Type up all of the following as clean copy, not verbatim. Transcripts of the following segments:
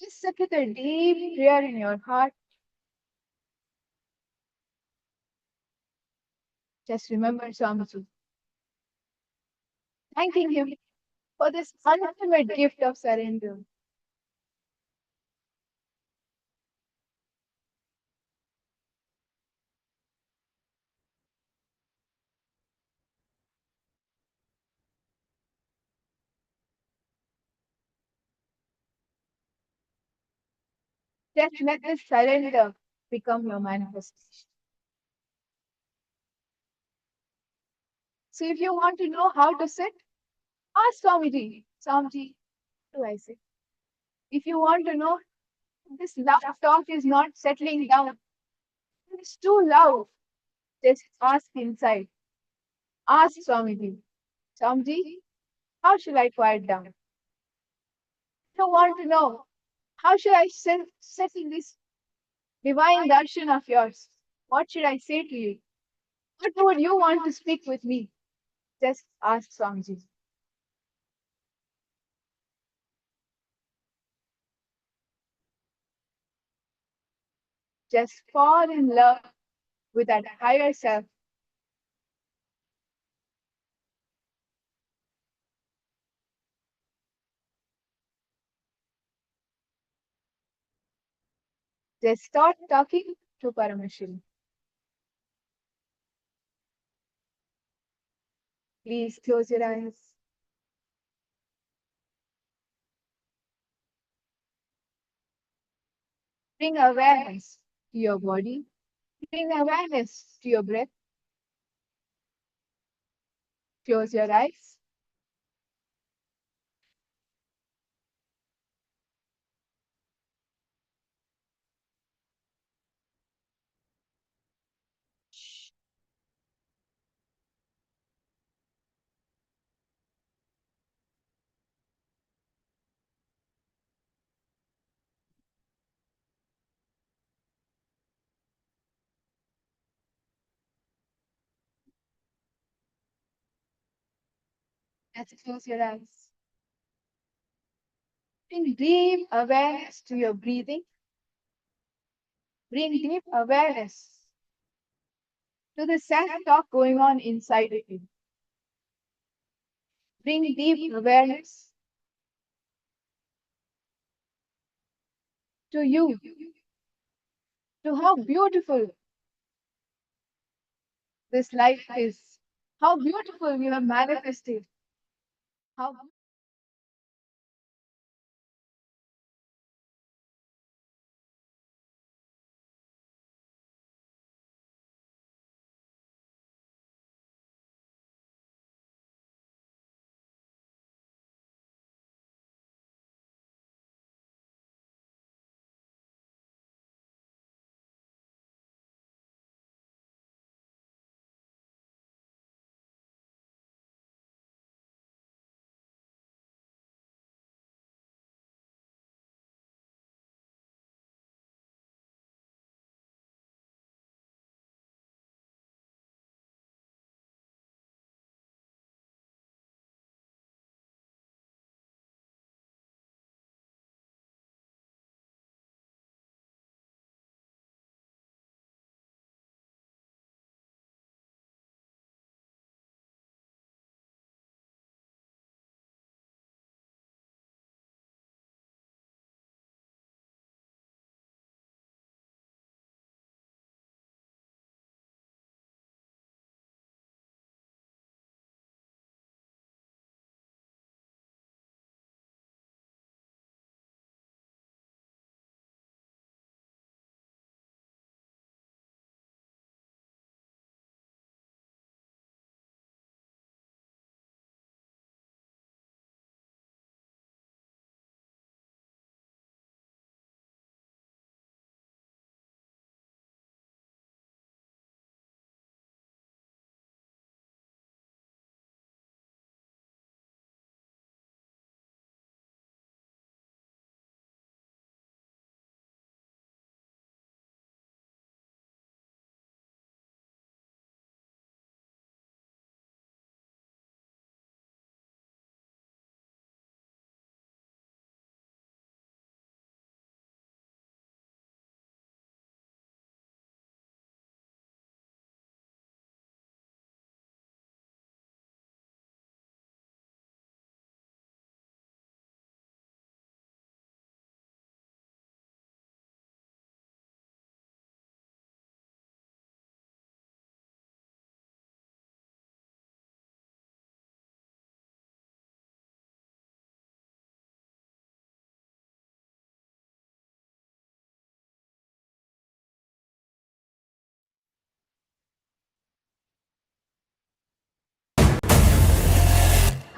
Just sit with a deep prayer in your heart. Just remember Swamiji, thanking him for this ultimate gift of surrender. Just let this surrender become your manifestation. So if you want to know how to sit, ask Swamiji. Swamiji, how do I sit? If you want to know this loud talk is not settling down, it's too loud, just ask inside. Ask Swamiji. Swamiji, how should I quiet down? If you want to know how should I sit in this divine darshan of yours, what should I say to you? What would you want to speak with me? Just ask Swamiji. Just fall in love with that higher self. Just start talking to Paramashivam. Please close your eyes. Bring awareness to your body. Bring awareness to your breath. Close your eyes. Just close your eyes. Bring deep awareness to your breathing. Bring deep awareness to the self-talk going on inside of you. Bring deep awareness to you, to how beautiful this life is, how beautiful you have manifested, how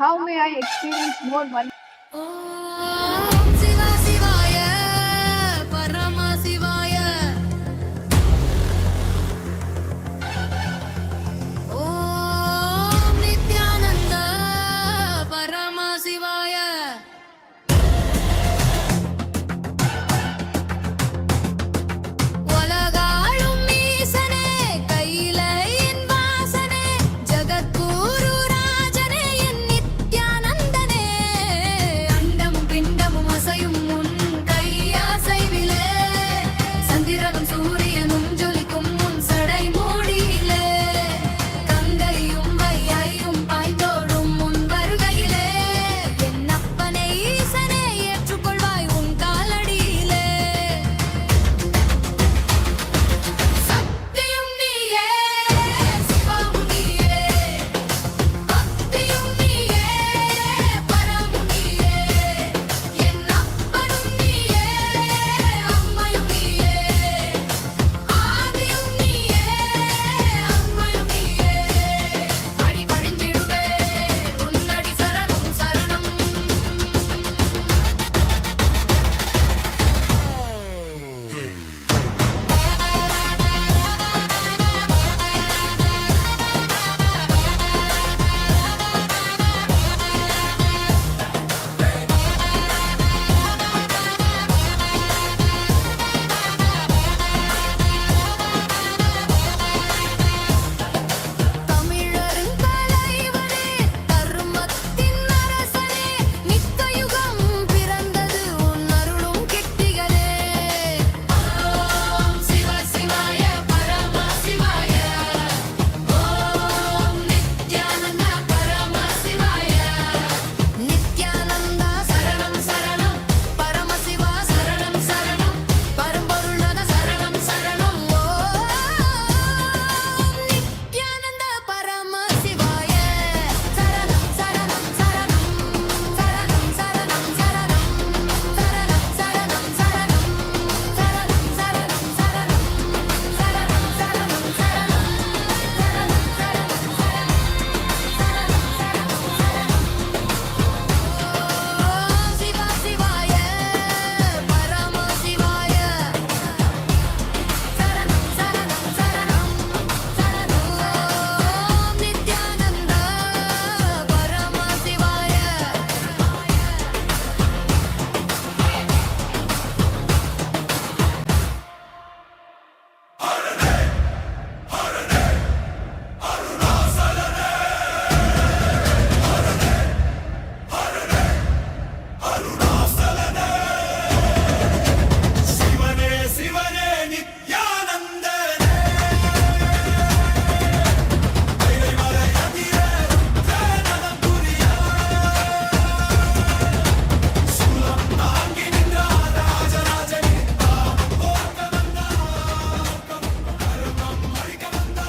how may I experience more oneness? Om Shiva Shivaya, Paramashivaya. Om Nithyananda, Paramasivaya. உலகாளும் ஈசனே, கையிலையின் வாசனே, ஜகத்குரு ராஜனே, என் நித்யானந்தனே. அண்டமும் பிண்டமும் அசையும் உன் கையசைவிலே, சந்திரனும் சூரியனும் ஜொலிக்கும் உன் சடை மூடியிலே, கங்கையும் வையையும் பாய்ந்தோடும் உன் வருகையிலே, என் அப்பனே ஈசனே ஏற்றுக்கொள்வாய் உன் காலடியிலே. சக்தியும் நீயே, சிவமும் நீயே, பக்தியும் நீயே, பரமும் நீயே, என் அப்பனும் நீயே, அம்மையும் நீயே, ஆதியும் நீயே, அம்மையும் நீயே. அடி பணிந்திடுவே உன்னடி சரணம் சரணம். தமிழரின் தலைவனே, தர்மத்தின் அரசனே, நித்தயுகம் பிறந்தது உன் அருளும் கெட்டிகளே. ஓம் சிவ சிவாய பரமசிவாய, ஓம் நித்யானந்த பரமசிவாய. நித்யானந்தா சரணம் சரணம், பரமசிவா சரணம் சரணம், பரம்பொருளான சரணம் சரணம். ஓம் நித்யானந்த பரமசிவாய சரணம் சரணம் சரணம், சரணம் சரணம் சரணம், சரணம் சரணம் சரணம், சரணம் சரணம் சரணம், சரணம் சரணம் சரணம், ஓம் சிவா சிவாய பரமசிவாய சரணம் சரணம் சரணம், சரணம். ஓம் நித்யானந்த பரமசிவாய. ಶಿವನೇ ಶಿವನೇ ನಿತ್ಯಾನಂದನೇ ಕೈಮರೆಯದಿರೆ ರುದ್ರನನ ಗುರಿಯ ಶೂಲಂ ತಾಂಗಿ ನಿಂದ ರಾಜರಾಜನಿಂದ ಓರ್ಕ ಬಂದ ಧರ್ಮಂ ಮರಿಕ ಬಂದ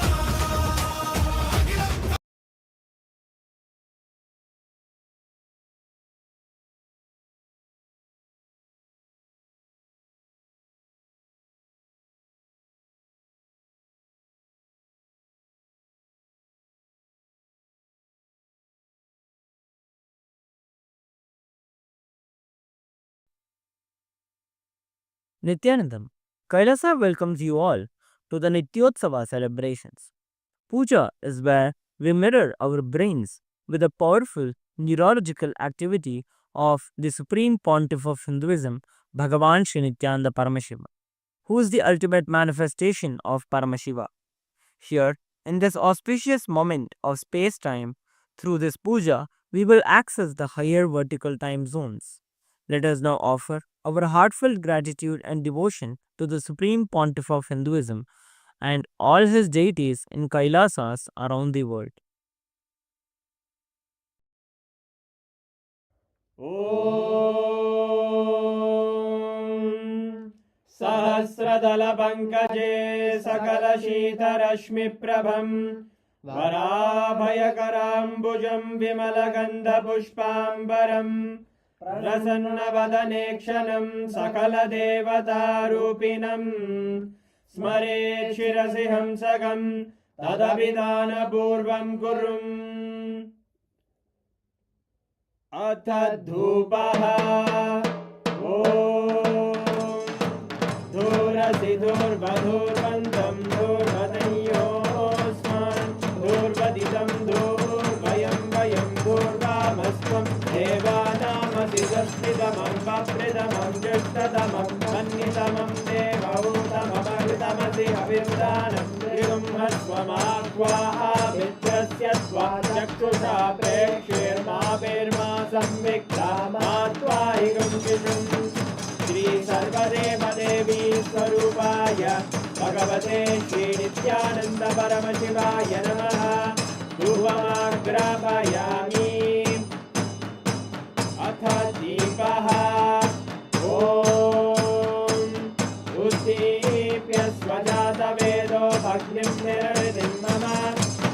Nithyanandam, Kailasa welcomes you all to the Nityotsava celebrations. Puja is where we mirror our brains with the powerful neurological activity of the Supreme Pontiff of Hinduism, Bhagavan Sri Nithyananda Paramashivam, who is the ultimate manifestation of Paramashiva. Here, in this auspicious moment of space-time, through this puja, we will access the higher vertical time zones. Let us now offer our heartfelt gratitude and devotion to the Supreme Pontiff of Hinduism and all his deities in Kailasas around the world. ॐ सहस्रदलपङ्कजे सकलशीतरश्मिप्रभं वराभयकराम्बुजं विमलगन्धपुष्पाम्बरं प्रसन्नवदने क्षणं सकलदेवतारूपिणं स्मरेत् शिरसि हंसकं तदभिधानपूर्वं कुर्वन् अथ धूपः ॐ धूरसि धूर्वधूर्वन्तं धूर्वदयोस्मान् धूर्वदितं धूर्वयं वयं धूर्वामस्त्वं देवानामसि सस्मितमं वप्रतमं ज्येष्ठतमं मन्यतमं देवहूतममृतमसि हविर्दानं त्रिगुंहस्वमाक्वाः मित्रस्य त्वा चक्षुषा प्रेक्ष्येर्मा संविक्ता मा त्वाहिगं शिशुम् श्री सर्वदेवदेवी स्वरूपाय भगवते श्री नित्यानन्द परमशिवाय नमः धूपमाग्रापयामि अथ दीपः ॐ उद्दीप्य स्वजातवेदो भग्निं निरृतिं मम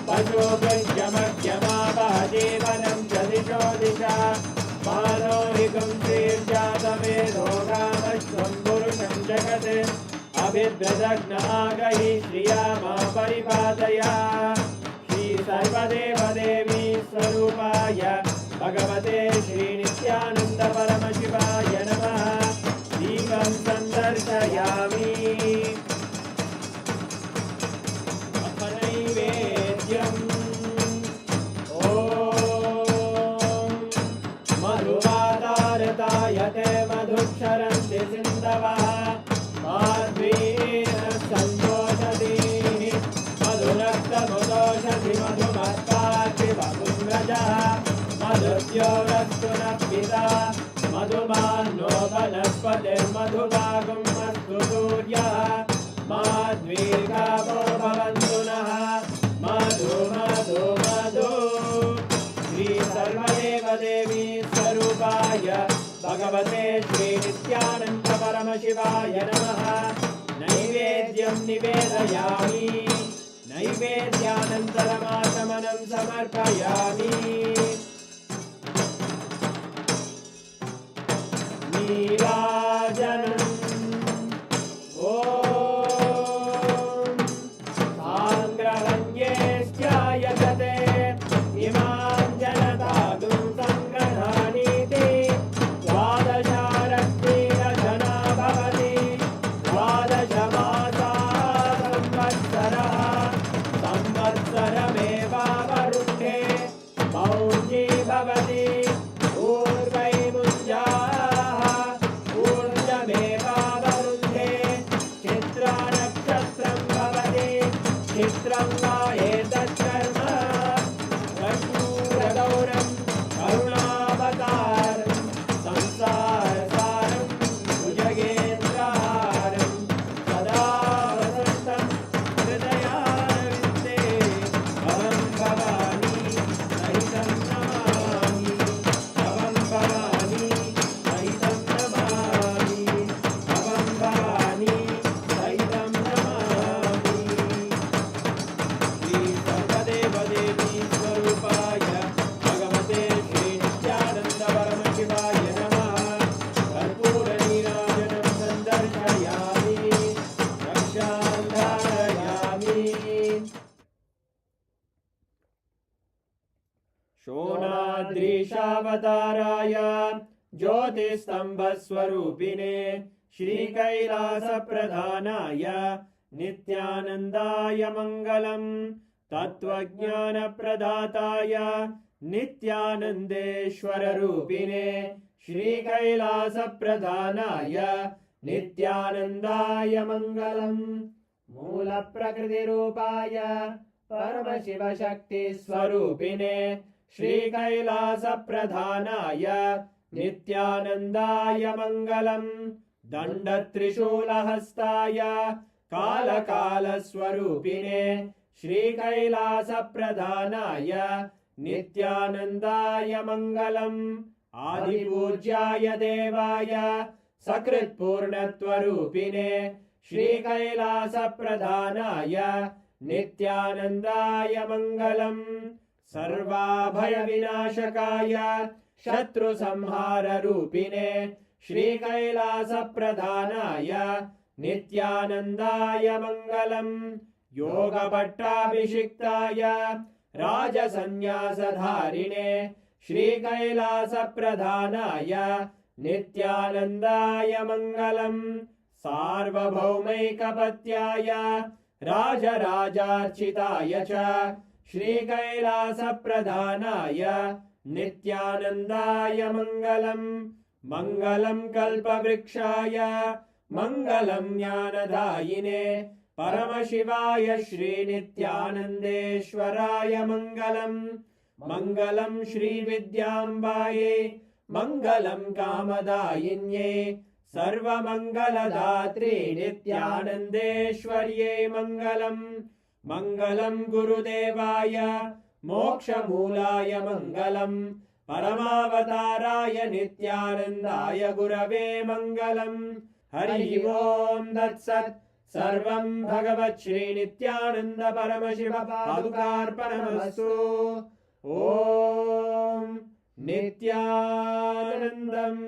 पशुभृत्यमग्यमावह जीवनं च दिशो दिशा मानोहिकं श्रीर्जातवेदो रामश्वं पुरुषं जगत् अभिद्रदग्नागहि श्रिया मा परिपादया श्री सर्वदेवदेवी स्वरूपाय भगवते श्री नित्यानन्द परमशिवाय नमः दीपं सन्दर्शयामि अथ नैवेद्यम् ॐ मधुवातारतायते मधुक्षरन्ति सिन्धवः माध्वीन सन्तोषति मधुरक्तमुदोषति मधुमत्पार्थिवपुङ्गजः मधुद्योरस्तु नः पिता मधुमान्नो वनस्पतिर्मधुभागं अस्तु सूर्यः माध्वीर्गावो भवन्तु नः मधु मधु मधु श्री सर्वदेवदेवी स्वरूपाय भगवते श्री नित्यानन्द परमशिवाय नमः नैवेद्यं निवेदयामि नैवेद्यानन्तरमाचमनं समर्पयामि नीराजनम् ॐ साङ्ग्रहण्येष्ट्यायजते इमां जनतागुं सङ्ग्रहाणीति द्वादशारक्तिरजना भवति द्वादशमासा संवत्सरः संवत्सरमेवावरुन्धे मौञ्जी भवति ऊर्वैमुञ्जाः ऊर्जमेवावरुन्धे चित्रानक्षत्रं भवति चित्रं वा एतत्कर्म कर्पूरगौरं करुणावतारं संसारसारं भुजगेन्द्रहारं सदा वसन्तं हृदयारविन्दे भवं भवानी सहितं नमामि भवं भवानी सहितं नमामि भवं भवानी सहितं नमामि श्री सर्वदेवदेवी स्वरूपाय भगवते श्री नित्यानन्द परमशिवाय नमः कर्पूरनीराजनं सन्दर्शयामि रक्षां धारयामि शोणाद्रीशावताराय ज्योतिस्तम्भस्वरूपिणे श्रीकैलासप्रधानाय नित्यानन्दाय मङ्गलम् तत्त्वज्ञानप्रदाताय नित्यानन्देश्वररूपिणे श्रीकैलासप्रधानाय नित्यानन्दाय मङ्गलम् मूलप्रकृतिरूपाय परमशिवशक्तिस्वरूपिणे श्रीकैलासप्रधानाय नित्यानन्दाय मङ्गलम् दण्डत्रिशूलहस्ताय कालकालस्वरूपिणे श्रीकैलासप्रधानाय नित्यानन्दाय मङ्गलम् आदिपूज्याय देवाय सकृत्पूर्णत्वरूपिणे श्रीकैलासप्रधानाय नित्यानन्दाय मङ्गलम् सर्वाभयविनाशकाय शत्रुसंहाररूपिणे श्रीकैलासप्रधानाय नित्यानन्दाय मङ्गलम् योगपट्टाभिषिक्ताय राजसन्न्यासधारिणे श्रीकैलासप्रधानाय नित्यानन्दाय मङ्गलम् सार्वभौमैकपत्याय राजराजार्चिताय च श्रीकैलासप्रधानाय नित्यानन्दाय मङ्गलम् मङ्गलम् कल्पवृक्षाय मङ्गलम् ज्ञानदायिने परमशिवाय श्रीनित्यानन्देश्वराय मङ्गलम् मङ्गलम् श्रीविद्याम्बायै मङ्गलम् कामदायिन्यै सर्वमङ्गलदात्रे नित्यानन्देश्वर्यै मङ्गलम् मङ्गलम् गुरुदेवाय मोक्षमूलाय मङ्गलम् परमावताराय नित्यानन्दाय गुरवे मङ्गलम् हरि ओम् तत्सत् सर्वम् भगवत् श्रीनित्यानन्द परमशिव पादुकार्पणमस्तु ॐ नित्यानन्दम्।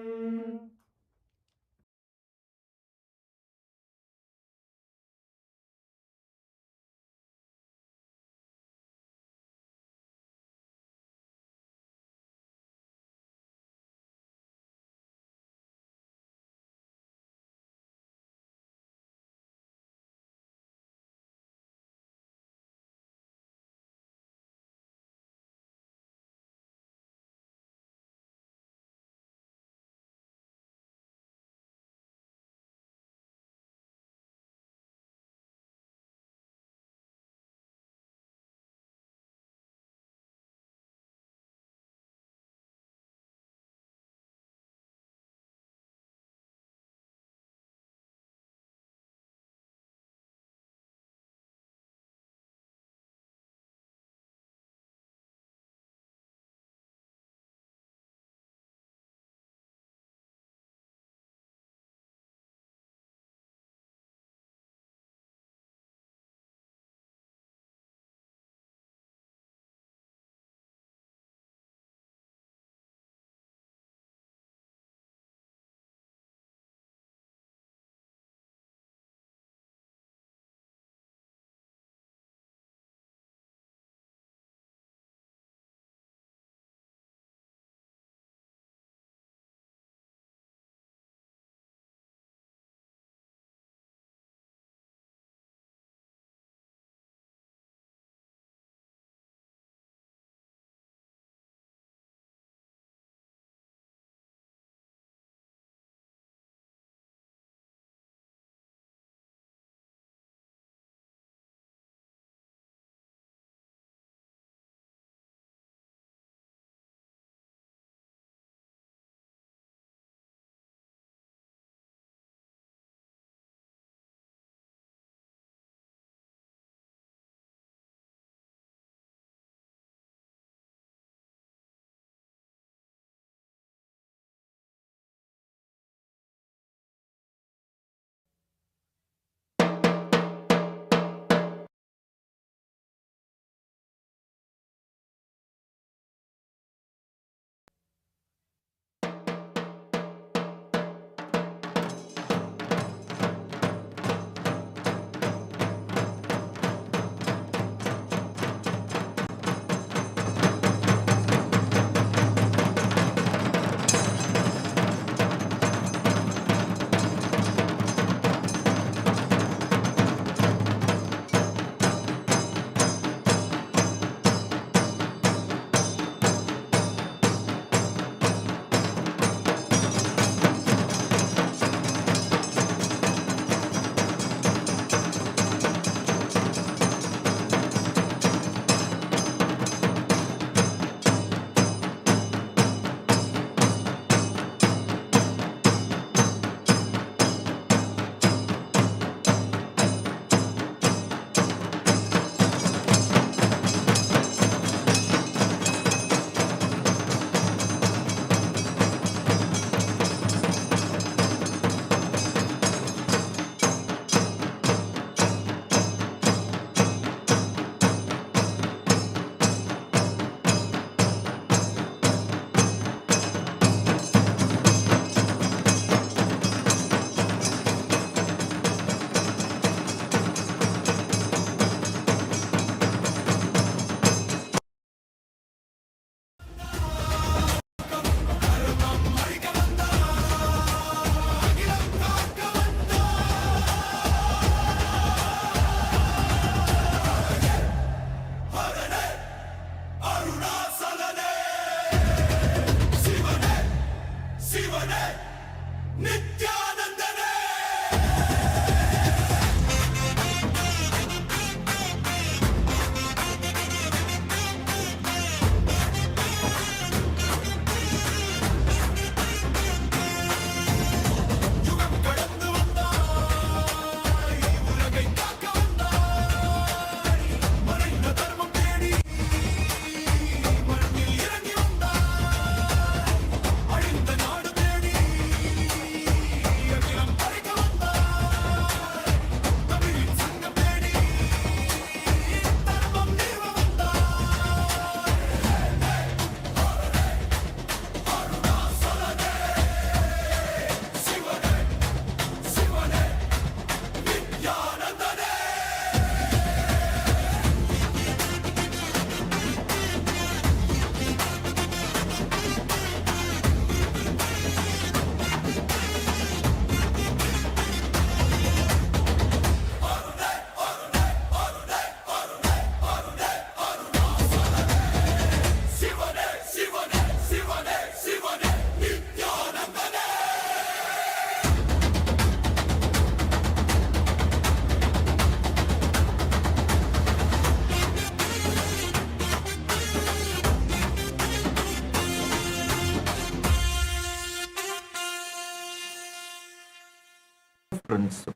principle.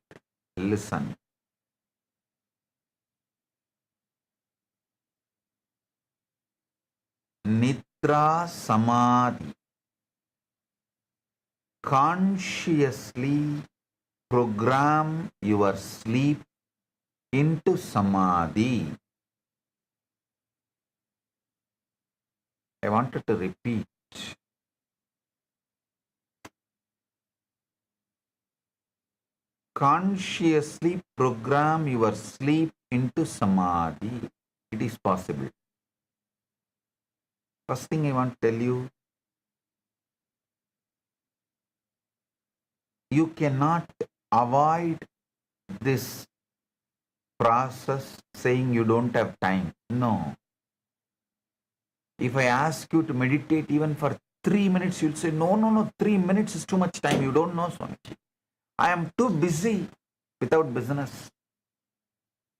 Listen. Nidra Samadhi. Consciously program your sleep into Samadhi. I wanted to repeat. Consciously program your sleep into Samadhi. It is possible. First thing I want to tell you, you cannot avoid this process saying you don't have time. No. If I ask you to meditate even for 3 minutes, you'll say, no, 3 minutes is too much time. You don't know, Swamiji. I am too busy without business.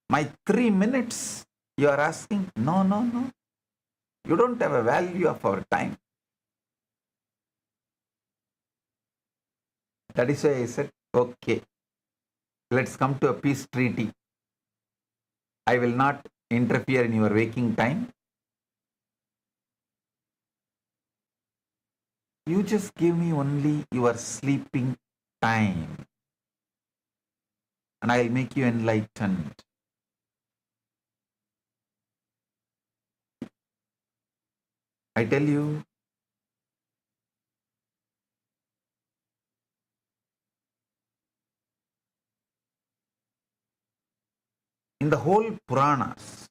My 3 minutes, you are asking, no. You don't have a value of our time. That is why I said, okay, let's come to a peace treaty. I will not interfere in your waking time. You just give me only your sleeping time. And I'll make you enlightened. I tell you, in the whole Puranas,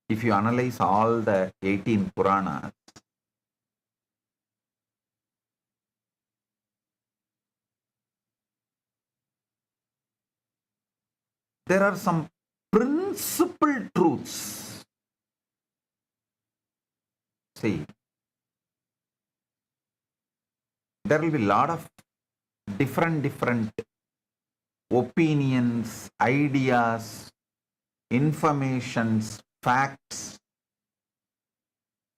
if you analyze all the 18 Puranas, there are some principal truths. See, there will be a lot of different opinions, ideas, informations, facts.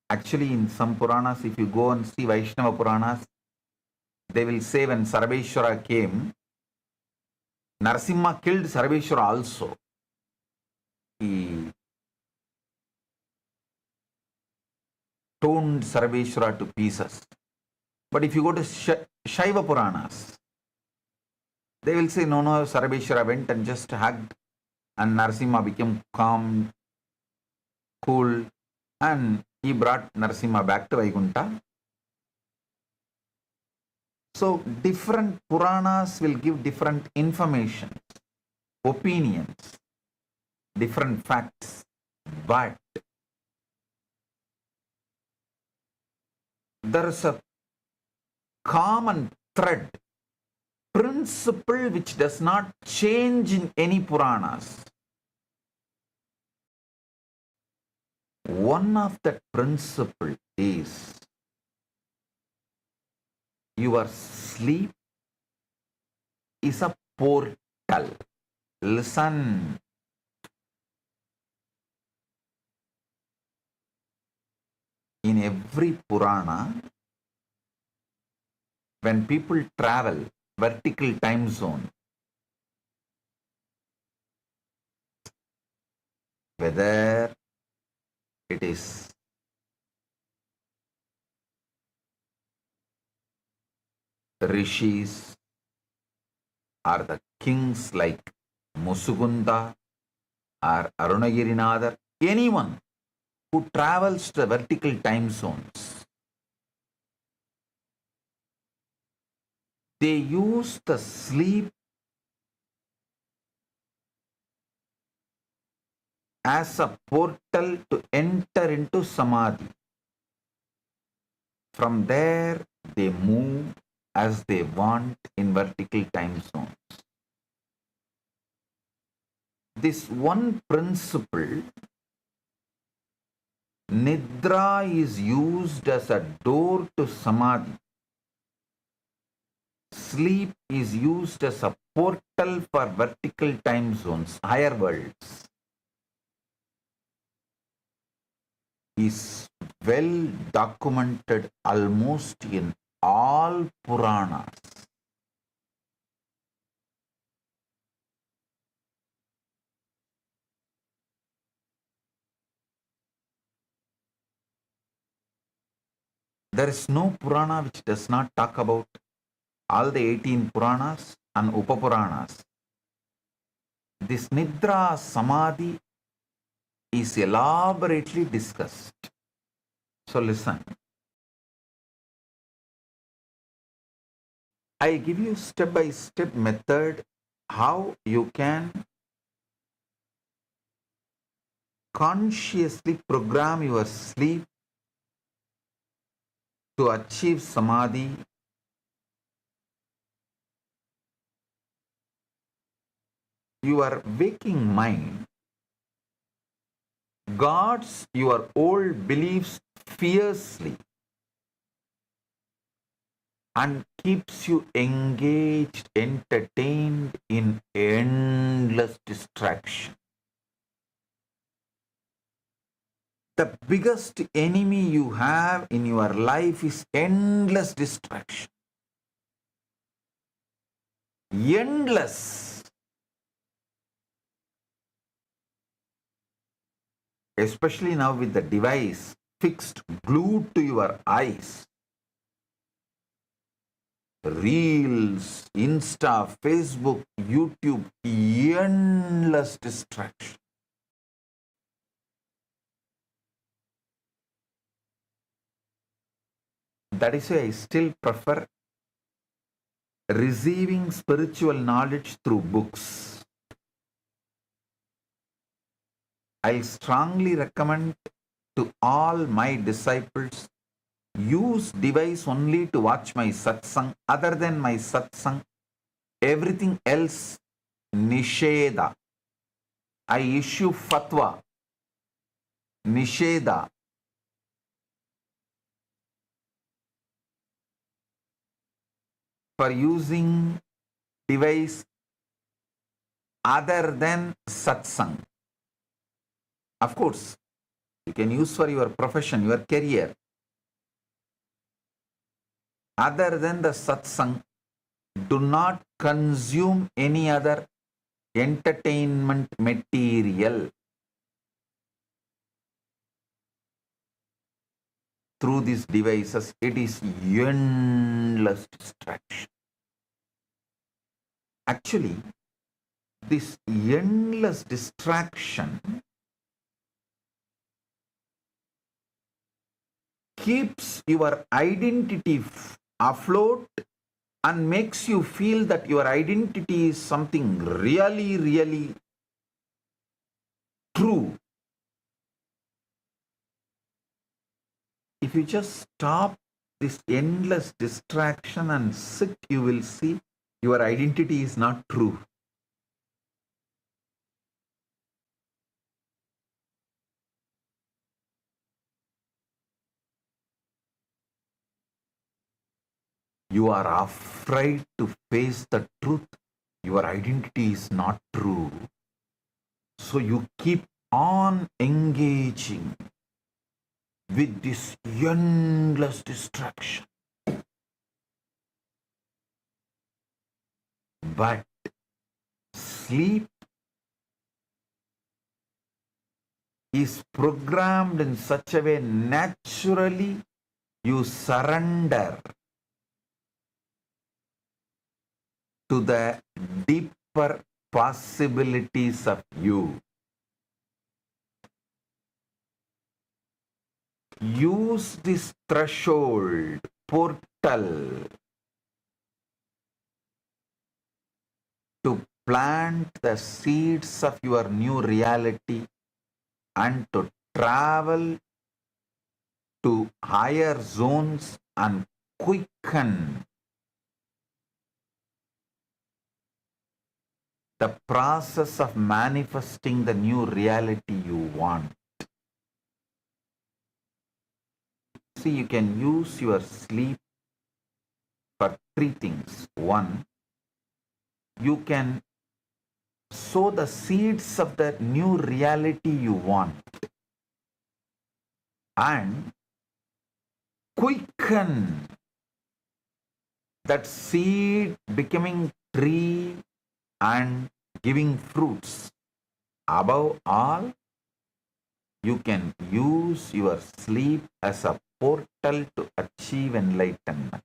Actually, in some Puranas, if you go and see Vaishnava Puranas, they will say when Sarveshwara came, Narasimha killed Sarveshwara also. He torn Sarveshwara to pieces. But if you go to Shaiva Puranas, they will say, no, Sarveshwara went and just hugged, and Narasimha became calm, cool, and he brought Narasimha back to Vaikuntha. So, different Puranas will give different information, opinions, different facts, but there is a common thread, principle which does not change in any Puranas. One of that principle is your sleep is a portal. Listen. In every Purana, when people travel vertical time zone, whether it is the rishis or the kings like Musugunda or Arunagirinadar, anyone who travels to the vertical time zones, they use the sleep as a portal to enter into Samadhi. From there, they move as they want in vertical time zones. This one principle, Nidra, is used as a door to Samadhi. Sleep is used as a portal for vertical time zones, higher worlds. Is well documented almost in all Puranas. There is no Purana which does not talk about all the 18 Puranas and Upapuranas. This Nidra Samadhi is elaborately discussed. So listen. I give you step-by-step method how you can consciously program your sleep to achieve Samadhi. Your waking mind guards your old beliefs fiercely and keeps you engaged, entertained in endless distraction. The biggest enemy you have in your life is endless distraction. Endless. Especially now with the device fixed, glued to your eyes. Reels, Insta, Facebook, YouTube, endless distraction. That is why I still prefer receiving spiritual knowledge through books. I strongly recommend to all my disciples use device only to watch my satsang. Other than my satsang, everything else nisheda. I issue fatwa, nisheda. For using device other than satsang. Of course, you can use for your profession, your career. Other than the satsang, do not consume any other entertainment material through these devices. It is endless distraction. Actually, this endless distraction keeps your identity afloat and makes you feel that your identity is something really, really true. If you just stop this endless distraction and sit, you will see your identity is not true. You are afraid to face the truth. Your identity is not true. So you keep on engaging with this endless distraction. But sleep is programmed in such a way naturally you surrender to the deeper possibilities of you. Use this threshold, portal, to plant the seeds of your new reality and to travel to higher zones and quicken the process of manifesting the new reality you want. See, you can use your sleep for three things. One, you can sow the seeds of the new reality you want. And quicken that seed becoming tree and giving fruits. Above all, you can use your sleep as a portal to achieve enlightenment.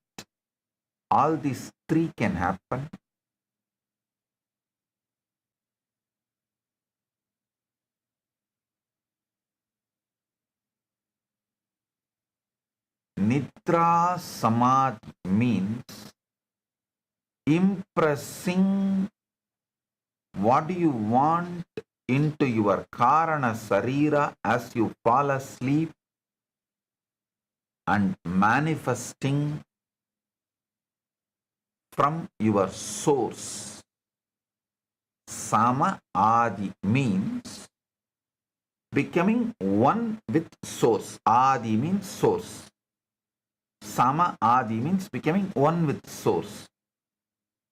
All these three can happen. Nidra Samadhi means impressing what you want into your Karana Sarira as you fall asleep and manifesting from your source. Sama Adi means becoming one with source. Adi means source. Sama Adi means becoming one with source.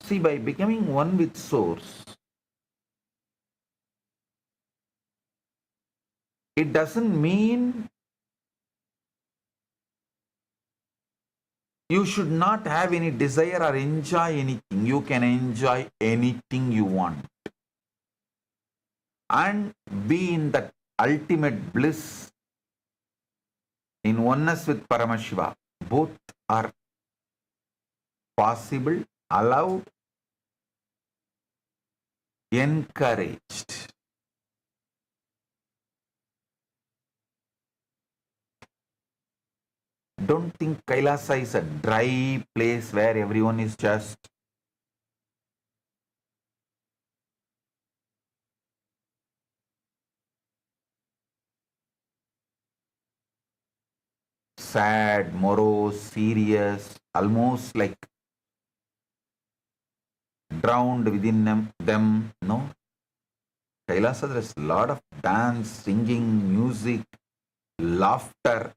See, by becoming one with source, it doesn't mean you should not have any desire or enjoy anything. You can enjoy anything you want and be in that ultimate bliss in oneness with Paramashiva. Both are possible, allowed, encouraged. Don't think Kailasa is a dry place where everyone is just sad, morose, serious, almost like drowned within them. No. Kailasa, there is a lot of dance, singing, music, laughter,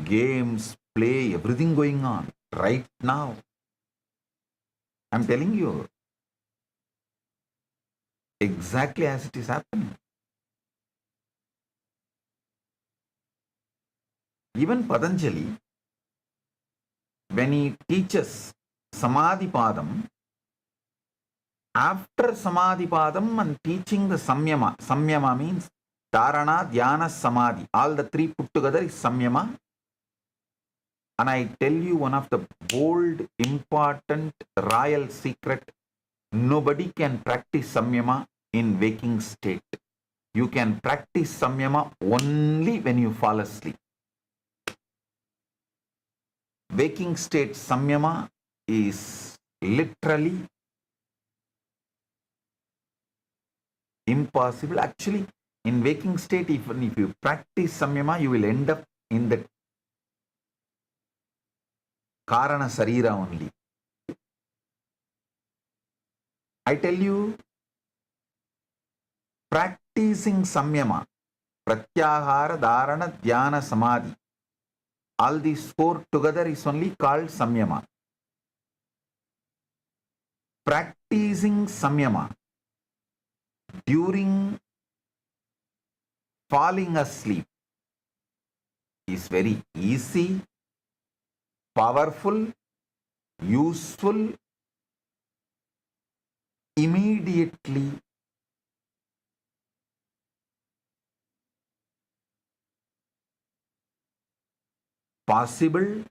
games, play, everything going on right now. I'm telling you, exactly as it is happening. Even Patanjali, when he teaches Samadhi Padam, after Samadhi Padam and teaching the Samyama, Samyama means Dharana, Dhyana, Samadhi, all the three put together is Samyama. And I tell you one of the bold, important, royal secret, nobody can practice Samyama in waking state. You can practice Samyama only when you fall asleep. Waking state Samyama is literally impossible. Actually, in waking state, even if you practice Samyama, you will end up in the Karana Sarira only. I tell you, practicing Samyama, Pratyahara, Dharana, Dhyana, Samadhi, all these four together is only called Samyama. Practicing Samyama during falling asleep is very easy, powerful, useful, immediately possible.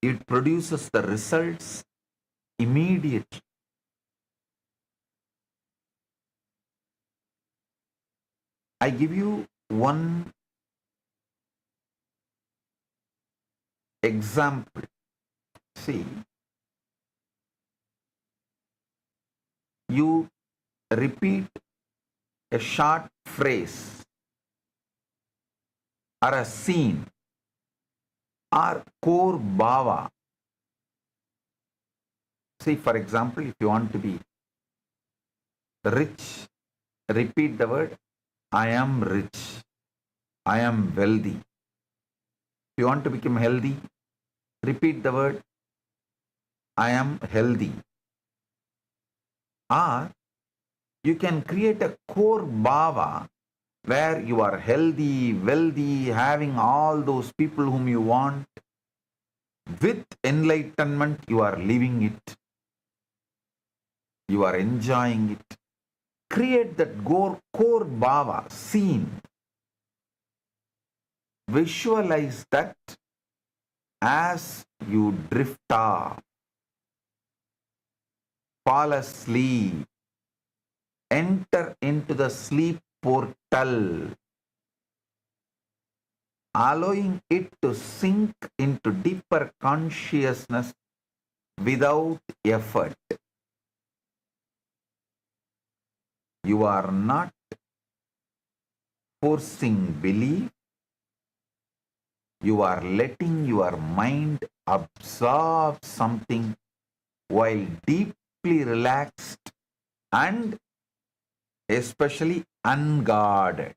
It produces the results immediately. I give you one example. See, you repeat a short phrase or a scene or core bhava. See, for example, if you want to be rich, repeat the word, I am rich, I am wealthy. If you want to become healthy, repeat the word, I am healthy. Or you can create a core bhava where you are healthy, wealthy, having all those people whom you want. With enlightenment, you are living it. You are enjoying it. Create that core bhava, scene. Visualize that as you drift off, fall asleep, enter into the sleep portal, allowing it to sink into deeper consciousness without effort. You are not forcing belief, you are letting your mind absorb something while deeply relaxed and especially unguarded.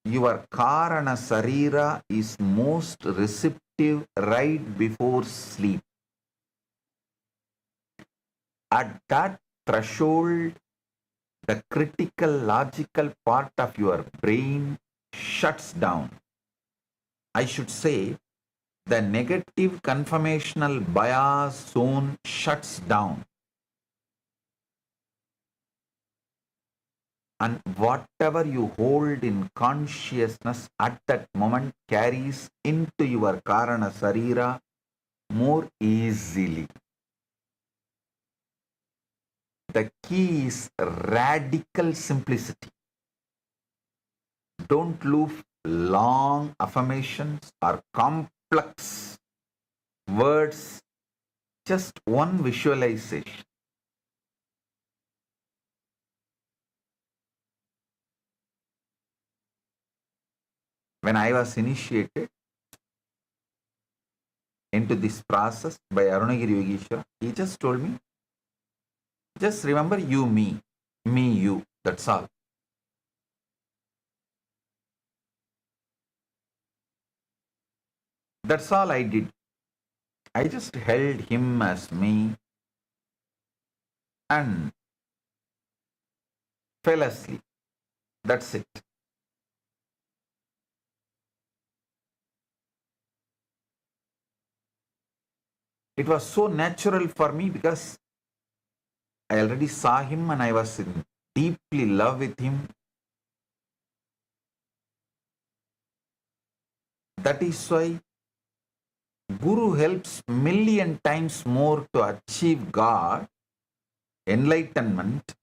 Your Karana Sarira is most receptive right before sleep. At that threshold, the critical logical part of your brain shuts down. I should say, the negative conformational bias zone shuts down. And whatever you hold in consciousness at that moment carries into your Karana Sarira more easily. The key is radical simplicity. Don't look long affirmations or complex words, just one visualization. When I was initiated into this process by Arunagiri Yogeshwara, he just told me, just remember you, me, you, that's all. That's all I did. I just held him as me and fell asleep. That's it. It was so natural for me because I already saw him and I was in deeply love with him. That is why Guru helps million times more to achieve God, enlightenment,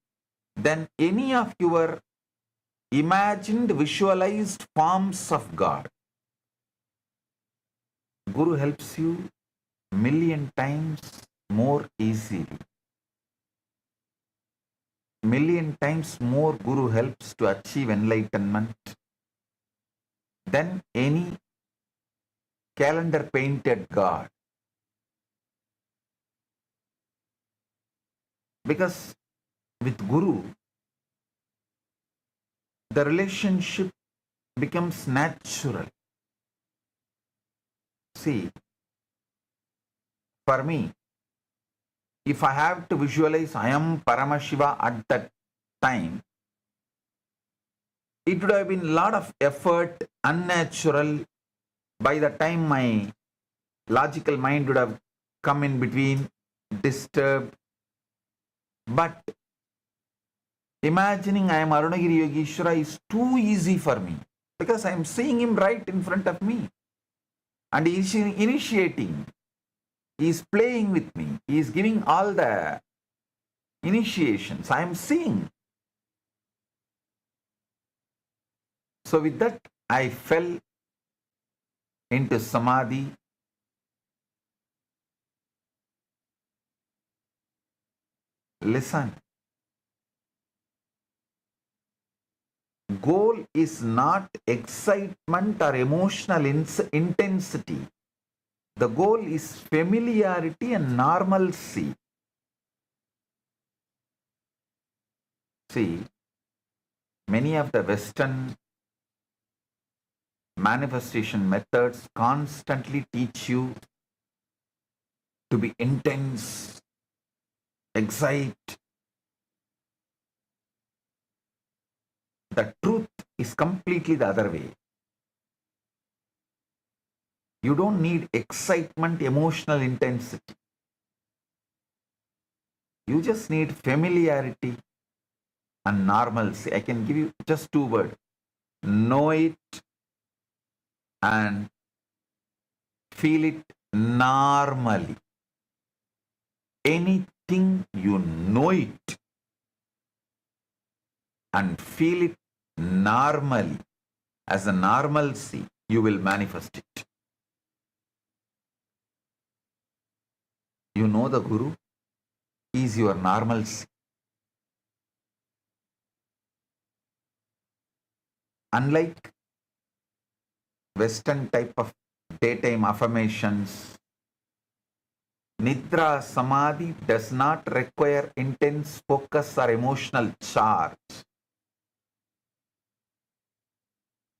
than any of your imagined, visualized forms of God. Guru helps you million times more easily. Million times more Guru helps to achieve enlightenment than any calendar painted God. Because with Guru, the relationship becomes natural. See, for me, if I have to visualize I am Paramashiva at that time, it would have been a lot of effort, unnatural. By the time my logical mind would have come in between, disturbed. But imagining I am Arunagiri Yogeshwara is too easy for me because I am seeing him right in front of me. And he is initiating. He is playing with me. He is giving all the initiations. I am seeing. So with that, I fell into samadhi. Listen. Goal is not excitement or emotional intensity. The goal is familiarity and normalcy. See, many of the Western manifestation methods constantly teach you to be intense, excite, The truth is completely the other way. You don't need excitement, emotional intensity. You just need familiarity and normalcy. I can give you just two words. Know it and feel it normally. Anything you know it and feel it normally as a normalcy, you will manifest it. You know the Guru is your normalcy. Unlike Western type of daytime affirmations, Nidra Samadhi does not require intense focus or emotional charge.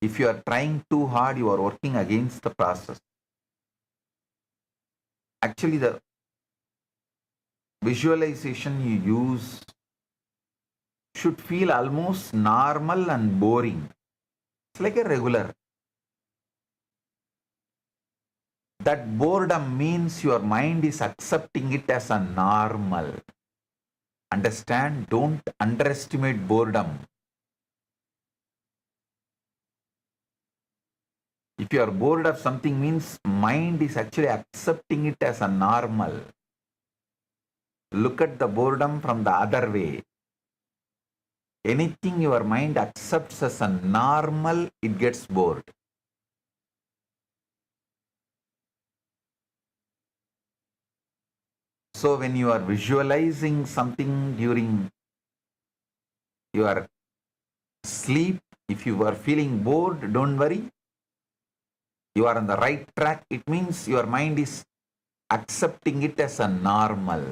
If you are trying too hard, you are working against the process. Actually, the visualization you use should feel almost normal and boring. It's like a regular. That boredom means your mind is accepting it as a normal. Understand? Don't underestimate boredom. If you are bored of something, means mind is actually accepting it as a normal. Look at the boredom from the other way. Anything your mind accepts as a normal, it gets bored. So when you are visualizing something during your sleep, if you are feeling bored, don't worry. You are on the right track. It means your mind is accepting it as a normal.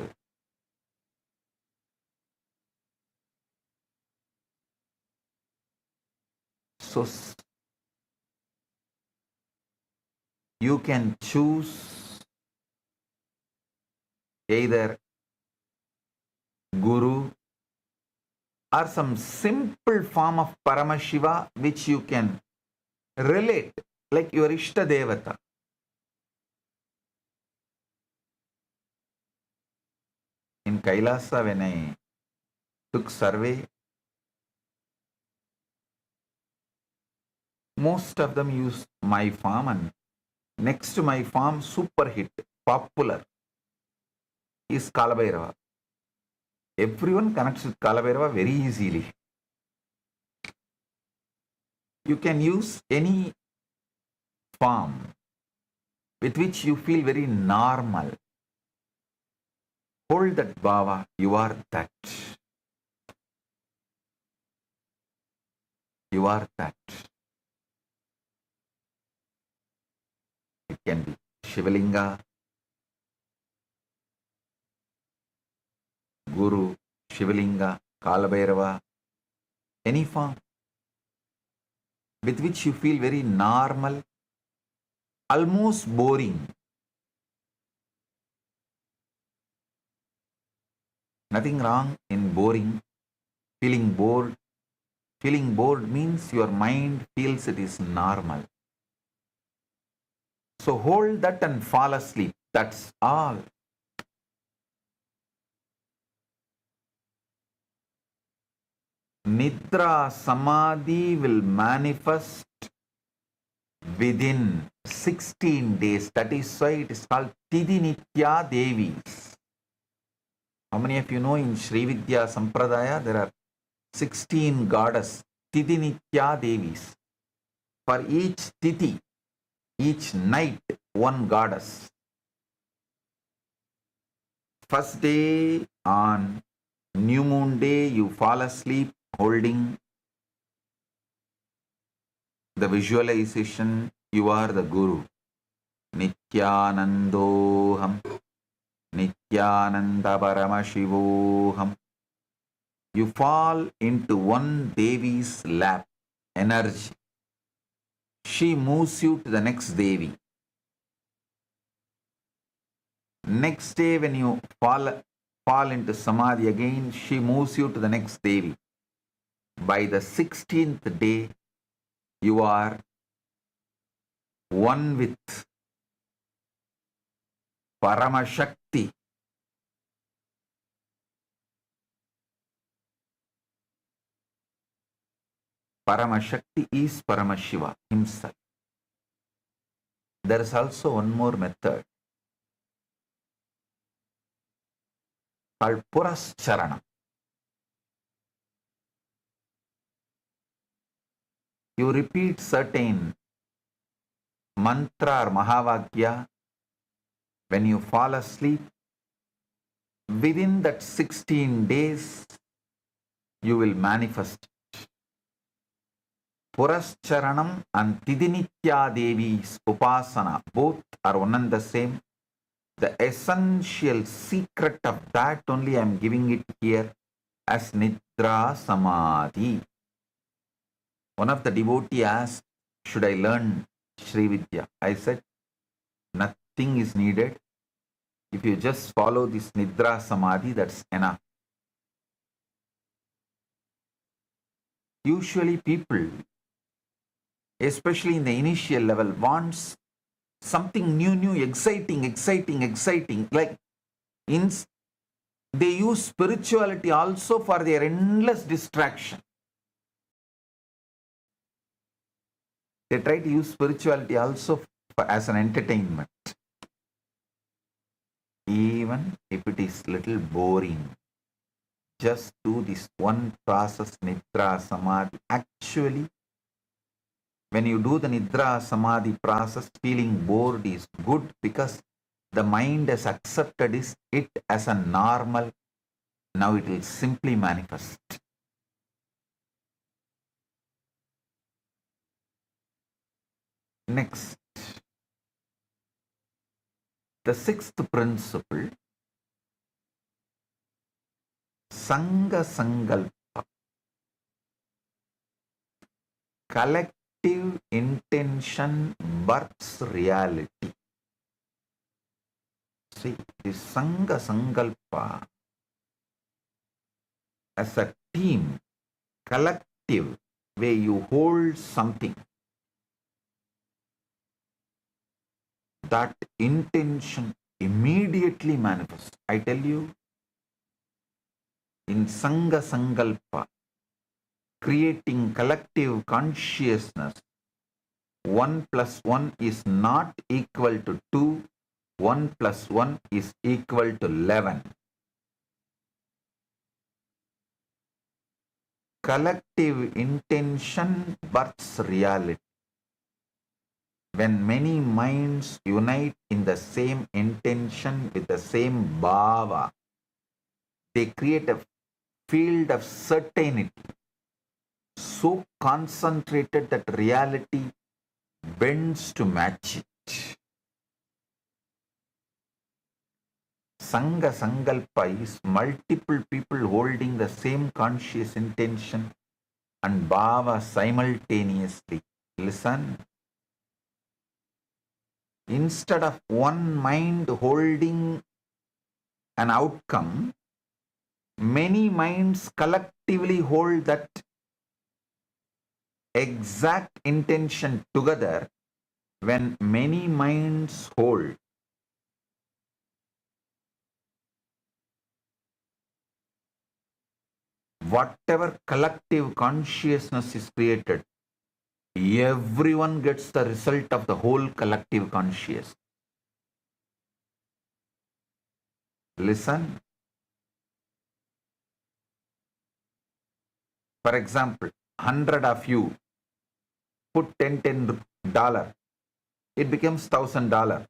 So you can choose either Guru or some simple form of Paramashiva which you can relate, like your Ishta Devata. In Kailasa, when I took survey, most of them use my farm, and next to my farm, super hit, popular, is Kalabhairava. Everyone connects with Kalabhairava very easily. You can use any form with which you feel very normal. Hold that bhava, you are that. You are that. It can be Shivalinga, Guru, Shivalinga, Kalabhairava, any form with which you feel very normal, almost boring. Nothing wrong in boring, feeling bored. Feeling bored means your mind feels it is normal. So hold that and fall asleep. That's all. Nidra Samadhi will manifest within 16 days. That is why it is called Tidhi Nitya Devis. How many of you know in Sri Vidya Sampradaya there are 16 goddess Tidhi Nitya Devis. For each Tithi, each night, one goddess. First day on new moon day, you fall asleep holding the visualization, you are the Guru. Nithyanandoham, Nithyananda Paramashivoham. You fall into one Devi's lap, energy. She moves you to the next Devi. Next day when you fall into Samadhi again, she moves you to the next Devi. By the 16th day, you are one with Paramashakti. Paramashakti is Paramashiva himself. There is also one more method called Purascharana. You repeat certain mantra or Mahavakya when you fall asleep. Within that 16 days, you will manifest. Purascharanam and Tidinitya Devi's Upasana, both are one and the same. The essential secret of that only I am giving it here as Nidra Samadhi. One of the devotees asked, should I learn Sri Vidya? I said, nothing is needed. If you just follow this Nidra Samadhi, that's enough. Usually people, especially in the initial level, wants something new, exciting. Like they use spirituality also for their endless distraction. They try to use spirituality also as an entertainment. Even if it is little boring, just do this one process, Nidra Samadhi. Actually, when you do the Nidra Samadhi process, feeling bored is good because the mind has accepted it as a normal. Now it will simply manifest. Next, the sixth principle, Sangha Sankalpa. Collective intention births reality. See, this Sangha Sankalpa as a team, collective, where you hold something, that intention immediately manifests. I tell you, in Sangha Sankalpa, creating collective consciousness, 1 plus 1 is not equal to 2, 1 plus 1 is equal to 11. Collective intention births reality. When many minds unite in the same intention with the same bhava, they create a field of certainty, so concentrated that reality bends to match it. Sangha Sankalpa is multiple people holding the same conscious intention and bhava simultaneously. Listen. Instead of one mind holding an outcome, many minds collectively hold that exact intention together. When many minds hold, whatever collective consciousness is created, everyone gets the result of the whole collective consciousness. Listen. For example, 100 of you put $10, it becomes $1,000.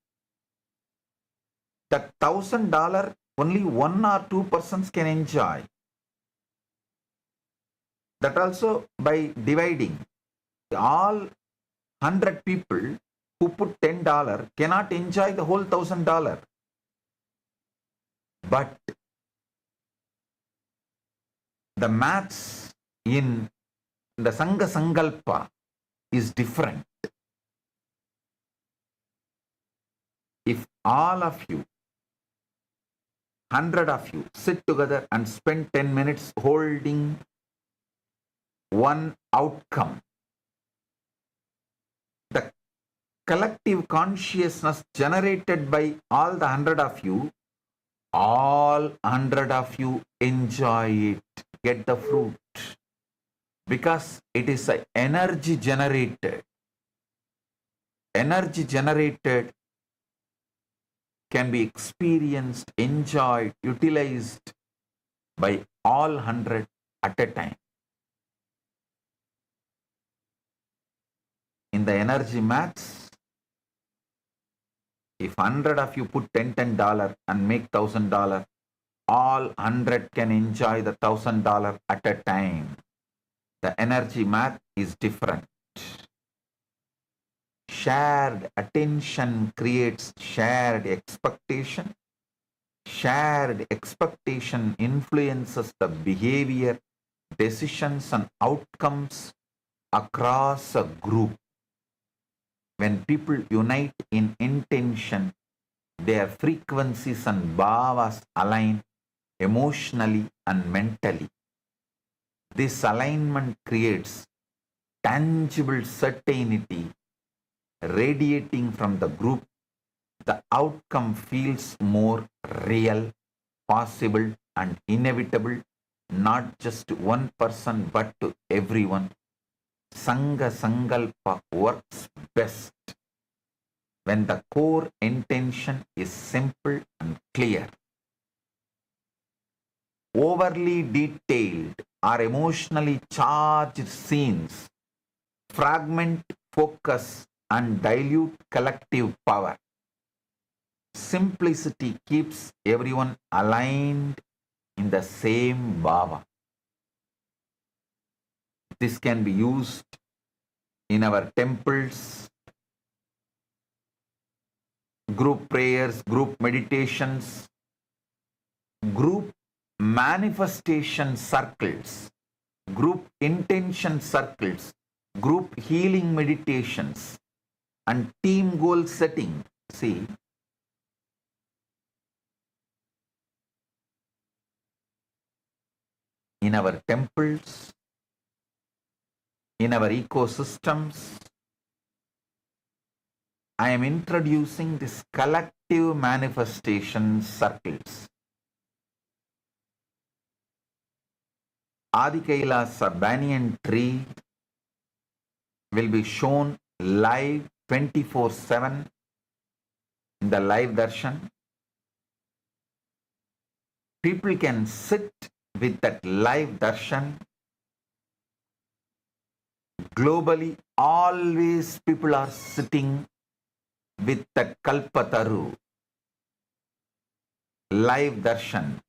That $1,000 only 1 or 2 persons can enjoy. That also by dividing. All 100 people who put $10 cannot enjoy the whole $1,000. But the maths in the Sangha Sankalpa is different. If all of you, 100 of you, sit together and spend 10 minutes holding one outcome. The collective consciousness generated by all the 100 of you, all 100 of you enjoy it, get the fruit, because it is an energy generated. Energy generated can be experienced, enjoyed, utilized by all 100 at a time. In the energy maths, if 100 of you put $10 and make $1,000, all 100 can enjoy the $1,000 at a time. The energy math is different. Shared attention creates shared expectation. Shared expectation influences the behavior, decisions, and outcomes across a group. When people unite in intention, their frequencies and bhavas align emotionally and mentally. This alignment creates tangible certainty radiating from the group. The outcome feels more real, possible, and inevitable, not just to one person but to everyone. Sangha Sankalpa works best when the core intention is simple and clear. Overly detailed or emotionally charged scenes fragment focus and dilute collective power. Simplicity keeps everyone aligned in the same bhava. This can be used in our temples, group prayers, group meditations, group manifestation circles, group intention circles, group healing meditations, and team goal setting. See, in our temples, in our ecosystems, I am introducing this collective manifestation circles. Adi Kailasa banyan tree will be shown live 24/7 in the live darshan. People can sit with that live darshan. Globally, always people are sitting with that Kalpataru, live darshan.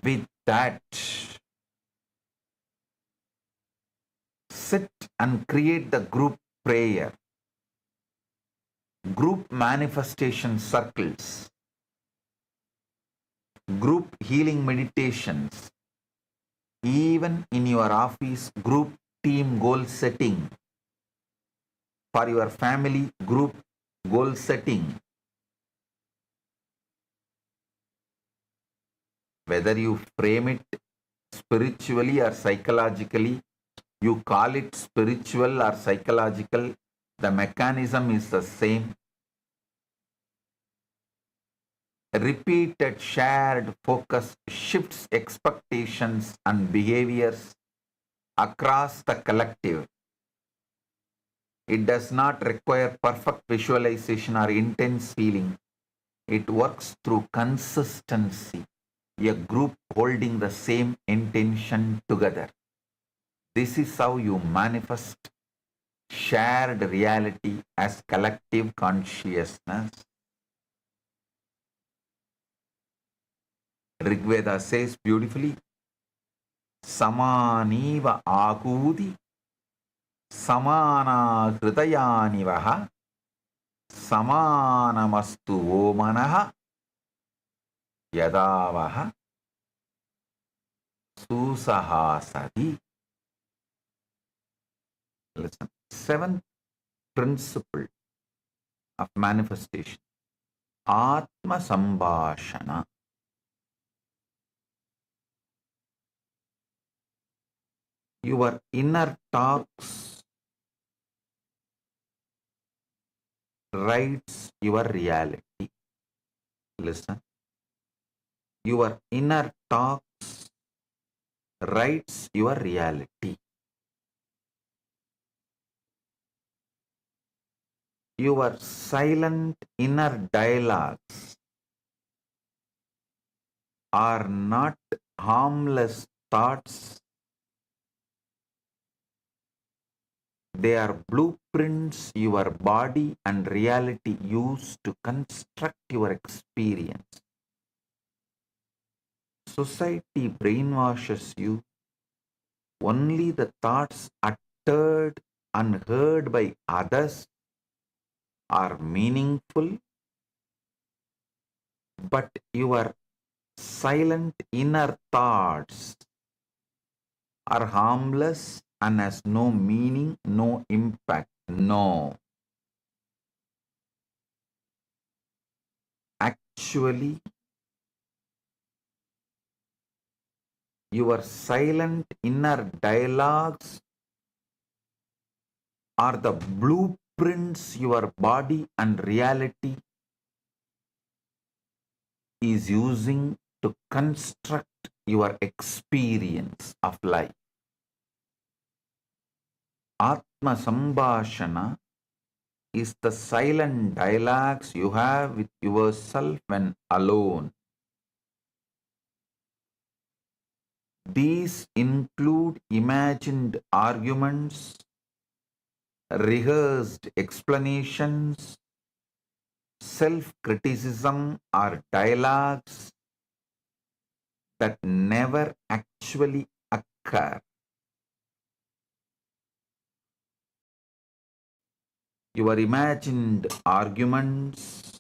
With that, sit and create the group prayer, group manifestation circles, group healing meditations, even in your office, group team goal setting, for your family, group goal setting. Whether you frame it spiritually or psychologically, you call it spiritual or psychological, the mechanism is the same. Repeated shared focus shifts expectations and behaviors across the collective. It does not require perfect visualization or intense feeling. It works through consistency, a group holding the same intention together. This is how you manifest shared reality as collective consciousness. Rigveda says beautifully, Samaniva Akudi, Samana Hritayanivaha, Samanamastu Omanaha, Yadavaha, Susahasadi. Listen, seventh principle of manifestation, Atma Sambhashana. Your inner talks writes your reality. Listen. Your inner talks writes your reality. Your silent inner dialogues are not harmless thoughts. They are blueprints your body and reality use to construct your experience. Society brainwashes you. Only the thoughts uttered and heard by others are meaningful, but your silent inner thoughts are harmless and has no meaning, no impact. No. Actually, your silent inner dialogues are the blueprints your body and reality is using to construct your experience of life. Atma Sambhashana is the silent dialogues you have with yourself when alone. These include imagined arguments, rehearsed explanations, self-criticism or dialogues that never actually occur. Your imagined arguments,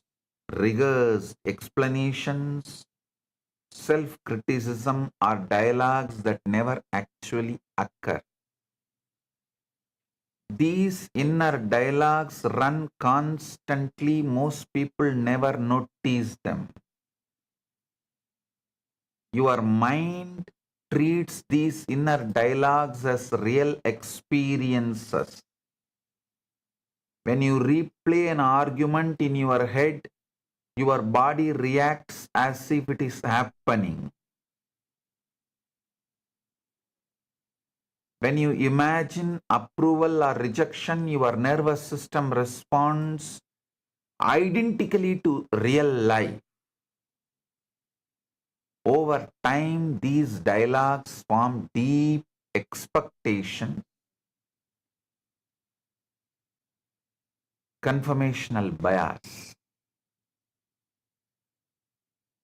rehearsed explanations, self-criticism are dialogues that never actually occur. These inner dialogues run constantly. Most people never notice them. Your mind treats these inner dialogues as real experiences. When you replay an argument in your head, your body reacts as if it is happening. When you imagine approval or rejection, your nervous system responds identically to real life. Over time, these dialogues form deep expectation, confirmational bias.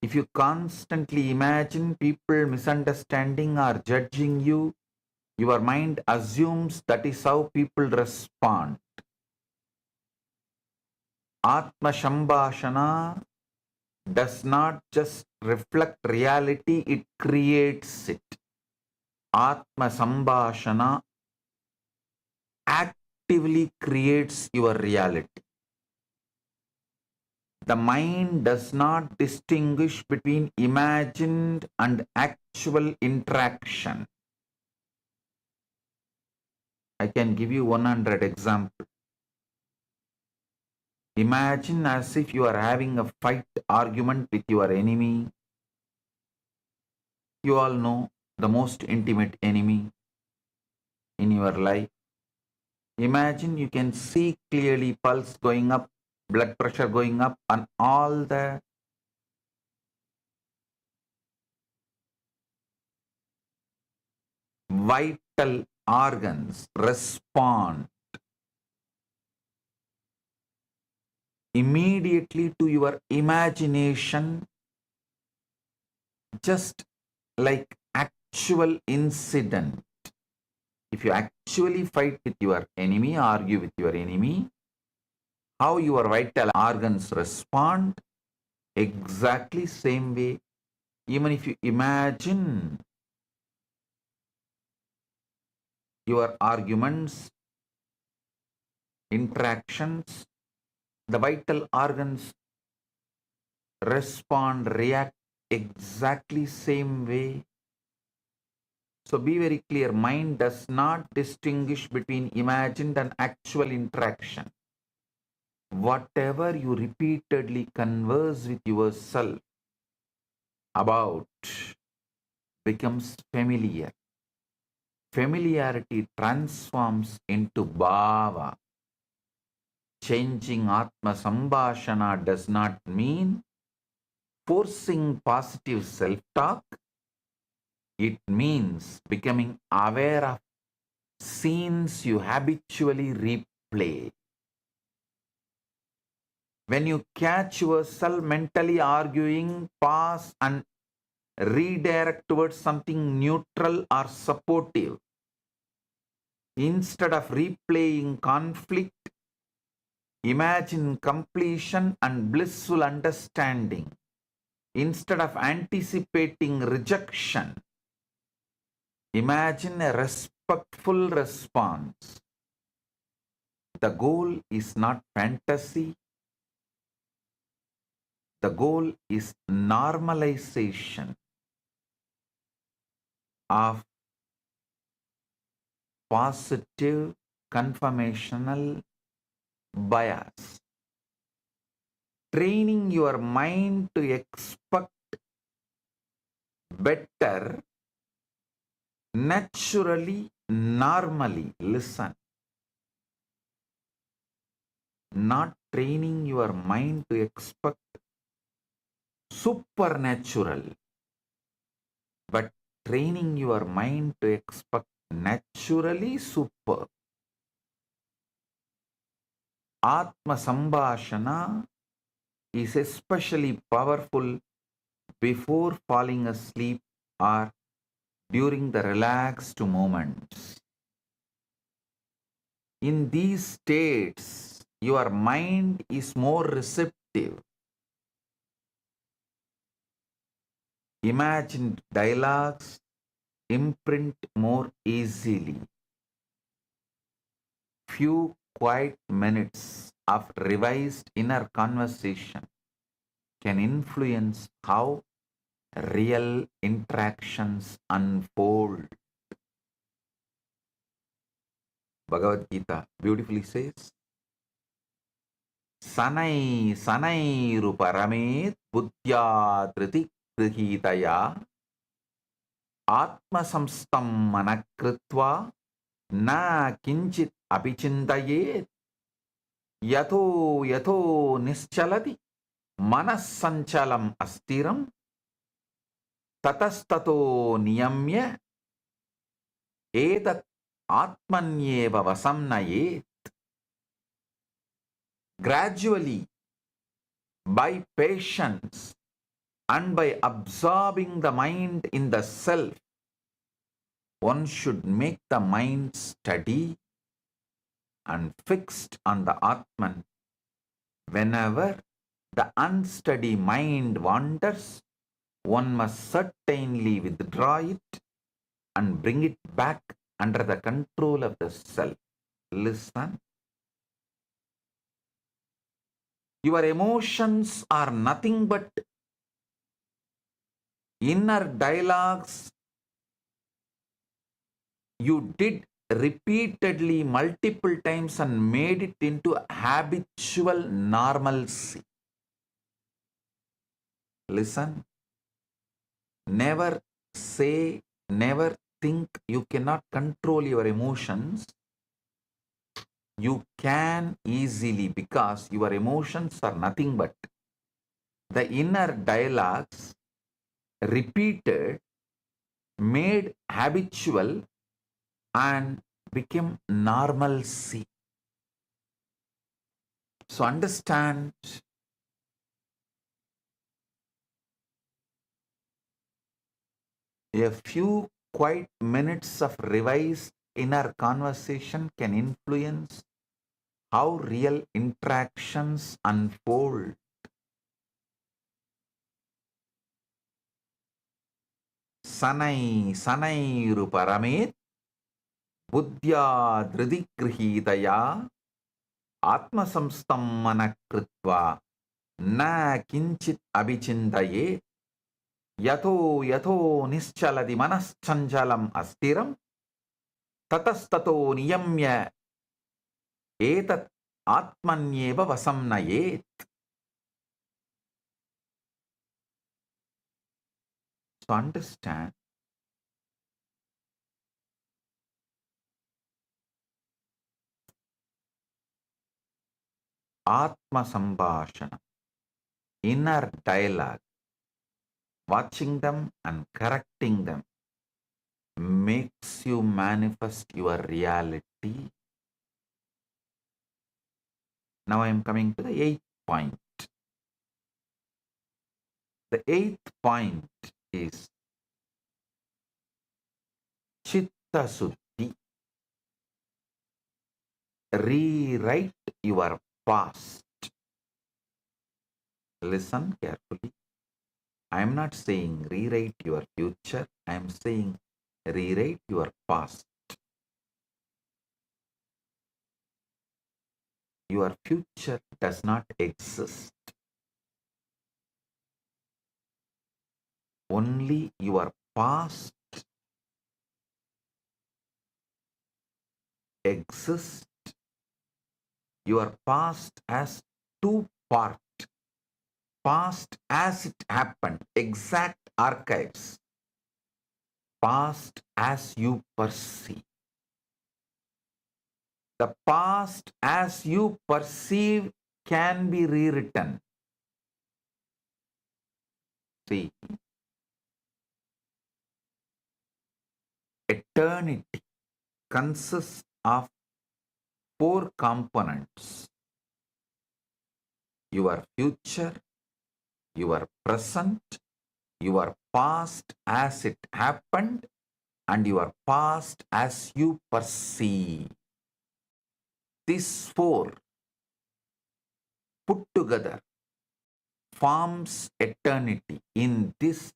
If you constantly imagine people misunderstanding or judging you, your mind assumes that is how people respond. Atma Shambhashana does not just reflect reality, it creates it. Atma Sambhashana actively creates your reality. The mind does not distinguish between imagined and actual interaction. I can give you 100 examples. Imagine as if you are having a fight argument with your enemy. You all know the most intimate enemy in your life. Imagine you can see clearly pulse going up, blood pressure going up, and all the vital organs respond immediately to your imagination, just like actual incident. If you actually fight with your enemy, argue with your enemy, how your vital organs respond, exactly same way. Even if you imagine your arguments, interactions, the vital organs respond, react exactly same way. So be very clear, mind does not distinguish between imagined and actual interaction. Whatever you repeatedly converse with yourself about becomes familiar. Familiarity transforms into bhava. Changing Atma Sambhashana does not mean forcing positive self-talk. It means becoming aware of scenes you habitually replay. When you catch yourself mentally arguing, pause and redirect towards something neutral or supportive. Instead of replaying conflict, imagine completion and blissful understanding. Instead of anticipating rejection, imagine a respectful response. The goal is not fantasy. The goal is normalization of positive conformational bias. Training your mind to expect better naturally, normally. Listen. Not training your mind to expect supernatural, but training your mind to expect naturally super. Atma Sambhashana is especially powerful before falling asleep or during the relaxed moments. In these states, your mind is more receptive. Imagined dialogues imprint more easily. Few quiet minutes of revised inner conversation can influence how real interactions unfold. Bhagavad Gita beautifully says, Sanai sanai ruparamet buddhya driti grihitaya atma samstam manakritva na kinchit apichintaye yato yato nischalati manas sanchalam astiram tatastato niyamya etat atmanyeva vasamnaye. Gradually, by patience and by absorbing the mind in the self, one should make the mind steady and fixed on the Atman. Whenever the unsteady mind wanders, one must certainly withdraw it and bring it back under the control of the self. Listen. Your emotions are nothing but inner dialogues you did repeatedly multiple times and made it into habitual normalcy. Listen. Never say, never think you cannot control your emotions. You can easily, because your emotions are nothing but the inner dialogues repeated, made habitual and became normalcy. So understand, a few quiet minutes of revised inner conversation can influence how real interactions unfold. Sanai sanai ruparamit buddhya dhridigrihitaya atma samstam manakritva na kinchit abhichintaye. Yato yato nischaladi manaschanchalam astiram tatastato niyamya etat atmanyeva vasamnayet. So understand, Atma Sambhashana, inner dialogue, watching them and correcting them makes you manifest your reality. Now I am coming to the eighth point. The eighth point is Chitta Suddhi. Rewrite your past. Listen carefully. I am not saying rewrite your future. I am saying rewrite your past. Your future does not exist. Only your past exists. Your past has two parts. Past as it happened, exact archives. Past as you perceive. The past as you perceive can be rewritten. See, eternity consists of four components: your future, your present, your past as it happened, and your past as you perceive. These four put together forms eternity. In this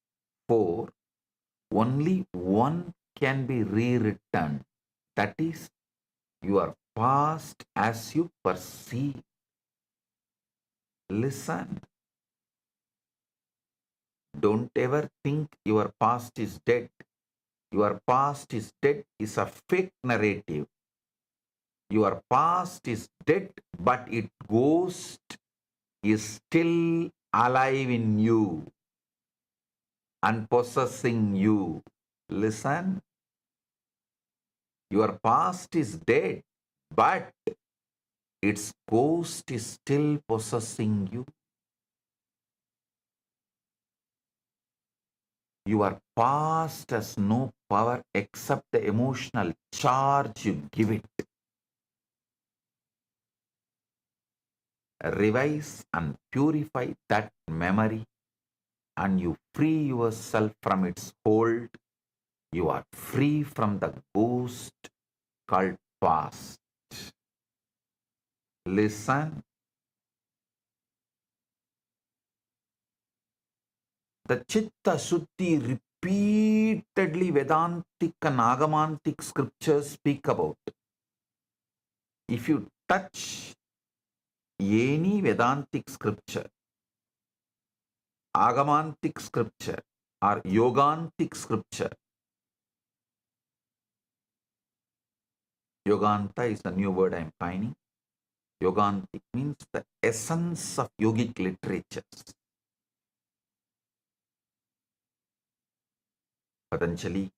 four, only one can be rewritten. That is your past as you perceive. Listen. Don't ever think your past is dead. Your past is dead is a fake narrative. Your past is dead, but its ghost is still alive in you and possessing you. Listen. Your past is dead, but its ghost is still possessing you. Your past has no power except the emotional charge you give it. Revise and purify that memory, and you free yourself from its hold. You are free from the ghost called past. Listen. The Chitta Shuddhi repeatedly Vedantic and Agamantic scriptures speak about. If you touch any Vedantic scripture, Agamantic scripture, or Yogantic scripture, Yoganta is a new word I am finding. Yogantic means the essence of yogic literatures. Patanjali,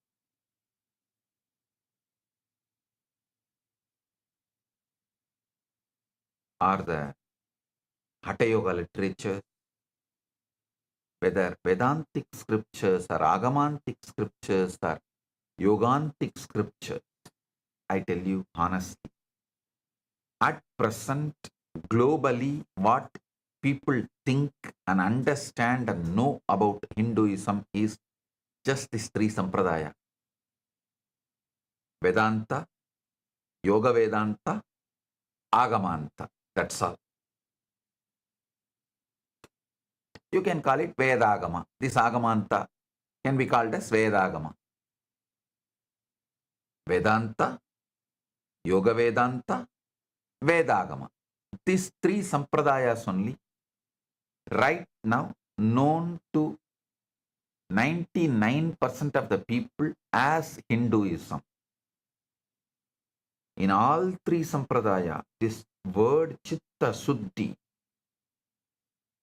or the Hatha Yoga literature, whether Vedantic scriptures or Agamantic scriptures or Yogantic scriptures, I tell you honestly, at present, globally, what people think and understand and know about Hinduism is just these three sampradaya: Vedanta, Yoga Vedanta, Agamanta. That's all. You can call it Vedagama. This Agamanta can be called as Vedagama. Vedanta, Yoga Vedanta, Vedagama. These three sampradayas only right now known to 99% of the people as Hinduism. In all three sampradaya, this word chitta suddhi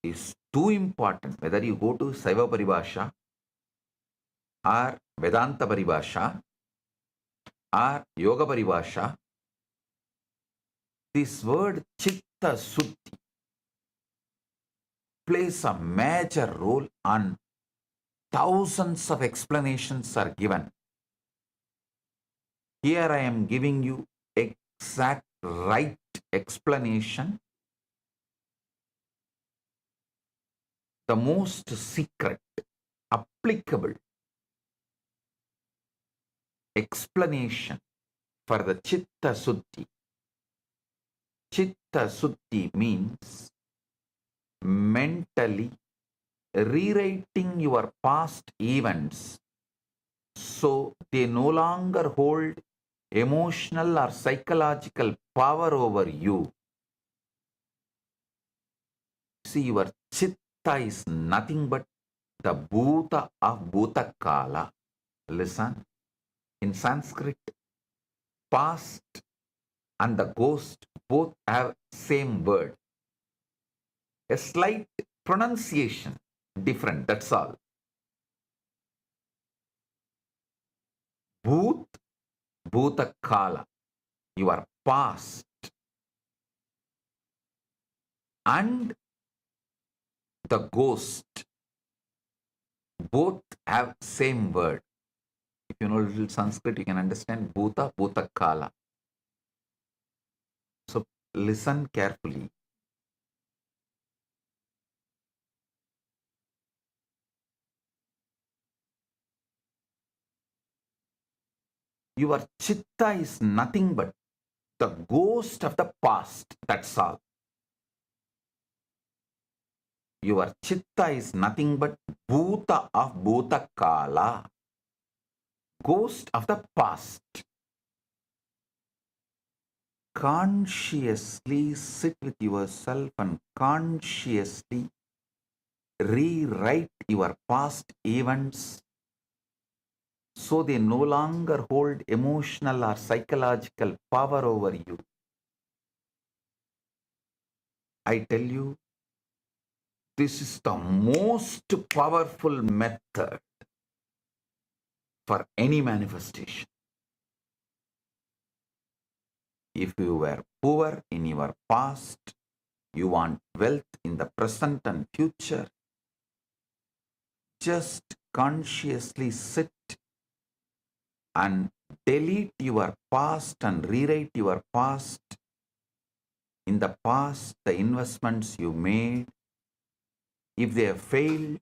is too important. Whether you go to Saiva Paribhasha or Vedanta Paribhasha or Yoga Paribhasha, this word chitta suddhi plays a major role, and thousands of explanations are given. Here I am giving you exact right explanation, the most secret, applicable explanation for the chitta suddhi. Chitta suddhi means mentally rewriting your past events so they no longer hold emotional or psychological power over you. See, your chitta is nothing but the bhuta of bhutakala. Listen, in Sanskrit, past and the ghost both have same word. A slight pronunciation different, that's all. Bhut, bhutakala, your past, and the ghost both have same word. If you know a little Sanskrit, you can understand bhuta, bhutakala. So listen carefully. Your chitta is nothing but the ghost of the past, that's all. Your chitta is nothing but bhuta of bhutakala, ghost of the past. Consciously sit with yourself and consciously rewrite your past events so they no longer hold emotional or psychological power over you. I tell you, this is the most powerful method for any manifestation. If you were poor in your past, you want wealth in the present and future, just consciously sit and delete your past and rewrite your past. In the past, the investments you made, if they have failed,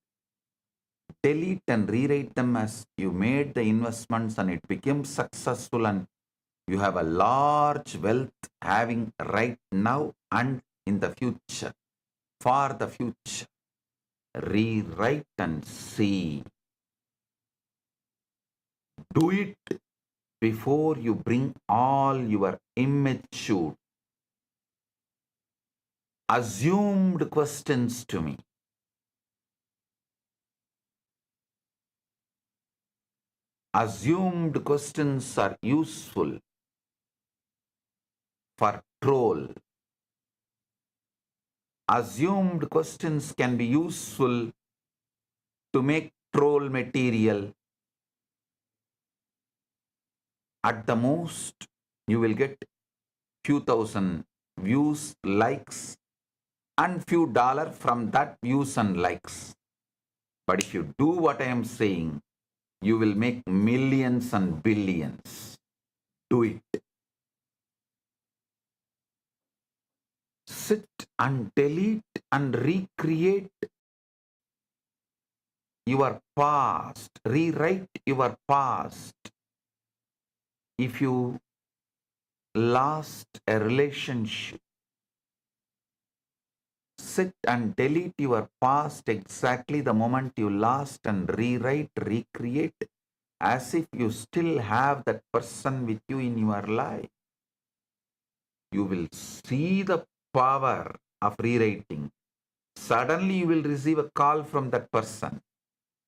delete and rewrite them as you made the investments and it became successful and you have a large wealth having right now and in the future, for the future. Rewrite and see. Do it before you bring all your immature, assumed questions to me. Assumed questions are useful for troll. Assumed questions can be useful to make troll material. At the most, you will get few thousand views, likes, and few dollar from that views and likes. But if you do what I am saying, you will make millions and billions. Do it. Sit and delete and recreate your past. Rewrite your past. If you lost a relationship, sit and delete your past exactly the moment you lost and rewrite, recreate as if you still have that person with you in your life. You will see the power of rewriting. Suddenly you will receive a call from that person.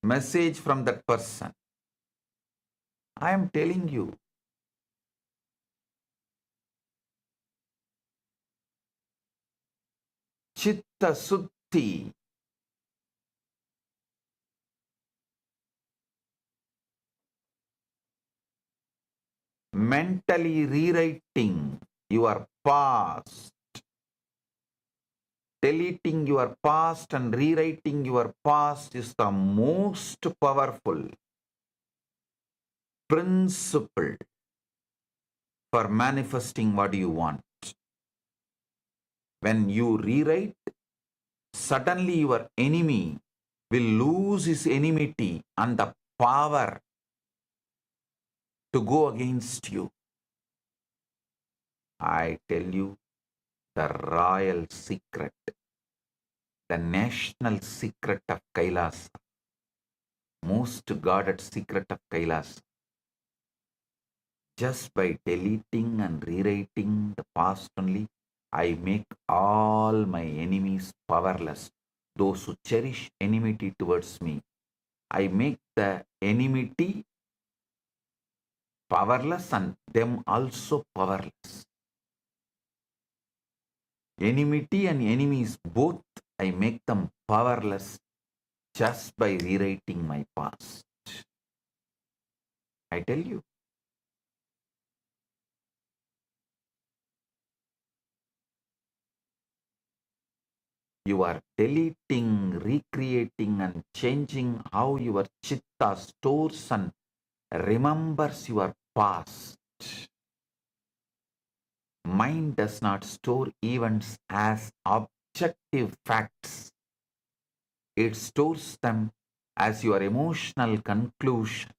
message from that person. I am telling you, Chitta Suddhi, mentally rewriting your past, deleting your past and rewriting your past is the most powerful principle for manifesting what you want. When you rewrite, suddenly your enemy will lose his enmity and the power to go against you. I tell you the royal secret, the national secret of Kailasa, most guarded secret of Kailasa. Just by deleting and rewriting the past only, I make all my enemies powerless. Those who cherish enmity towards me, I make the enmity powerless and them also powerless. Enmity and enemies, both I make them powerless just by rewriting my past. I tell you. You are deleting, recreating and changing how your chitta stores and remembers your past. Mind does not store events as objective facts. It stores them as your emotional conclusion.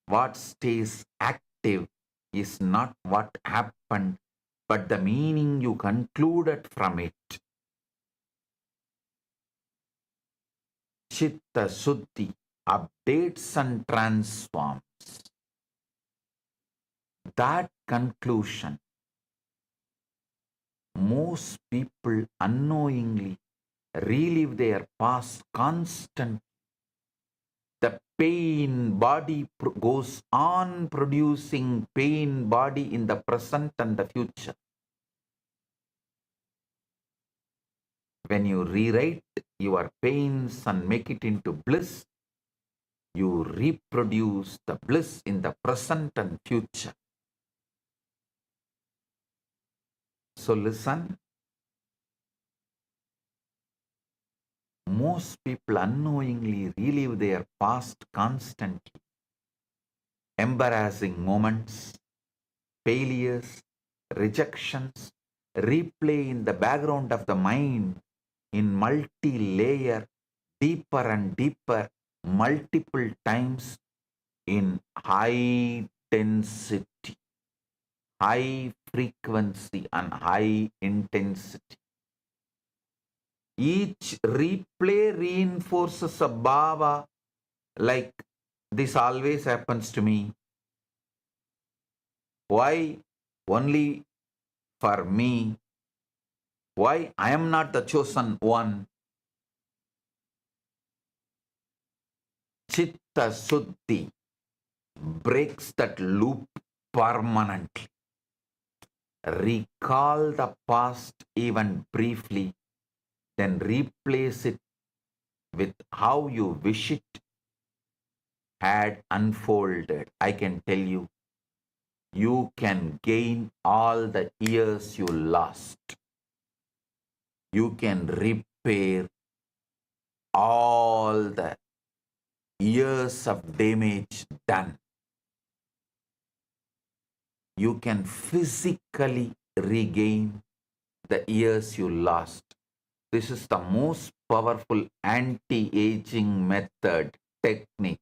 What stays active is not what happened, but the meaning you concluded from it. Chitta Suddhi updates and transforms. That conclusion, most people unknowingly relive their past constant. The pain body goes on producing pain body in the present and the future. When you rewrite your pains and make it into bliss, you reproduce the bliss in the present and future. So listen, most people unknowingly relive their past constantly. Embarrassing moments, failures, rejections replay in the background of the mind in multi-layer, deeper and deeper, multiple times in high density, high frequency and high intensity. Each replay reinforces a bhava like this always happens to me. Why only for me? Why I am not the chosen one? Chitta Suddhi breaks that loop permanently. Recall the past even briefly, then replace it with how you wish it had unfolded. I can tell you, you can gain all the years you lost. You can repair all the years of damage done. You can physically regain the years you lost. This is the most powerful anti-aging method, technique.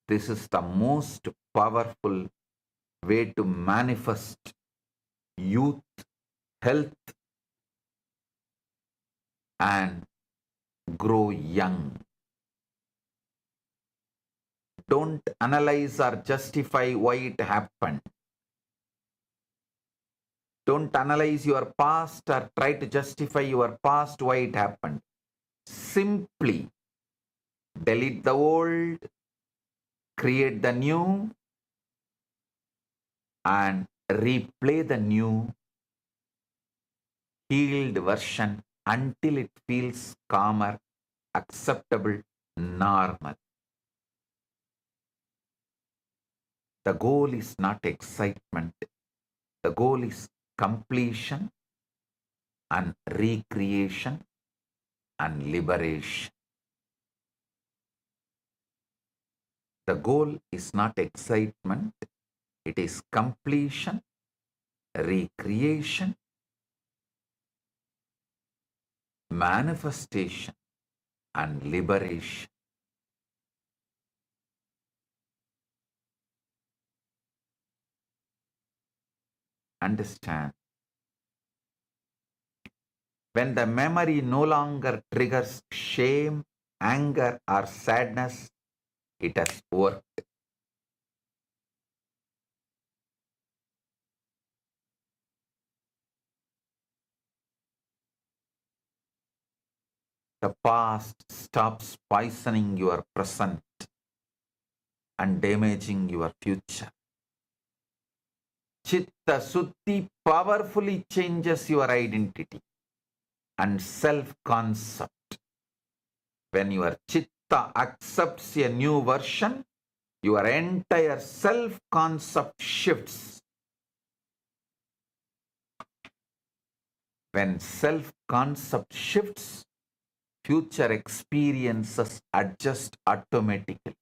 This is the most powerful way to manifest youth, health, and grow young. Don't analyze or justify why it happened. Don't analyze your past or try to justify your past why it happened. Simply delete the old, create the new, and replay the new healed version until it feels calmer, acceptable, normal. The goal is not excitement. The goal is completion and recreation and liberation. The goal is not excitement. It is completion, recreation, manifestation, and liberation. Understand? When the memory no longer triggers shame, anger, or sadness, it has worked. The past stops poisoning your present and damaging your future. Chitta Suddhi powerfully changes your identity and self-concept. When your Chitta accepts a new version, your entire self-concept shifts. When self-concept shifts, future experiences adjust automatically.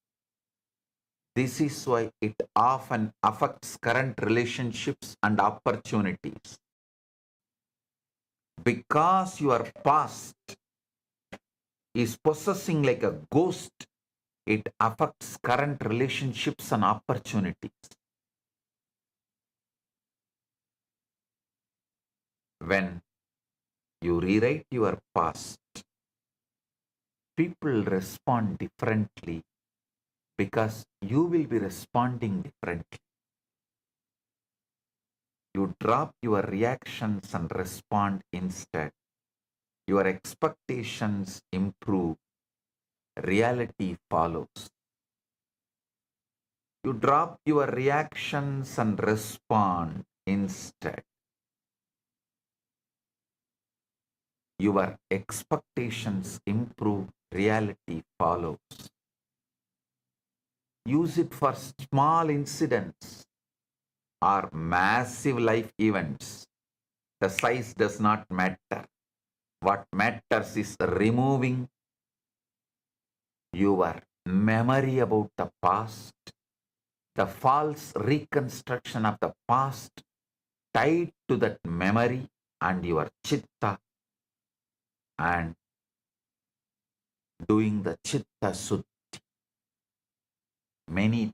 This is why it often affects current relationships and opportunities. Because your past is possessing like a ghost, it affects current relationships and opportunities. When you rewrite your past, people respond differently because you will be responding differently. You drop your reactions and respond instead. Your expectations improve. Reality follows. You drop your reactions and respond instead. Your expectations improve. Reality follows. Use it for small incidents or massive life events. The size does not matter. What matters is removing your memory about the past, the false reconstruction of the past tied to that memory and your chitta, and doing the chitta suddhi. Many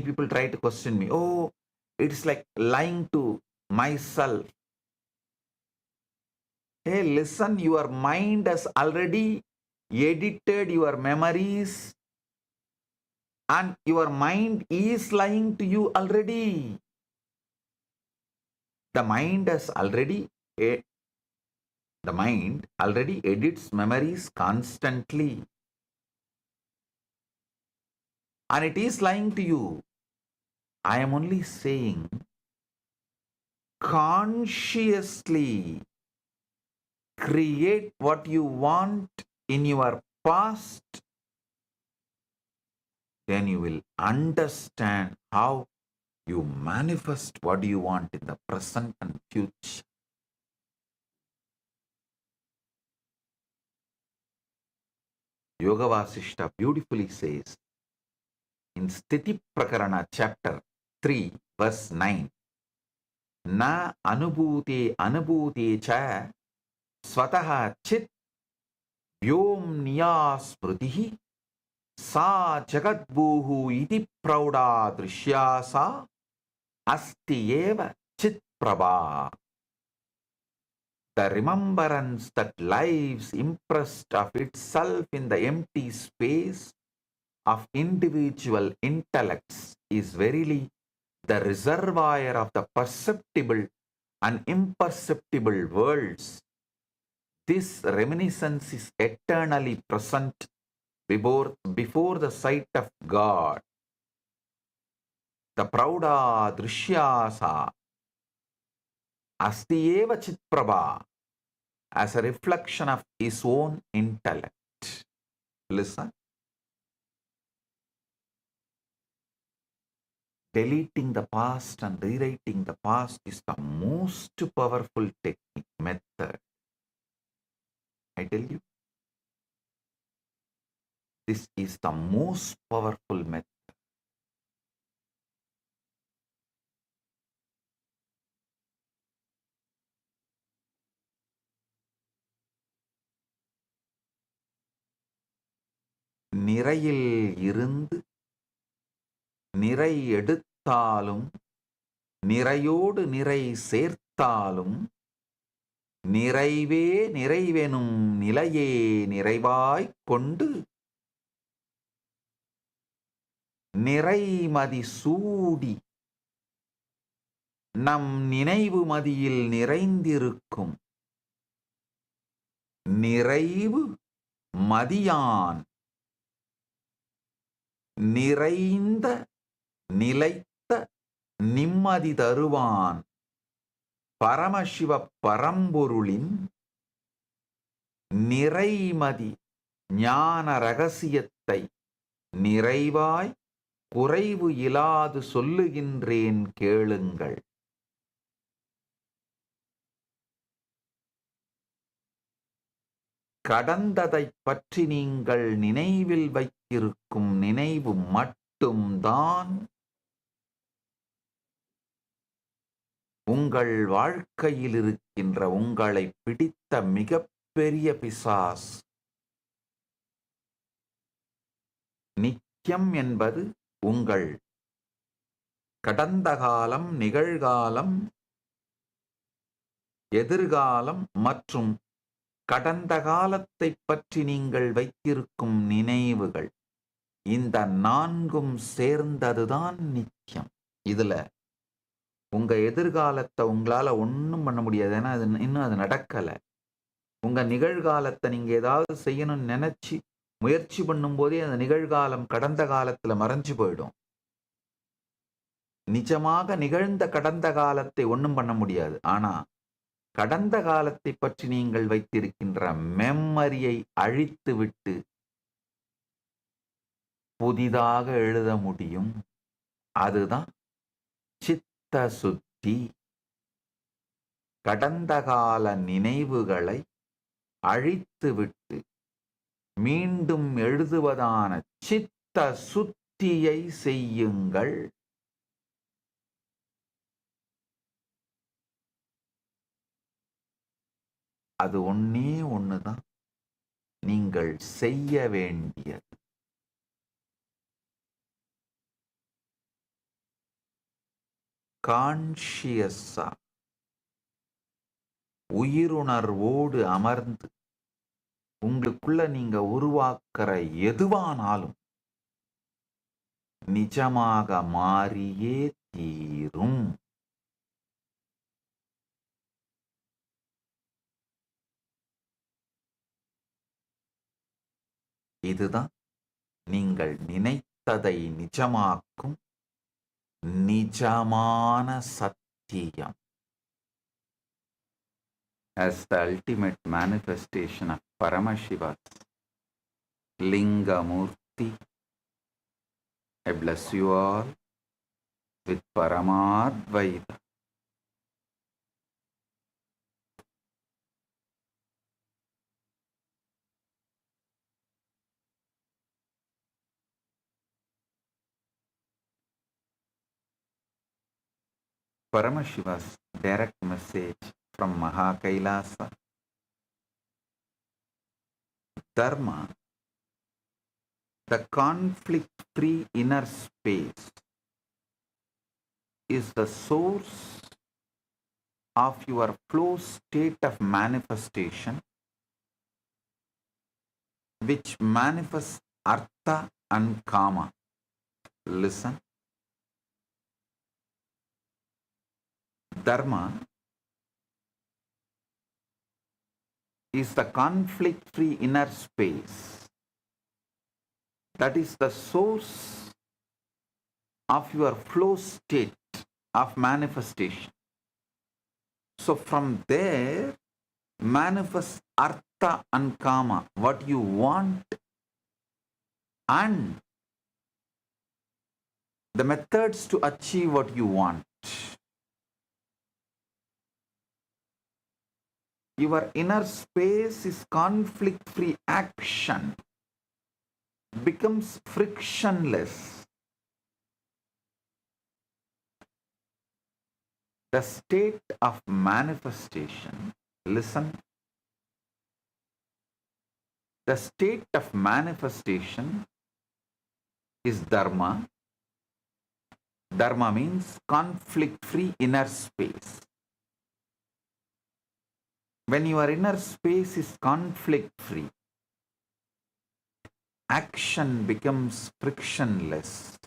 people try to question me, oh, it's like lying to myself. Hey, listen, your mind has already edited your memories and your mind is lying to you already. The mind already edits memories constantly. And it is lying to you. I am only saying consciously create what you want in your past, then you will understand how you manifest what you want in the present and future. Yoga Vasishta beautifully says in Sthiti Prakarana chapter 3 verse 9, Na anubhute cha swataha chit vyomniya smritihi sa jagadbhuhu iti prauda drishya sa asti eva chit prabha. The remembrance that lives impressed of itself in the empty space of individual intellects is verily the reservoir of the perceptible and imperceptible worlds This reminiscence is eternally present before the sight of God. The Prauda Drishyasa Astieva Chitprabha as a reflection of his own intellect. Listen. Deleting the past and rewriting the past is the most powerful technique, method. I tell you, this is the most powerful method. நிறையில் இருந்து நிறை எடுத்தாலும் நிறையோடு நிறை சேர்த்தாலும் நிறைவே நிறைவெனும் நிலையே நிறைவாய்க் கொண்டு நிறைமதி சூடி நம் நினைவு மதியில் நிறைந்திருக்கும் நிறைவு மதியான் நிறைந்த நிலைத்த நிம்மதி தருவான் பரமசிவ பரம்பொருளின் நிறைமதி ஞான ரகசியத்தை நிறைவாய் குறைவு இலாது சொல்லுகின்றேன் கேளுங்கள். கடந்ததைப் பற்றி நீங்கள் நினைவில் வைத்திருக்கும் நினைவு மட்டும்தான் உங்கள் வாழ்க்கையில் இருக்கின்ற உங்களை பிடித்த மிகப்பெரிய பிசாஸ். நித்தியம் என்பது உங்கள் கடந்த காலம், நிகழ்காலம், எதிர்காலம் மற்றும் கடந்த காலத்தை பற்றி நீங்கள் வைத்திருக்கும் நினைவுகள். இந்த நான்கும் சேர்ந்ததுதான் நித்தியம். இதுல உங்க எதிர்காலத்தை உங்களால ஒன்றும் பண்ண முடியாது, ஏன்னா அது இன்னும் அது நடக்கல. உங்க நிகழ்காலத்தை நீங்க ஏதாவது செய்யணும்னு நினைச்சு முயற்சி பண்ணும் போதே அந்த நிகழ்காலம் கடந்த காலத்துல மறைஞ்சு போயிடும். நிஜமாக நிகழ்ந்த கடந்த காலத்தை ஒன்றும் பண்ண முடியாது. ஆனா கடந்த காலத்தை பற்றி நீங்கள் வைத்திருக்கின்ற மெமரியை அழித்துவிட்டு புதிதாக எழுத முடியும். அதுதான் சித்த சுத்தி. கடந்த கால நினைவுகளை அழித்துவிட்டு மீண்டும் எழுதுவதான சித்த சுத்தியை செய்யுங்கள். அது ஒன்னே ஒண்ணுதான் நீங்கள் செய்ய வேண்டியது. கான்ஷியஸா உயிருணர்வோடு அமர்ந்து உங்களுக்குள்ள நீங்க உருவாக்குற எதுவானாலும் நிஜமாக மாறியே தீரும். இதுதான் நீங்கள் நினைத்ததை நிஜமாக்கும் நிஜமான சத்தியம். As the ultimate manifestation of Paramashiva's Lingamurti, I bless you all with Paramadvaita. Paramashiva's direct message from Kailasa. Dharma, the conflict-free inner space, is the source of your flow state of manifestation, which manifests Artha and Kama. Listen. Dharma, is the conflict-free inner space. That is the source of your flow state of manifestation. So from there, manifest artha and kama, what you want, and the methods to achieve what you want. Your inner space is conflict-free action, becomes frictionless. The state of manifestation, listen, the state of manifestation is dharma. Dharma means conflict-free inner space. When your inner space is conflict-free, action becomes frictionless.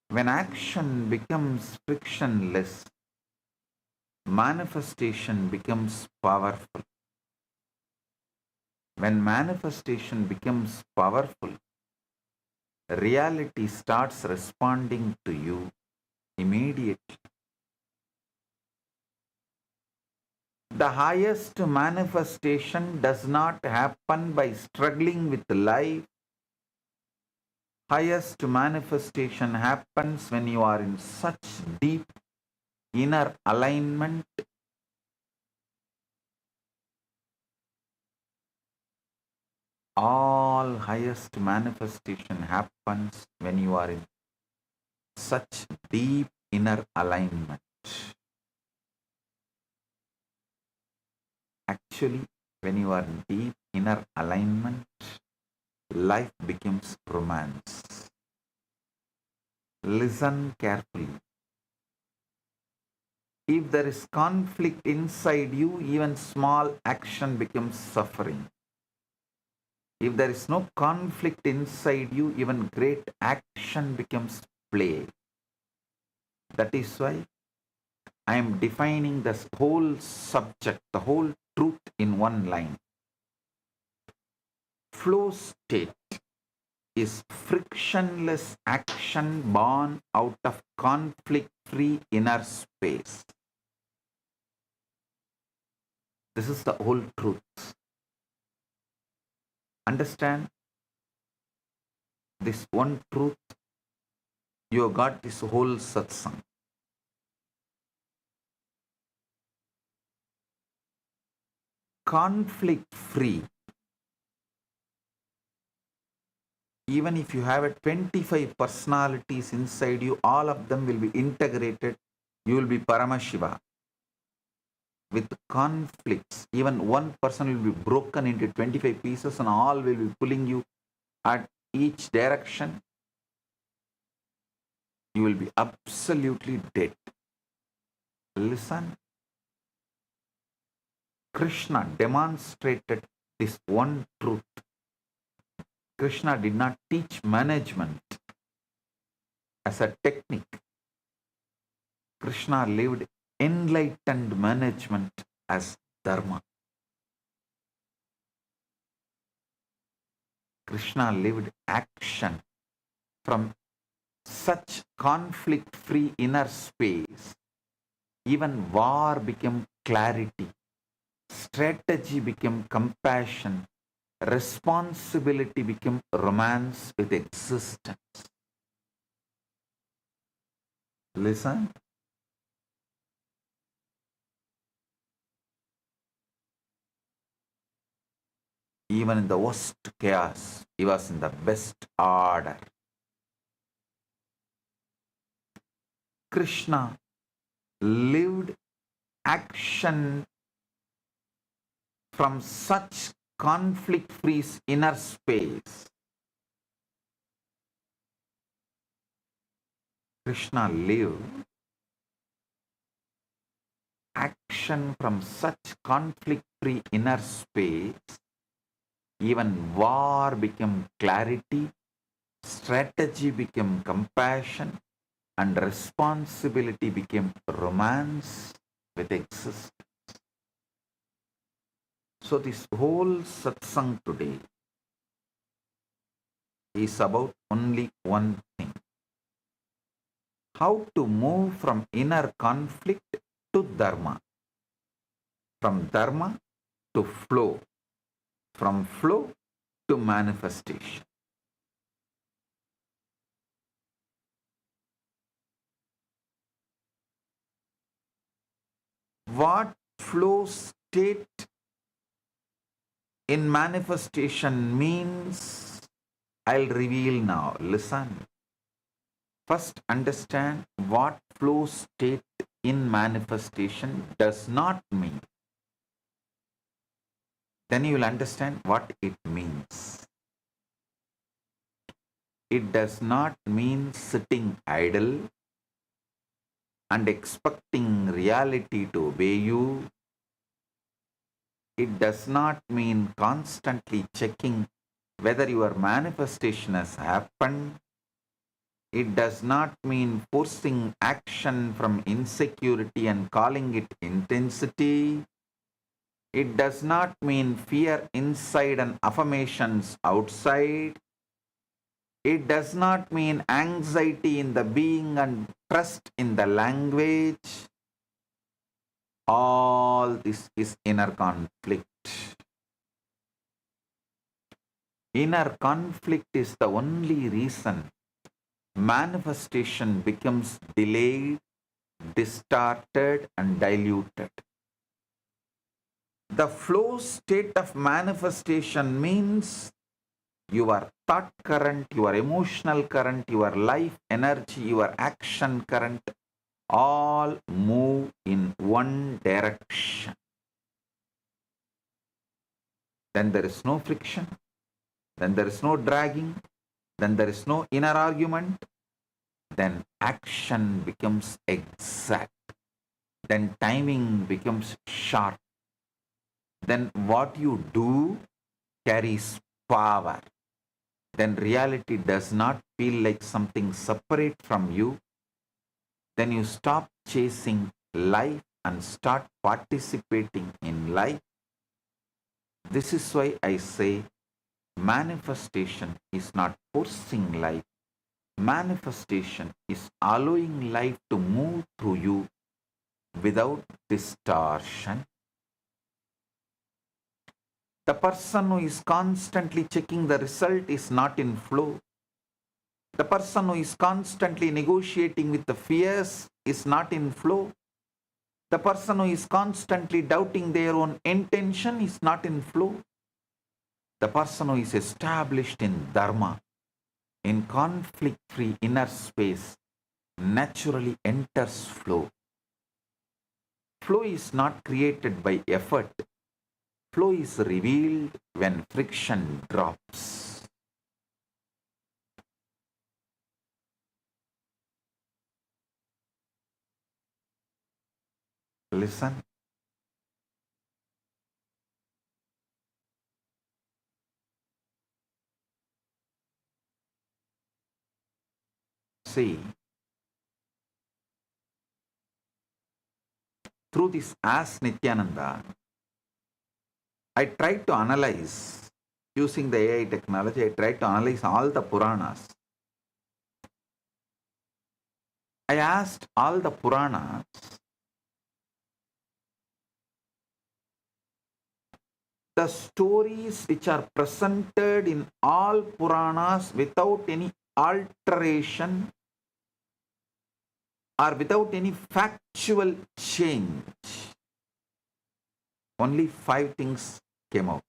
When action becomes frictionless, manifestation becomes powerful. When manifestation becomes powerful, reality starts responding to you immediately. The highest manifestation does not happen by struggling with life. Highest manifestation happens when you are in such deep inner alignment. All highest manifestation happens when you are in such deep inner alignment. Actually, when you are in deep inner alignment, life becomes romance. Listen carefully. If there is conflict inside you, even small action becomes suffering. If there is no conflict inside you, even great action becomes play. That is why I am defining this whole subject, the whole truth in one line. Flow state is frictionless action born out of conflict-free inner space. This is the whole truth. Understand this one truth, you have got this whole satsang. Conflict-free. Even if you have 25 personalities inside you, all of them will be integrated. You will be Paramashiva. With conflicts, even one person will be broken into 25 pieces and all will be pulling you at each direction. You will be absolutely dead. Listen. Krishna demonstrated this one truth. Krishna did not teach management as a technique. Krishna lived enlightened management as dharma. Krishna lived action from such conflict-free inner space. Even war became clarity. Strategy became compassion. Responsibility became romance with existence. Listen. Even in the worst chaos, he was in the best order. Krishna lived action from such conflict-free inner space. Krishna lived action from such conflict-free inner space. Even war became clarity, strategy became compassion, and responsibility became romance with existence. So this whole satsang today is about only one thing. How to move from inner conflict to dharma, from dharma to flow, from flow to manifestation. What flow state in manifestation means, I'll reveal now. Listen. First, understand what flow state in manifestation does not mean. Then you will understand what it means. It does not mean sitting idle and expecting reality to obey you. It does not mean constantly checking whether your manifestation has happened. It does not mean forcing action from insecurity and calling it intensity. It does not mean fear inside and affirmations outside. It does not mean anxiety in the being and trust in the language. All this is inner conflict. Inner conflict is the only reason manifestation becomes delayed, distorted, and diluted. The flow state of manifestation means your thought current, your emotional current, your life energy, your action current all move in one direction. Then there is no friction, then there is no dragging, then there is no inner argument, then action becomes exact, then timing becomes sharp, then what you do carries power, then reality does not feel like something separate from you, then you stop chasing life and start participating in life. This is why I say manifestation is not forcing life. Manifestation is allowing life to move through you without distortion. The person who is constantly checking the result is not in flow. The person who is constantly negotiating with the fears is not in flow. The person who is constantly doubting their own intention is not in flow. The person who is established in dharma, in conflict-free inner space, naturally enters flow. Flow is not created by effort. Flow is revealed when friction drops. Listen. See, through this as Nithyananda, I tried to analyze, using the AI technology, I tried to analyze all the Puranas. I asked all the Puranas, the stories which are presented in all Puranas without any alteration or without any factual change. Only 5 things came out.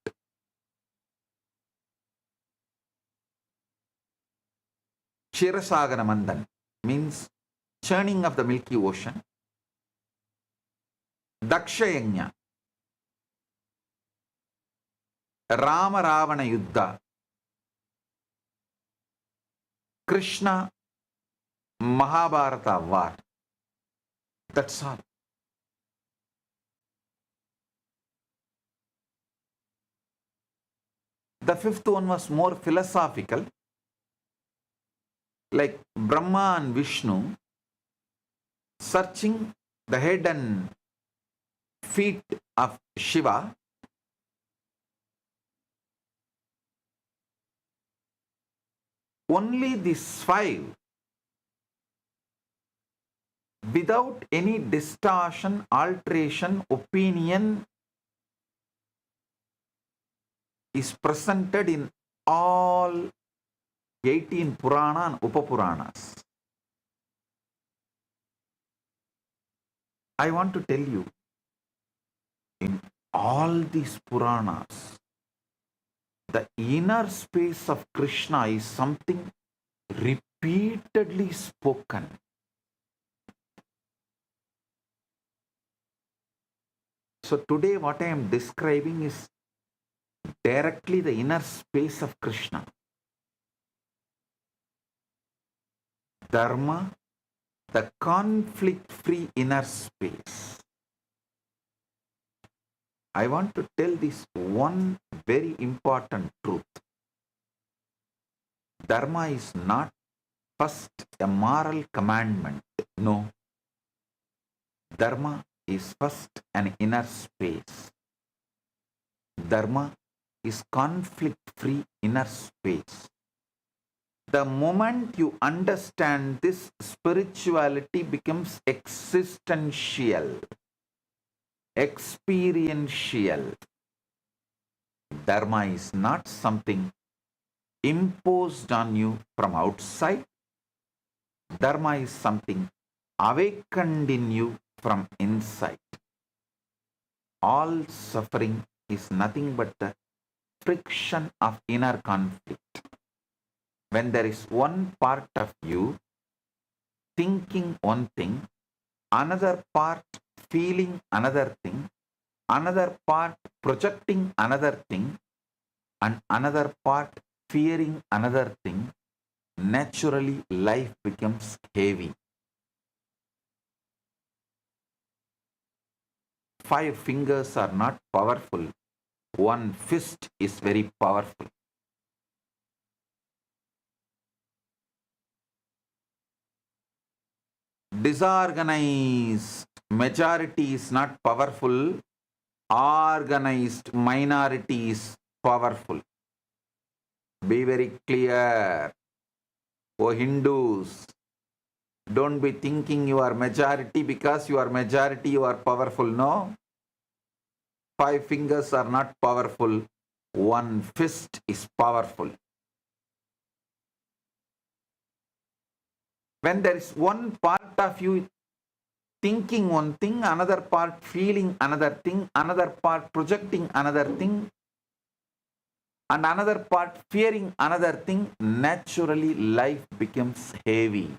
Kshirasagara Mandan means churning of the Milky Ocean. Dakshayanya, Rama Ravana Yuddha, Krishna Mahabharata war. That's all. The 5th one was more philosophical, like Brahma and Vishnu searching the head and feet of Shiva Only these five, without any distortion, alteration, opinion, is presented in all 18 Purana and Upapuranas. I want to tell you, in all these Puranas, the inner space of Krishna is something repeatedly spoken. So today what I am describing is directly the inner space of Krishna. Dharma, the conflict-free inner space. I want to tell this one very important truth. Dharma is not first a moral commandment. No. Dharma is first an inner space. Dharma is conflict-free inner space. The moment you understand this, spirituality becomes existential, experiential. Dharma is not something imposed on you from outside. Dharma is something awakened in you from inside. All suffering is nothing but the friction of inner conflict. When there is one part of you thinking one thing, another part feeling another thing, another part projecting another thing, and another part fearing another thing, naturally life becomes heavy. 5 fingers are not powerful. One fist is very powerful. Disorganized majority is not powerful. Organized minority is powerful. Be very clear. Oh Hindus, don't be thinking you are majority because you are majority, you are powerful. No. 5 fingers are not powerful. One fist is powerful. When there is one part of you thinking one thing, another part feeling another thing, another part projecting another thing, and another part fearing another thing, naturally life becomes heavy.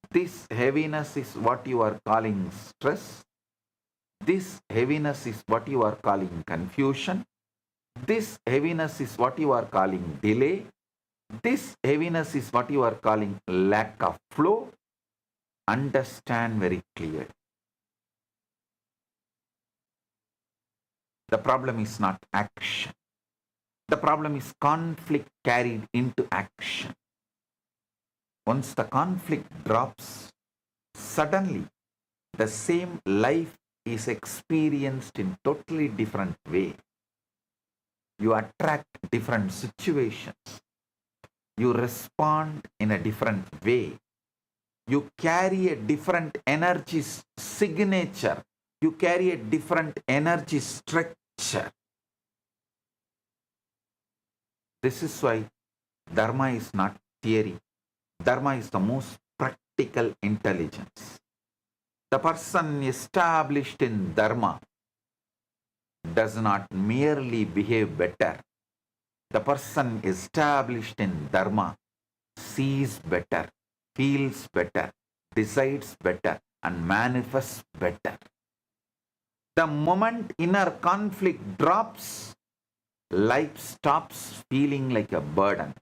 This heaviness is what you are calling stress. This heaviness is what you are calling confusion. This heaviness is what you are calling delay. This heaviness is what you are calling lack of flow. Understand very clearly. The problem is not action. The problem is conflict carried into action. Once the conflict drops, suddenly the same life is experienced in totally different way. You attract different situations. You respond in a different way. You carry a different energy signature. You carry a different energy structure. This is why Dharma is not theory. Dharma is the most practical intelligence. The person established in Dharma does not merely behave better. The person established in Dharma sees better, feels better, decides better, and manifests better. The moment inner conflict drops, life stops feeling like a burden.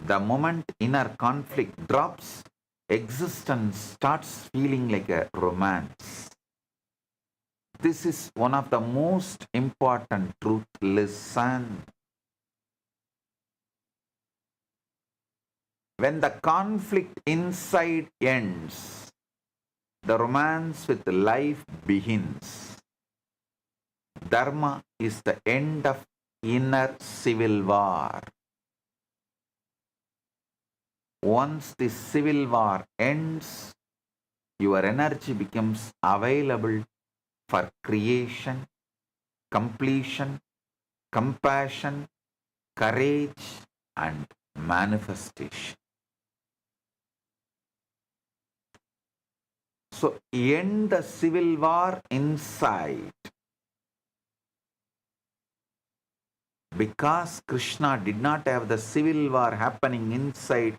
The moment inner conflict drops, existence starts feeling like a romance. This is one of the most important truth. Listen. When the conflict inside ends, the romance with life begins. Dharma is the end of inner civil war. Once the civil war ends, your energy becomes available for creation, completion, compassion, courage, and manifestation. So, end the civil war inside. Because Krishna did not have the civil war happening inside,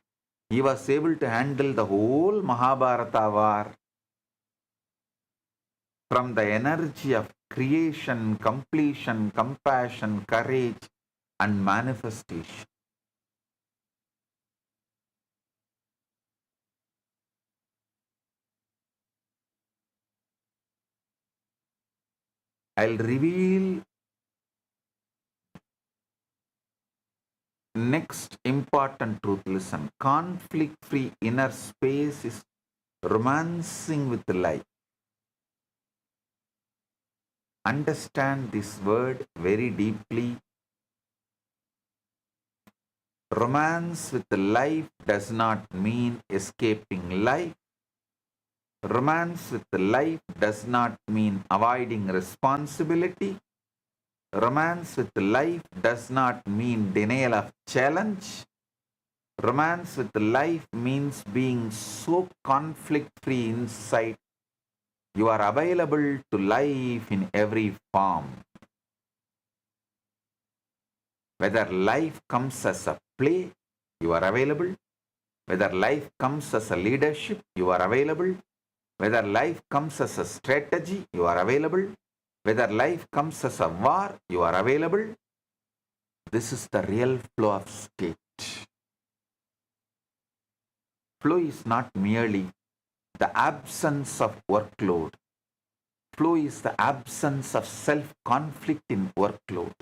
he was able to handle the whole Mahabharata war from the energy of creation, completion, compassion, courage, and manifestation. I'll reveal next important truth. Listen, conflict free inner space is romancing with life. Understand this word very deeply. Romance with life does not mean escaping life. Romance with life does not mean avoiding responsibility. Romance with life does not mean denial of challenge. Romance with life means being so conflict free inside. You are available to life in every form. Whether life comes as a play, you are available. Whether life comes as a leadership, you are available. Whether life comes as a strategy, you are available. Whether life comes as a war, you are available. This is the real flow of state. Flow is not merely the absence of workload. Flow is the absence of self-conflict in workload.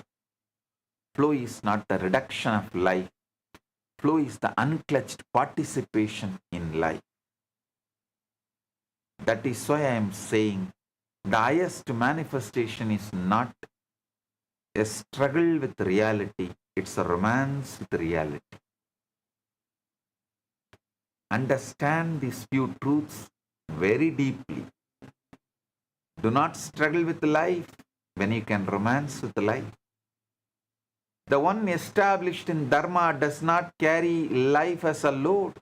Flow is not the reduction of life. Flow is the unclutched participation in life. That is why I am saying the highest manifestation is not a struggle with reality, it's a romance with reality. Understand these few truths very deeply. Do not struggle with life when you can romance with life. The one established in Dharma does not carry life as a load,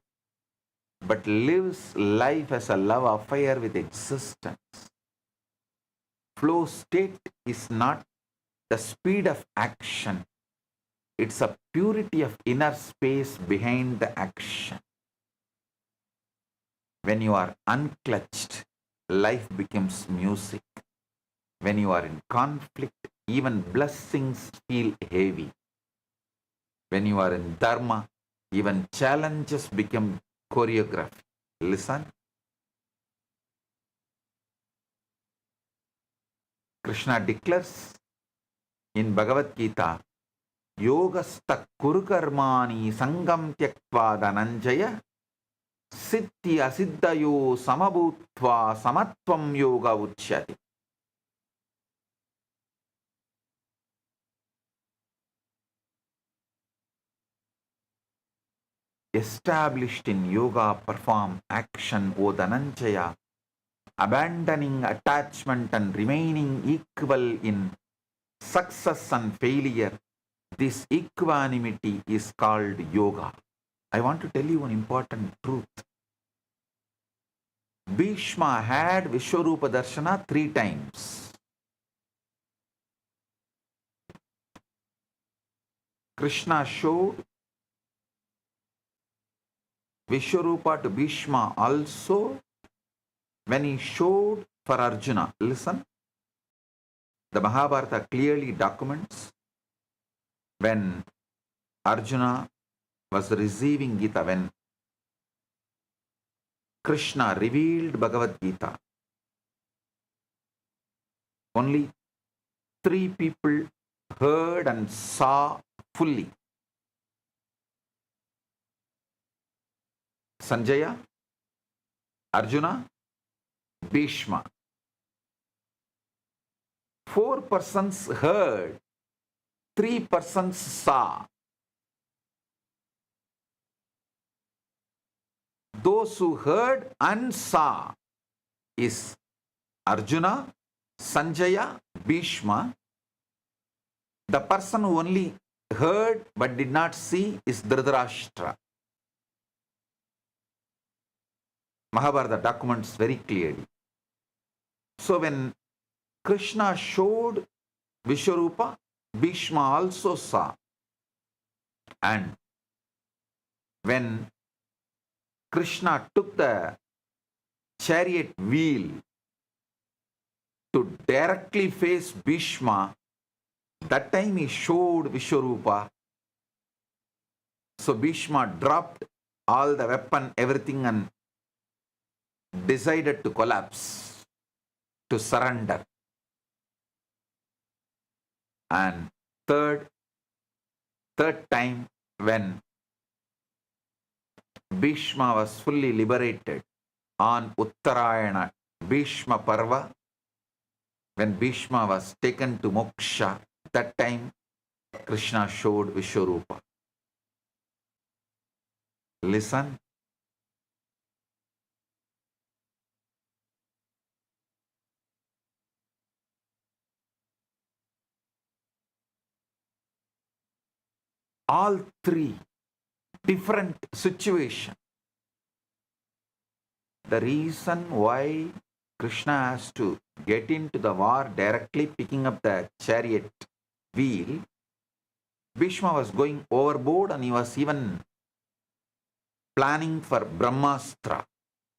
but lives life as a love affair with existence. Flow state is not the speed of action, it's a purity of inner space behind the action. When you are unclutched, life becomes music. When you are in conflict, even blessings feel heavy. When you are in Dharma, even challenges become choreography. Listen. Krishna declares in Bhagavad Gita, Yogastha kurukarmani sangam tyaktva dhananjaya siddhi asiddhayo samabhutva samatvam yoga uchyati. Established in yoga, perform action, O Dhananjaya, abandoning attachment and remaining equal in success and failure. This equanimity is called yoga. I want to tell you an important truth. Bhishma had Vishwarupa Darshana 3 times. Krishna showed Vishwarupa to Bhishma also when he showed for Arjuna. Listen, the Mahabharata clearly documents when Arjuna was receiving Gita, when Krishna revealed Bhagavad Gita, only 3 people heard and saw fully. Sanjaya, Arjuna, Bhishma. 4 persons heard, 3 persons saw. Those who heard and saw is Arjuna, Sanjaya, Bhishma. The person who only heard but did not see is Dhritarashtra. Mahabharata documents very clearly. So when Krishna showed Vishwarupa, Bhishma also saw. And when Krishna took the chariot wheel to directly face Bhishma, that time he showed Vishwarupa. So Bhishma dropped all the weapon, everything, and decided to collapse, to surrender. And third time when Bhishma was fully liberated on Uttarayana Bhishma Parva, when Bhishma was taken to moksha, that time Krishna showed Vishwarupa. Listen. All three different situations. The reason why Krishna has to get into the war directly picking up the chariot wheel, Bhishma was going overboard and he was even planning for Brahmastra,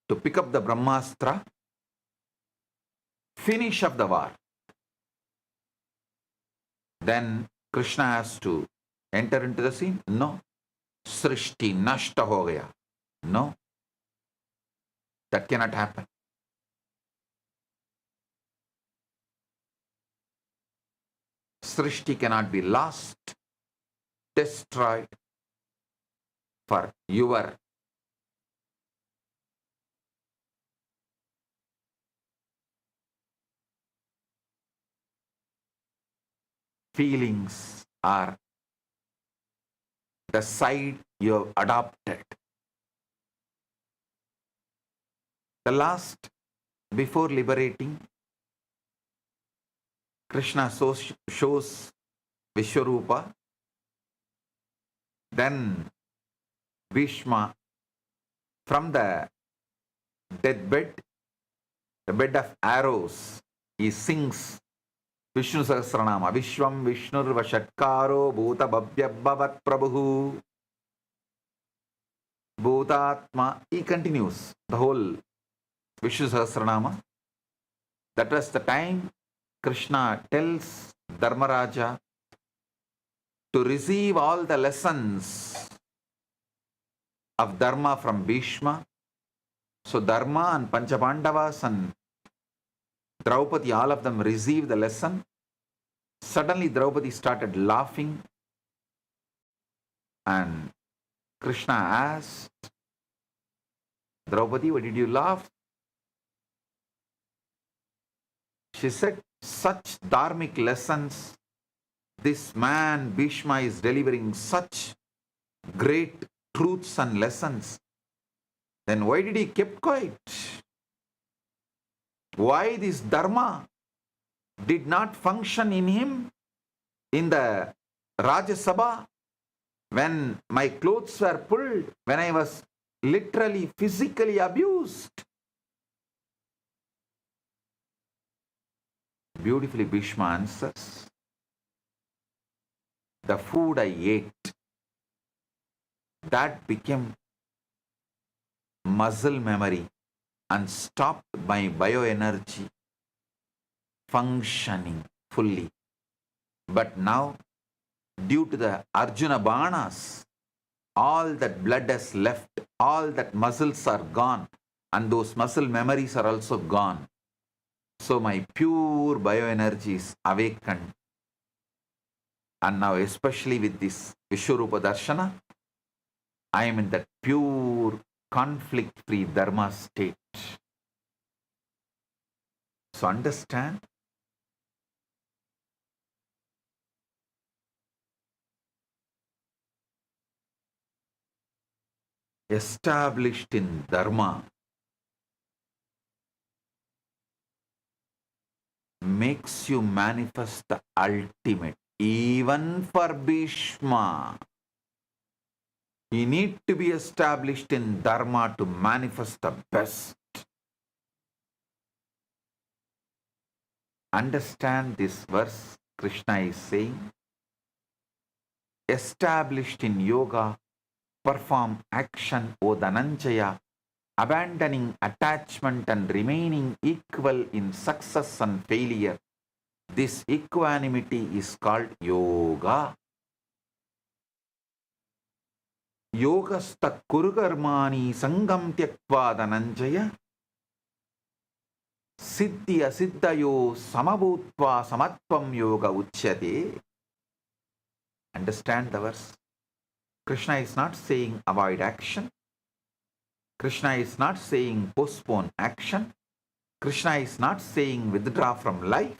to pick up the Brahmastra, finish up the war. Then Krishna has to enter into the scene? No. Srishti nashta ho gaya. No. That cannot happen. Srishti cannot be lost, destroyed for your feelings or the side you have adopted. The last, before liberating, Krishna shows Vishwarupa. Then Bhishma, from the deathbed, the bed of arrows, he sings Vishnu Sahasranama. Vishwam Vishnur Vashatkaro Bhuta Bhavyabhavat Prabhu Bhutatma. He continues the whole Vishnu Sahasranama. That was the time Krishna tells Dharmaraja to receive all the lessons of Dharma from Bhishma. So Dharma and Panchabandavas and Draupadi, all of them received the lesson. Suddenly Draupadi started laughing and Krishna asked, Draupadi, why did you laugh? She said, such dharmic lessons, this man Bhishma is delivering such great truths and lessons. Then why did he keep quiet? Why this dharma did not function in him in the Rajya Sabha when my clothes were pulled, when I was literally physically abused? Beautifully Bhishma answers, the food I ate, that became muscle memory and stopped my bioenergy functioning fully. But now, due to the Arjuna Banas, all that blood has left, all that muscles are gone, and those muscle memories are also gone. So my pure bioenergy is awakened. And now, especially with this Vishwarupa Darshana, I am in that pure conflict-free dharma state. So understand, established in Dharma makes you manifest the ultimate. Even for Bhishma, you need to be established in Dharma to manifest the best. Understand this verse. Krishna is saying, established in yoga, perform action, O Dhananjaya, abandoning attachment and remaining equal in success and failure. This equanimity is called yoga. Yogastha kurukarmani sangam tyaktva Dhananjaya siddhi asiddhayo samabhutva samatvam yoga uchyate. Understand the verse. Krishna is not saying avoid action. Krishna is not saying postpone action. Krishna is not saying withdraw from life.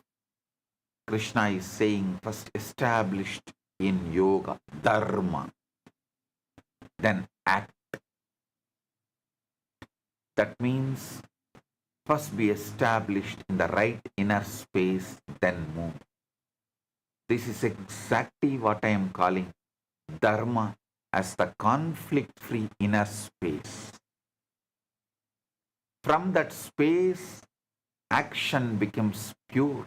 Krishna is saying first established in yoga, dharma, then act. That means first be established in the right inner space, then move. This is exactly what I am calling dharma as the conflict-free inner space. From that space, action becomes pure.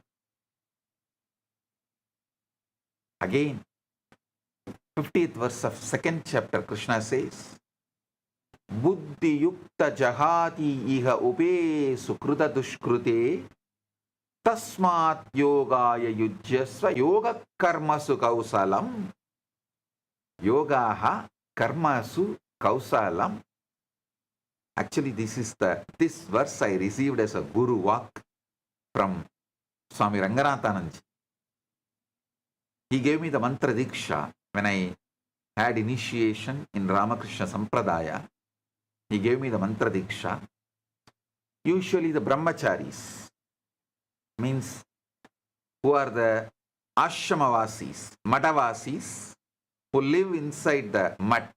Again, 50th verse of 2nd chapter, Krishna says, Buddhi yukta jahati iha ube sukruta dushkrute tasmat yogaya yujyasva yoga karmasu kausalam. Yogaha karmasu kausalam. Actually, this verse I received as a guru walk from Swami Ranganathananji. He gave me the mantra diksha when I had initiation in Ramakrishna Sampradaya. He gave me the mantra diksha. Usually the brahmacharis, means who are the ashramawasis, madavasis, who live inside the mud.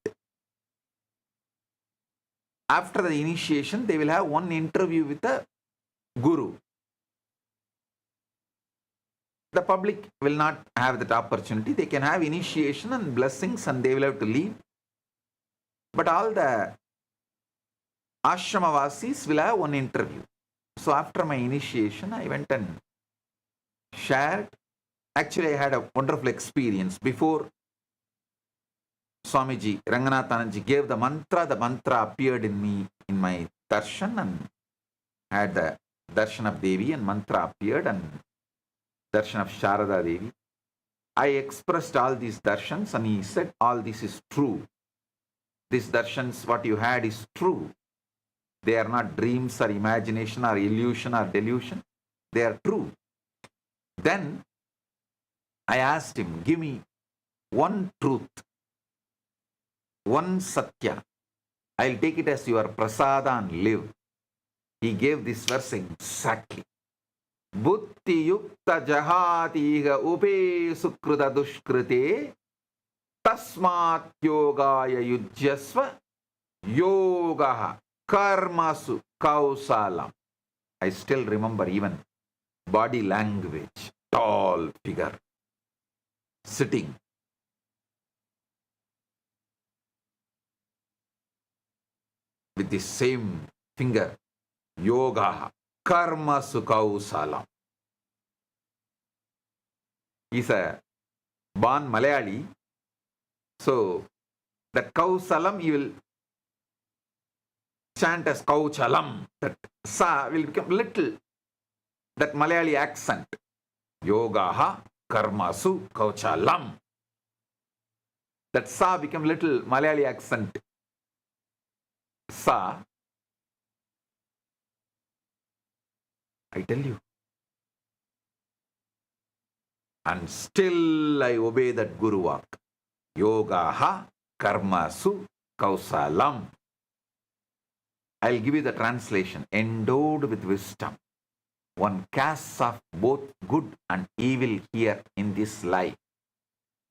After the initiation, they will have one interview with the guru. The public will not have that opportunity. They can have initiation and blessings and they will have to leave. But all the ashramawasis will have one interview. So after my initiation, I went and shared. Actually, I had a wonderful experience. Before Swamiji Ranganathananji gave the mantra appeared in me in my darshan, and had the darshan of Devi, and mantra appeared, and darshan of Sharada Devi. I expressed all these darshans and he said, all this is true. These darshans, what you had is true. They are not dreams or imagination or illusion or delusion. They are true. Then I asked him, give me one truth, one satya. I'll take it as your prasada and live. He gave this verse exactly. Buddhi yukta jahatiga upe sukruta dushkrite tasmat yogaya yujyasva yogaha karmasu kausalam. I still remember even body language, tall figure, sitting. With the same finger, yoga, karma sukausalam. He's a born Malayali. So that kausalam he will chant as kauchalam. That sa will become little. That Malayali accent. Yogaha karmasu kauchalam. That sa become little Malayali accent. Sa, I tell you. And still I obey that Guru walk. Yogaha karmasu kausalam. I'll give you the translation. Endowed with wisdom, one casts off both good and evil here in this life.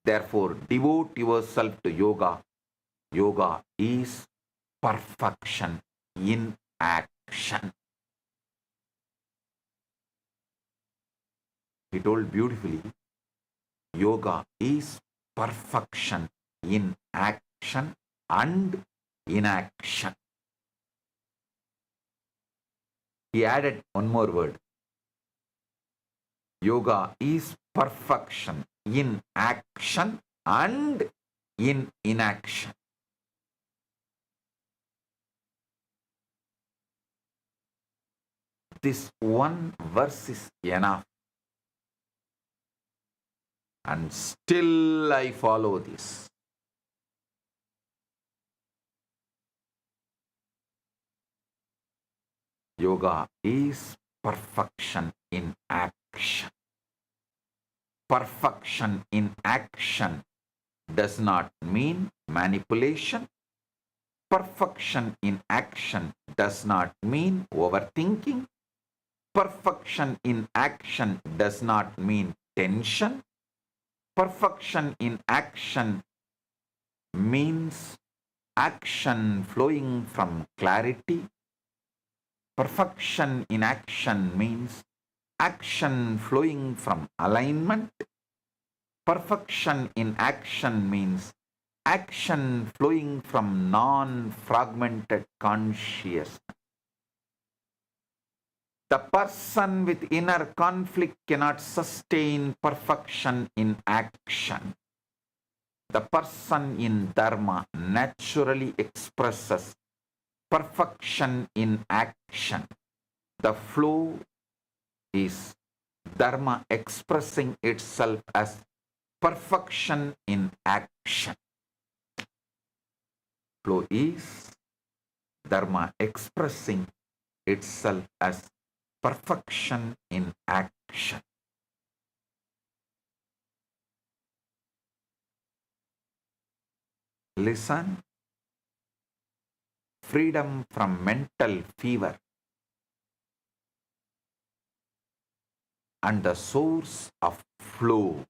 Therefore, devote yourself to yoga. Yoga is perfection in action. He told beautifully, yoga is perfection in action and inaction. He added one more word. Yoga is perfection in action and in inaction. This one verse is enough. And still I follow this. Yoga is perfection in action. Perfection in action does not mean manipulation. Perfection in action does not mean overthinking. Perfection in action does not mean tension. Perfection in action means action flowing from clarity. Perfection in action means action flowing from alignment. Perfection in action means action flowing from non-fragmented consciousness. The person with inner conflict cannot sustain perfection in action. The person in Dharma naturally expresses perfection in action. The flow is Dharma expressing itself as perfection in action. Flow is Dharma expressing itself as perfection in action. Listen. Freedom from mental fever and the source of flow.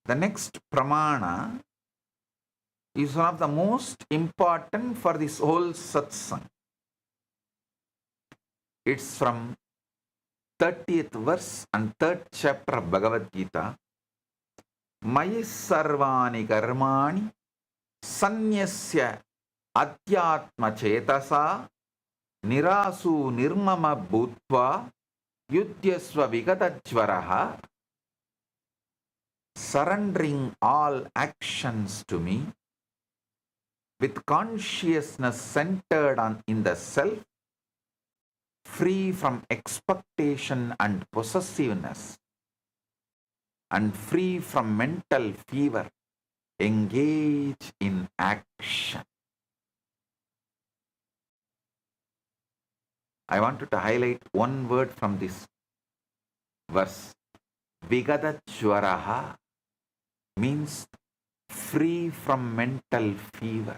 The next pramana is one of the most important for this whole satsang. It's from 30th verse and 3rd chapter of Bhagavad Gita. Mayi sarvani karmani sanyasya adhyatma chetasa nirasu nirmama bhutva yudhyasva vigatajvaraha. Surrendering all actions to me with consciousness centered in the self, free from expectation and possessiveness, and free from mental fever, engage in action. I wanted to highlight one word from this verse. Vigatajvaraha means free from mental fever.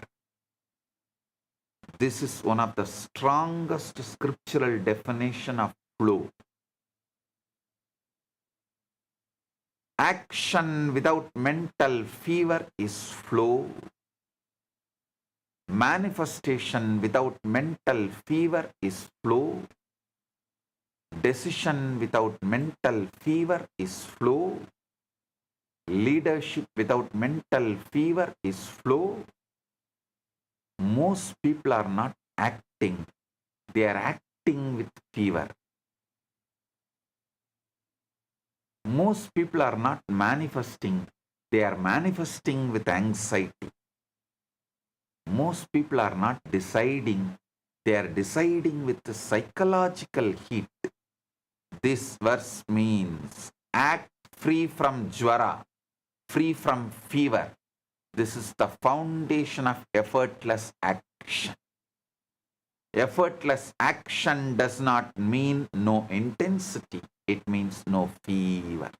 This is one of the strongest scriptural definition of flow. Action without mental fever is flow. Manifestation without mental fever is flow. Decision without mental fever is flow. Leadership without mental fever is flow. Most people are not acting, they are acting with fever. Most people are not manifesting, they are manifesting with anxiety. Most people are not deciding, they are deciding with the psychological heat. This verse means act free from jvara, free from fever. This is the foundation of effortless action. Effortless action does not mean no intensity, it means no fever.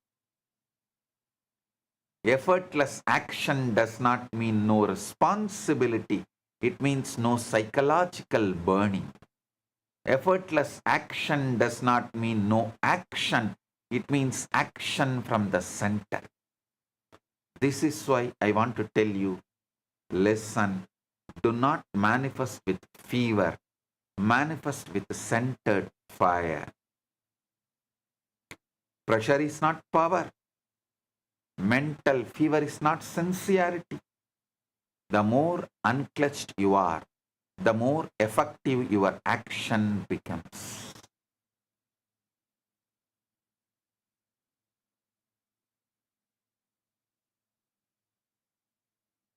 Effortless action does not mean no responsibility, it means no psychological burning. Effortless action does not mean no action, it means action from the center. This is why I want to tell you, listen, do not manifest with fever, manifest with centered fire. Pressure is not power. Mental fever is not sincerity. The more unclutched you are, the more effective your action becomes.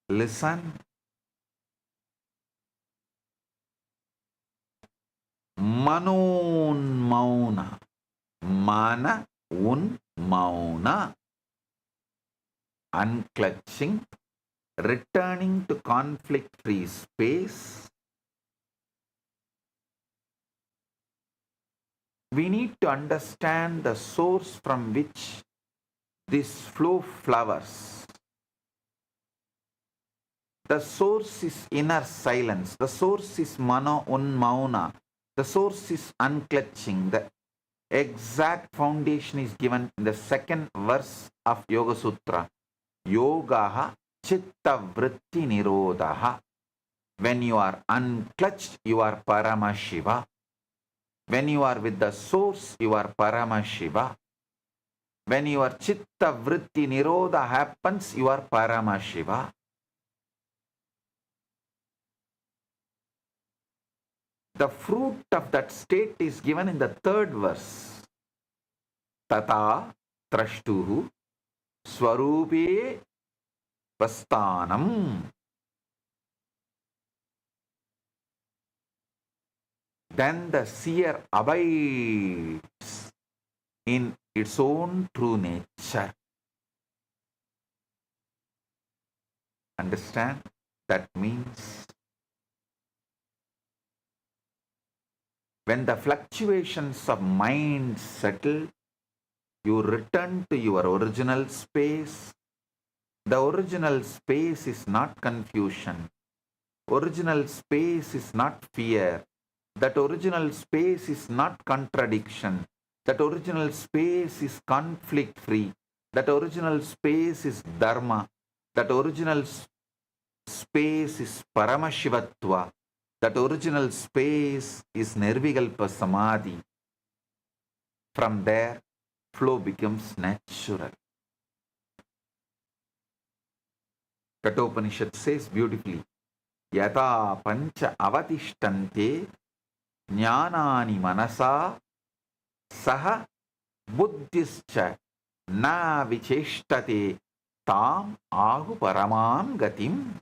Listen. Manun mauna. Mana un mauna. Unclutching, returning to conflict-free space. We need to understand the source from which this flow flowers. The source is inner silence. The source is mano unmauna. The source is unclutching. The exact foundation is given in the second verse of Yoga Sutra. Yogaha chitta vritti nirodhaha. When you are unclutched, you are Paramashiva. When you are with the source, you are Paramashiva. When your chitta vritti nirodha happens, you are Paramashiva. The fruit of that state is given in the third verse. Tata trashtuhu swarupe vastanam. Then the seer abides in its own true nature. Understand? That means when the fluctuations of mind settle, you return to your original space. The original space is not confusion. Original space is not fear. That original space is not contradiction. That original space is conflict-free. That original space is dharma. That original space is Paramashivatva. That original space is Nirvikalpa Samadhi. From there, flow becomes natural. Kathopanishad says beautifully, Yata pancha avatishtante jnanani manasa saha buddhischa na vicheshtate tam ahu paramam gatim.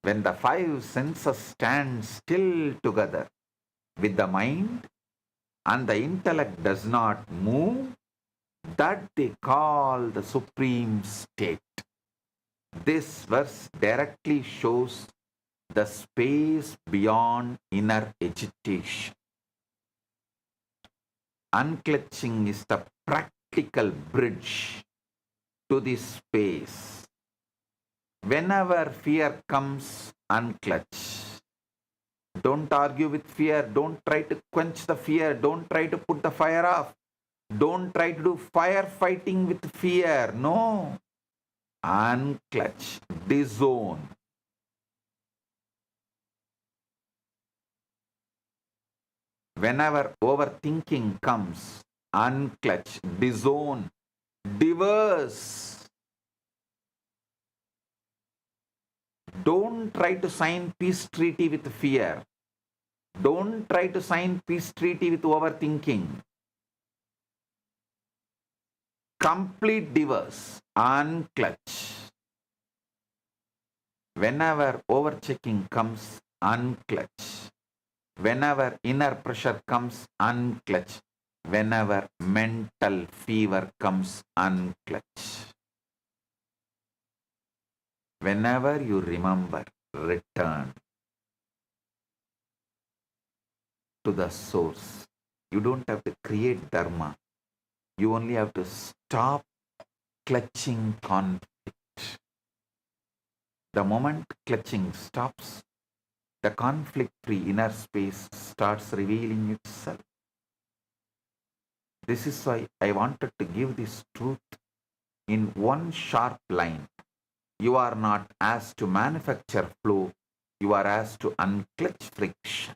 When the five senses stand still together with the mind and the intellect does not move, that they call the supreme state. This verse directly shows the space beyond inner agitation. Unclutching is the practical bridge to this space. Whenever fear comes, unclutch. Don't argue with fear. Don't try to quench the fear. Don't try to put the fire off. Don't try to do firefighting with fear. No. Unclutch. Disown. Whenever overthinking comes, unclutch. Disown. Divorce. Don't try to sign peace treaty with fear. Don't try to sign peace treaty with overthinking. Complete divorce. Unclutch. Whenever overchecking comes, unclutch. Whenever inner pressure comes, unclutch. Whenever mental fever comes, unclutch. Whenever you remember, return to the source. You don't have to create dharma. You only have to stop clutching conflict. The moment clutching stops, the conflict-free inner space starts revealing itself. This is why I wanted to give this truth in one sharp line. You are not asked to manufacture flow, you are asked to unclutch friction.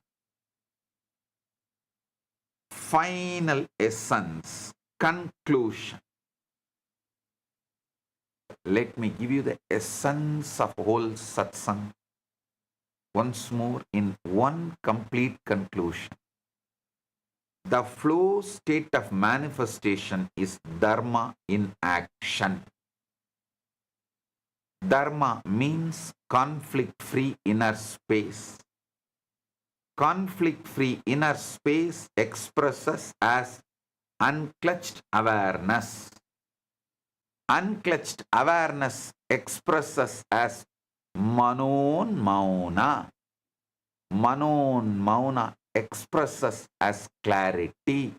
Final essence, conclusion. Let me give you the essence of whole satsang once more in one complete conclusion. The flow state of manifestation is dharma in action. Dharma means conflict-free inner space. Conflict-free inner space expresses as unclutched awareness. Unclutched awareness expresses as manon mauna. Manon mauna expresses as clarity.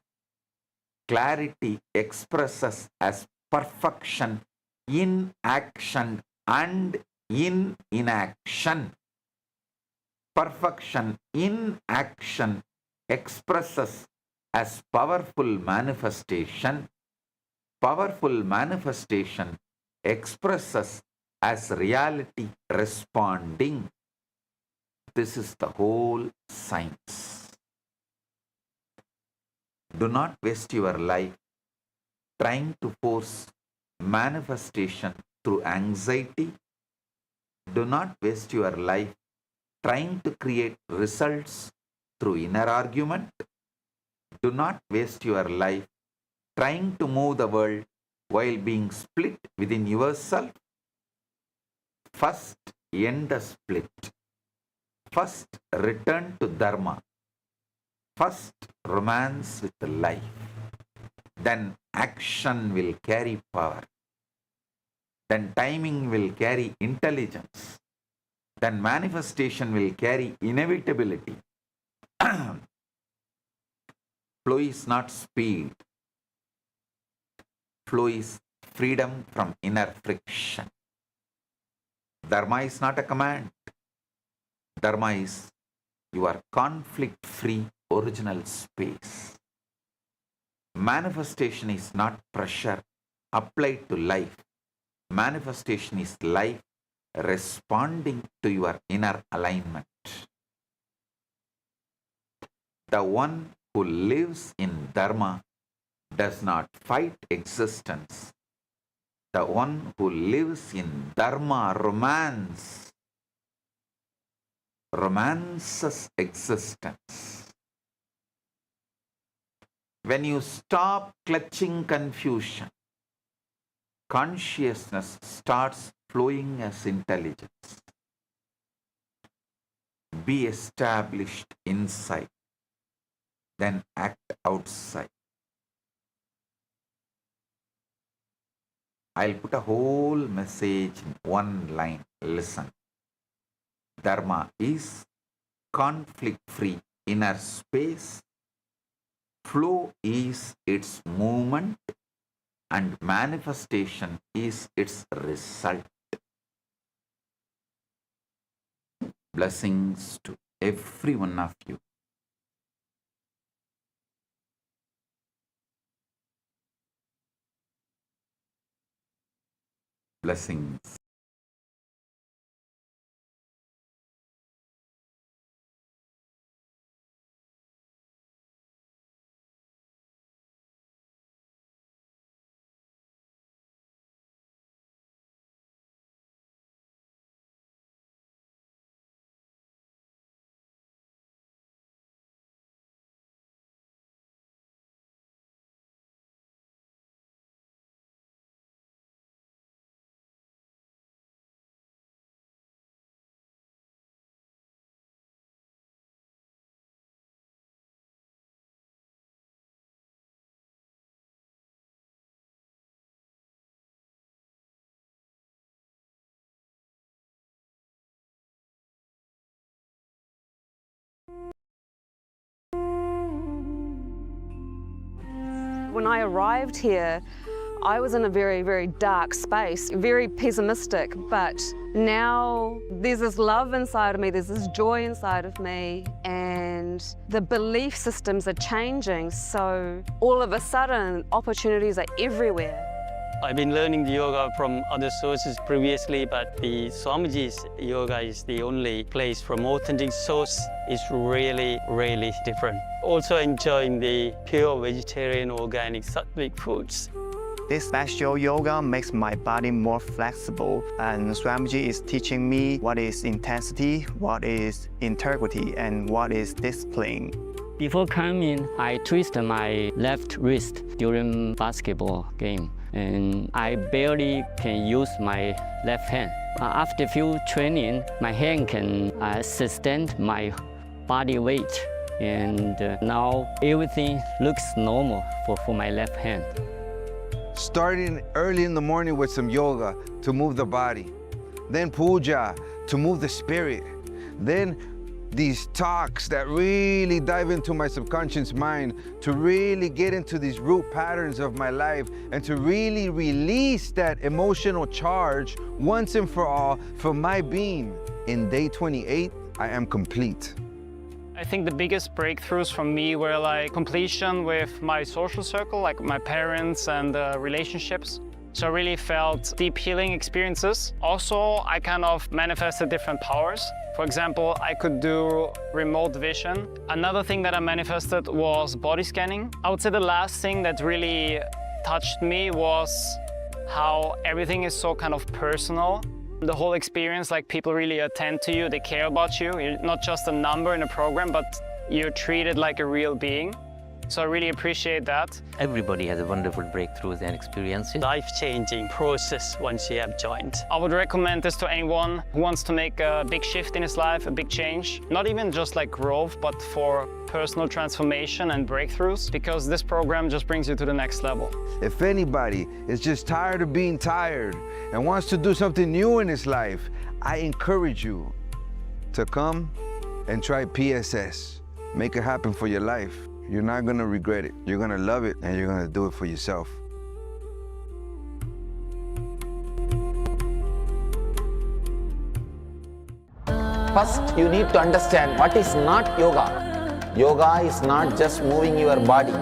Clarity expresses as perfection in action and in inaction. Perfection in action expresses as powerful manifestation. Powerful manifestation expresses as reality responding. This is the whole science. Do not waste your life trying to force manifestation through anxiety. Do not waste your life trying to create results through inner argument. Do not waste your life trying to move the world while being split within yourself. First, end the split. First, return to dharma. First, romance with life. Then action will carry power. Then timing will carry intelligence. Then manifestation will carry inevitability. Flow is not speed. Flow is freedom from inner friction. Dharma is not a command. Dharma is your conflict-free original space. Manifestation is not pressure applied to life. Manifestation is life responding to your inner alignment. The one who lives in Dharma does not fight existence. The one who lives in Dharma romances existence. When you stop clutching confusion, consciousness starts flowing as intelligence. Be established inside, then act outside. I'll put a whole message in one line. Listen. Dharma is conflict-free inner space. Flow is its movement and manifestation is its result. Blessings to every one of you. Blessings. When I arrived here, I was in a very, very dark space, very pessimistic, but now there's this love inside of me, there's this joy inside of me, and the belief systems are changing, so all of a sudden opportunities are everywhere. I've been learning the yoga from other sources previously, but the Swamiji's yoga is the only place from authentic source. It's really, really different. Also enjoying the pure vegetarian, organic, sattvic foods. This special yoga makes my body more flexible, and Swamiji is teaching me what is intensity, what is integrity, and what is discipline. Before coming, I twisted my left wrist during basketball game, and I barely can use my left hand. After few training, my hand can sustain my body weight, and now everything looks normal for my left hand. Starting early in the morning with some yoga to move the body, then puja to move the spirit, then these talks that really dive into my subconscious mind to really get into these root patterns of my life and to really release that emotional charge once and for all for my being. In day 28, I am complete. I think the biggest breakthroughs for me were like completion with my social circle, like my parents and relationships. So I really felt deep healing experiences. Also, I kind of manifested different powers. For example, I could do remote vision. Another thing that I manifested was body scanning. I would say the last thing that really touched me was how everything is so kind of personal. The whole experience, like people really attend to you, they care about you. You're not just a number in a program, but you're treated like a real being. So I really appreciate that. Everybody has a wonderful breakthroughs and experiences. Life-changing process once you have joined. I would recommend this to anyone who wants to make a big shift in his life, a big change. Not even just like growth, but for personal transformation and breakthroughs, because this program just brings you to the next level. If anybody is just tired of being tired and wants to do something new in his life, I encourage you to come and try PSS. Make it happen for your life. You're not gonna regret it. You're gonna love it, and you're gonna do it for yourself. First, you need to understand what is not yoga. Yoga is not just moving your body.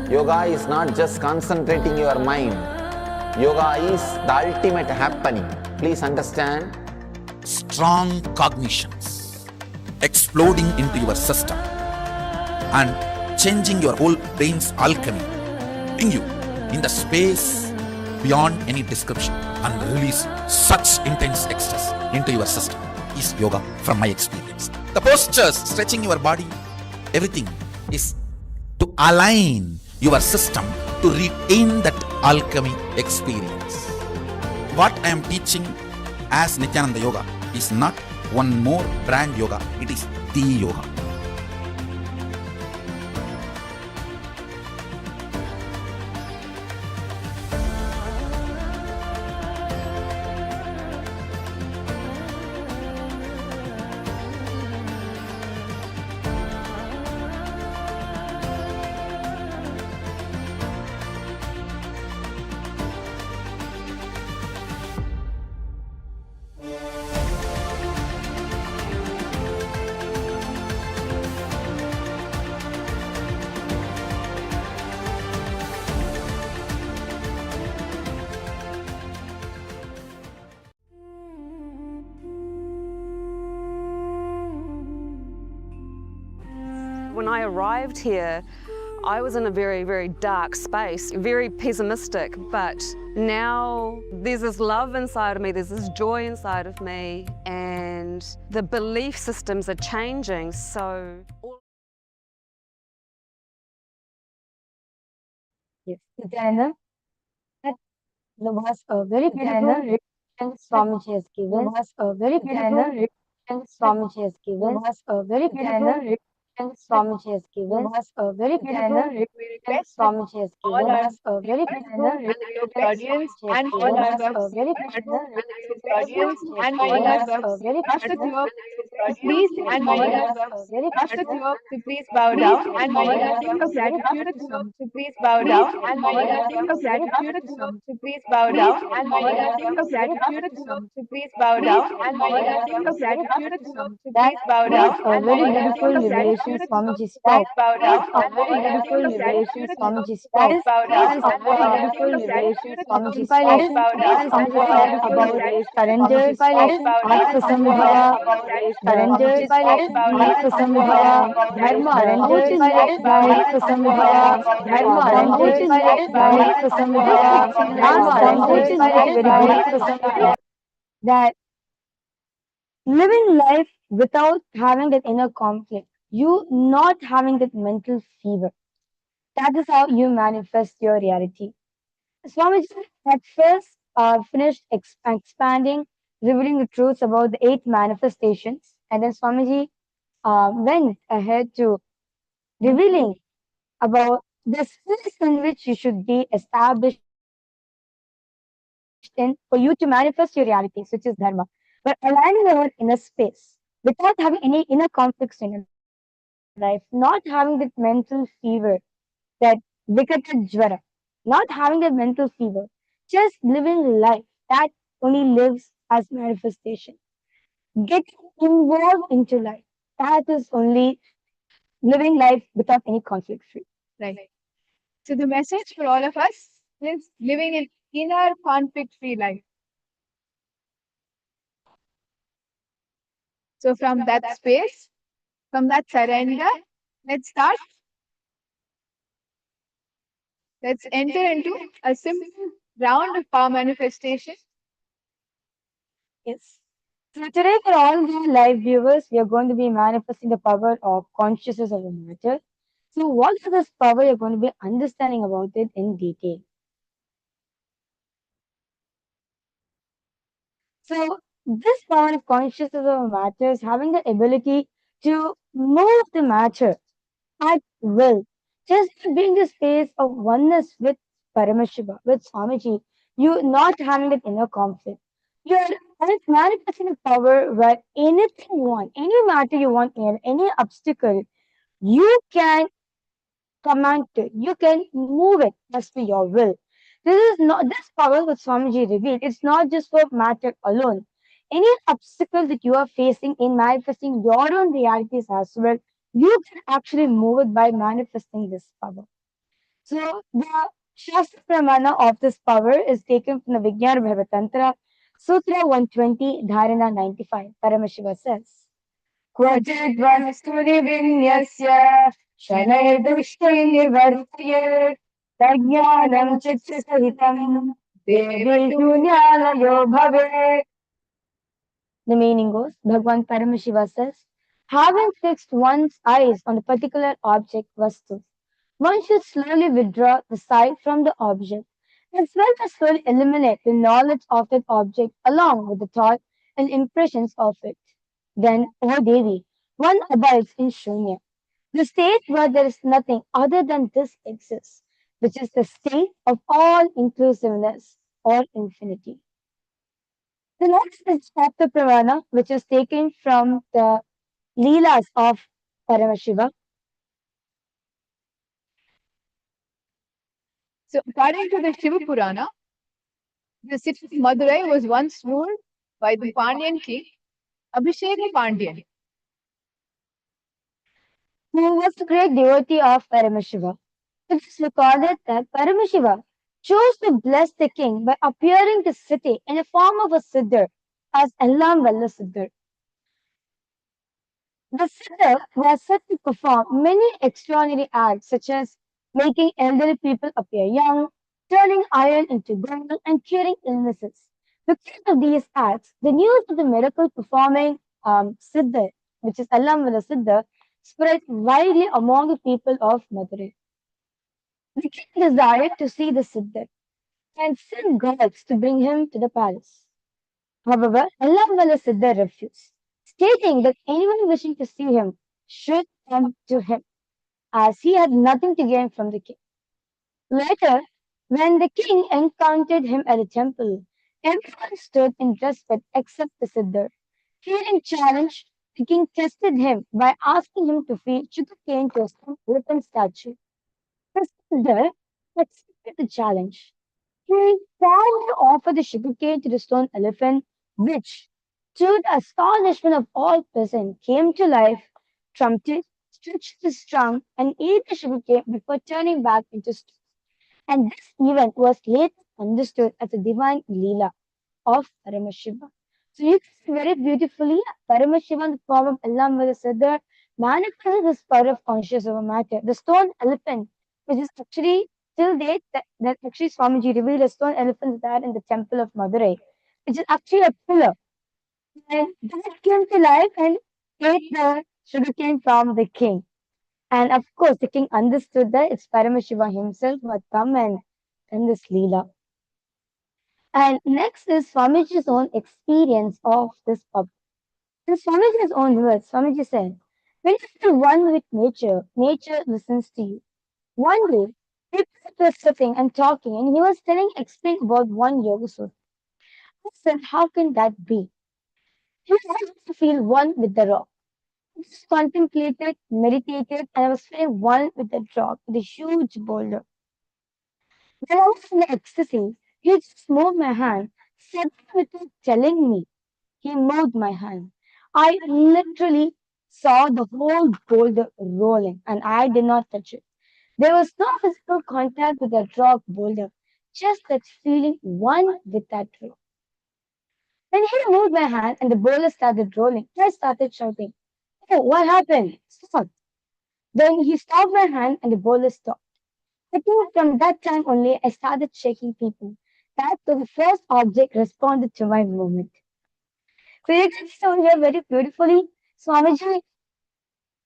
Yoga is not just concentrating your mind. Yoga is the ultimate happening. Please understand. Strong cognitions exploding into your system and changing your whole brain's alchemy, putting you in the space beyond any description and release such intense ecstasy into your system is yoga from my experience. The postures, stretching your body, everything is to align your system to retain that alchemy experience. What I am teaching as Nithyananda Yoga is not one more brand yoga, it is the yoga. When I arrived here, I was in a very, very dark space, very pessimistic, but now there's this love inside of me, there's this joy inside of me, and the belief systems are changing, so... Yes, Nithyananda, that was a very beautiful reflection Swamiji has given. Was a very beautiful reflection Swamiji has given. Was a very beautiful reflection Swamiji has given. Was a very beautiful reflection Swamiji has given. Was a very beautiful reflection and all was our a very beautiful audience and all our very beautiful please and all our to please bow down and all our gratitude to please bow down and all our gratitude to please bow down and all our gratitude to please bow down and all our gratitude to please bow down a very beautiful liberation liberation Swamiji spoke. That is a very beautiful liberation Swamiji spoke. That is a very beautiful liberation Swamiji spoke. That is about surrender of Atmasamudhaya, surrender of Atmasamudhaya, surrender of Atmasamudhaya, surrender of Atmasamudhaya, surrender is very, very beautiful. That living life without having that inner conflict, you not having that mental fever. That is how you manifest your reality. Swamiji had first finished expanding, revealing the truths about the eight manifestations, and then Swamiji went ahead to revealing about the space in which you should be established in for you to manifest your realities, which is dharma. But aligning your inner space without having any inner conflicts in your life, not having that mental fever, that Vikata Jwara, not having that mental fever, just living life that only lives as manifestation. Getting involved into life, that is only living life without any conflict free. Right. So the message for all of us is living an inner conflict-free life. So from that space, from that surrender, let's start. Let's enter into a simple round of power manifestation. Yes. So today, for all the live viewers, we are going to be manifesting the power of consciousness of the matter. So, what is this power? You're going to be understanding about it in detail. So, this power of consciousness of matter is having the ability to move the matter at will. Just being the space of oneness with Paramashiva, with Swamiji, you not having that inner conflict. You're manifesting a power where anything you want, any matter you want, any obstacle, you can command it. You can move it as per your will. This power that Swamiji revealed. It's not just for matter alone. Any obstacle that you are facing in manifesting your own realities as well, you can actually move it by manifesting this power. So the Shastra Pramana of this power is taken from the Vijnana Bhavatantra, Sutra 120, Dharana 95. Paramashiva says, क्वचिद्वस्तुनि विन्यस्य शनैर्दृष्टि निवर्त्य तज्ज्ञानं चित्तसहितं देवी शून्यालयो भवेत्. The meaning goes, Bhagwan Paramashiva says, having fixed one's eyes on a particular object, vastu, one should slowly withdraw the sight from the object, as well as slowly eliminate the knowledge of that object along with the thought and impressions of it. Then, O Devi, one abides in Shunya, the state where there is nothing other than this exists, which is the state of all inclusiveness or infinity. The next is chapter Pravana, which is taken from the Leelas of Paramashiva. So according to the Shiva Purana, the city of Madurai was once ruled by the Pandyan king, Abhishek Pandyan. Who was the great devotee of Paramashiva. It is recorded that Paramashiva chose to bless the king by appearing to city in the form of a Siddhar as Ellam Valla Siddhar. The Siddhar was said to perform many extraordinary acts such as making elderly people appear young, turning iron into gold, and curing illnesses. Because of these acts, the news of the miracle performing Siddhar, which is Ellam Valla Siddhar, spread widely among the people of Madurai. The king desired to see the Siddhar and sent guards to bring him to the palace. However, Allahamala Siddhar refused, stating that anyone wishing to see him should come to him, as he had nothing to gain from the king. Later, when the king encountered him at the temple, everyone stood in respect except the Siddhar. Feeling challenged, the king tested him by asking him to feed sugarcane to a stone elephant statue. The Siddhar accepted the challenge. He proudly offered the sugarcane to the stone elephant, which, to the astonishment of all present, came to life, trumpeted, stretched his trunk and ate the sugarcane before turning back into stone. And this event was later understood as a divine Leela of Paramashiva. So you can see very beautifully Paramashiva in the form of Allah said that manifested this power of conscious over matter. The stone elephant, which is actually till date that actually Swamiji revealed a stone elephant there in the temple of Madurai, which is actually a pillar. And that came to life and ate the sugarcane from the king. And of course, the king understood that it's Paramashiva himself who had come and done this Leela. And next is Swamiji's own experience of this pub. In Swamiji's own words, Swamiji said, when you feel one with nature, nature listens to you. One day, people were sitting and talking, and he was explaining about one yoga sutra. I said, how can that be? He wanted to feel one with the rock. I just contemplated, meditated, and I was feeling one with the rock, with a huge boulder. When I was in the ecstasy, he just moved my hand, said without telling me. He moved my hand. I literally saw the whole boulder rolling, and I did not touch it. There was no physical contact with that rock boulder, just that feeling one with that rock. When he moved my hand and the boulder started rolling, I started shouting, "Oh, what happened? Stop." Then he stopped my hand and the boulder stopped. I think from that time only, I started shaking people. That was the first object responded to my movement. So you can see over here very beautifully, Swamiji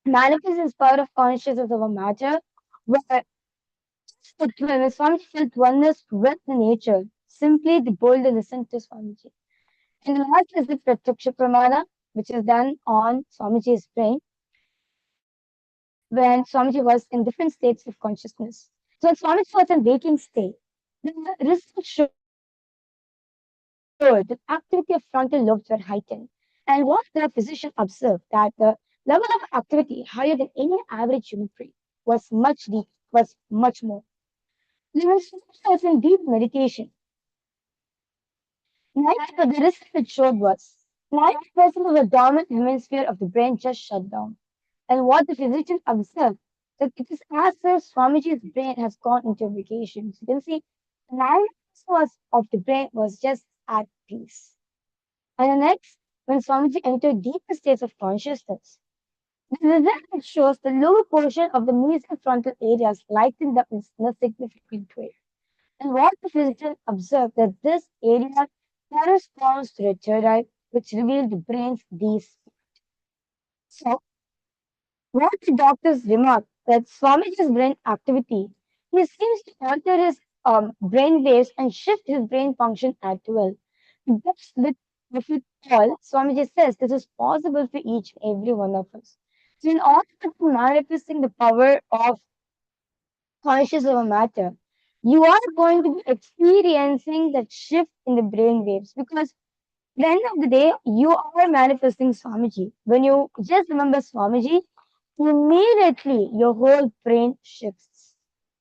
manifests his power of consciousness over matter, where when Swamiji felt oneness with the nature, simply the boulder listened to Swamiji. And the last is the Pratyaksha Pramana, which is done on Swamiji's brain when Swamiji was in different states of consciousness. So when Swamiji was in waking state, the result showed that activity of frontal lobes were heightened. And what the physician observed that the level of activity higher than any average human brain was much deep, was much more. There was in deep meditation. The result it showed was 90% of the dormant hemisphere of the brain just shut down. And what the physician observed that it is as if Swamiji's brain has gone into vacation. So you can see 90% of the brain was just at peace. And the next, when Swamiji entered deeper states of consciousness, the result shows the lower portion of the mesial frontal areas lightened up in a significant way. And what the physician observed that this area corresponds to the third eye, which revealed the brain's deep. So, what the doctors remarked that Swamiji's brain activity, he seems to alter his brain waves and shift his brain function at will. That's with it all, Swamiji says this is possible for each and every one of us. So, in order to manifesting the power of conscious over matter, you are going to be experiencing that shift in the brain waves because at the end of the day, you are manifesting Swamiji. When you just remember Swamiji, immediately your whole brain shifts.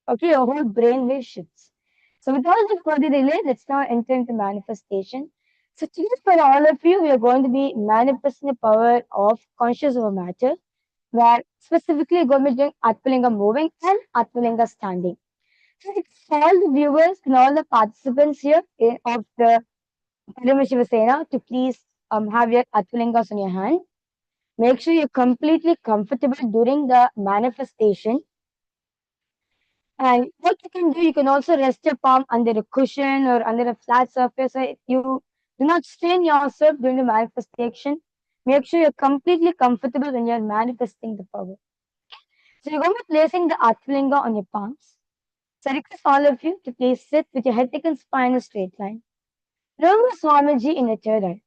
Okay, your whole brain wave shifts. So without the further delay, let's now enter into manifestation. So today for all of you, we are going to be manifesting the power of conscious over matter, where specifically we're going to be doing Atmalinga moving and Atmalinga standing. So it's all the viewers and all the participants here of the Paramashiva Sena to please have your Atmalingas on your hand. Make sure you're completely comfortable during the manifestation. And what you can do, you can also rest your palm under a cushion or under a flat surface. So you do not strain yourself during the manifestation. Make sure you're completely comfortable when you're manifesting the power. So you're going to be placing the Atmalinga on your palms. So I request all of you to please sit with your head, neck, and spine in a straight line. Remember Swamiji in your third eye.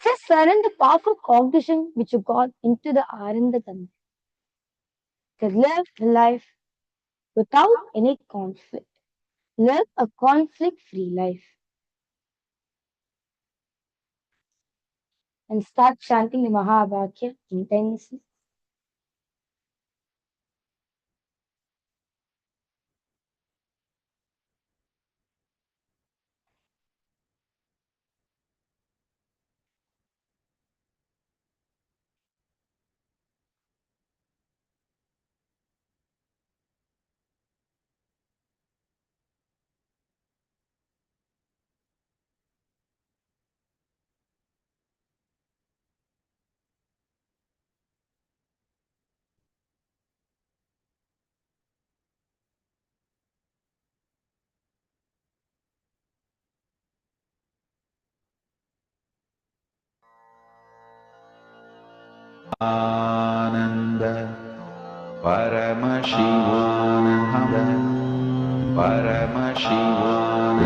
Just surrender the powerful cognition which you got into the Arandagandha. To live life without any conflict. Live a conflict-free life. And start chanting the Mahavakya intensely. Paramashivam Paramashivam Paramashivam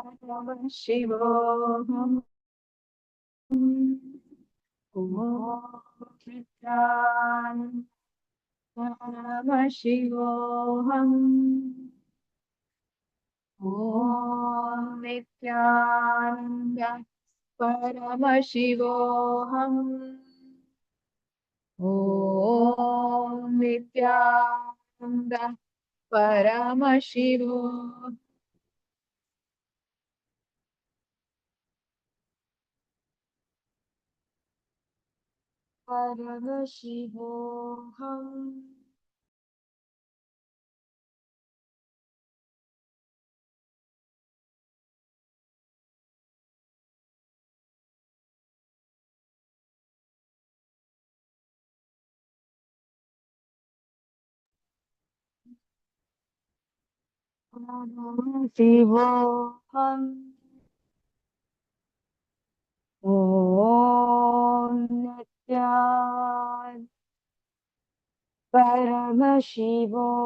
Paramashivam Om Paramashivam Om Nithyananda Paramashivam Om Nithyananda Paramashivam Paramashivam Paramashivam Om Nithyananda Paramashivam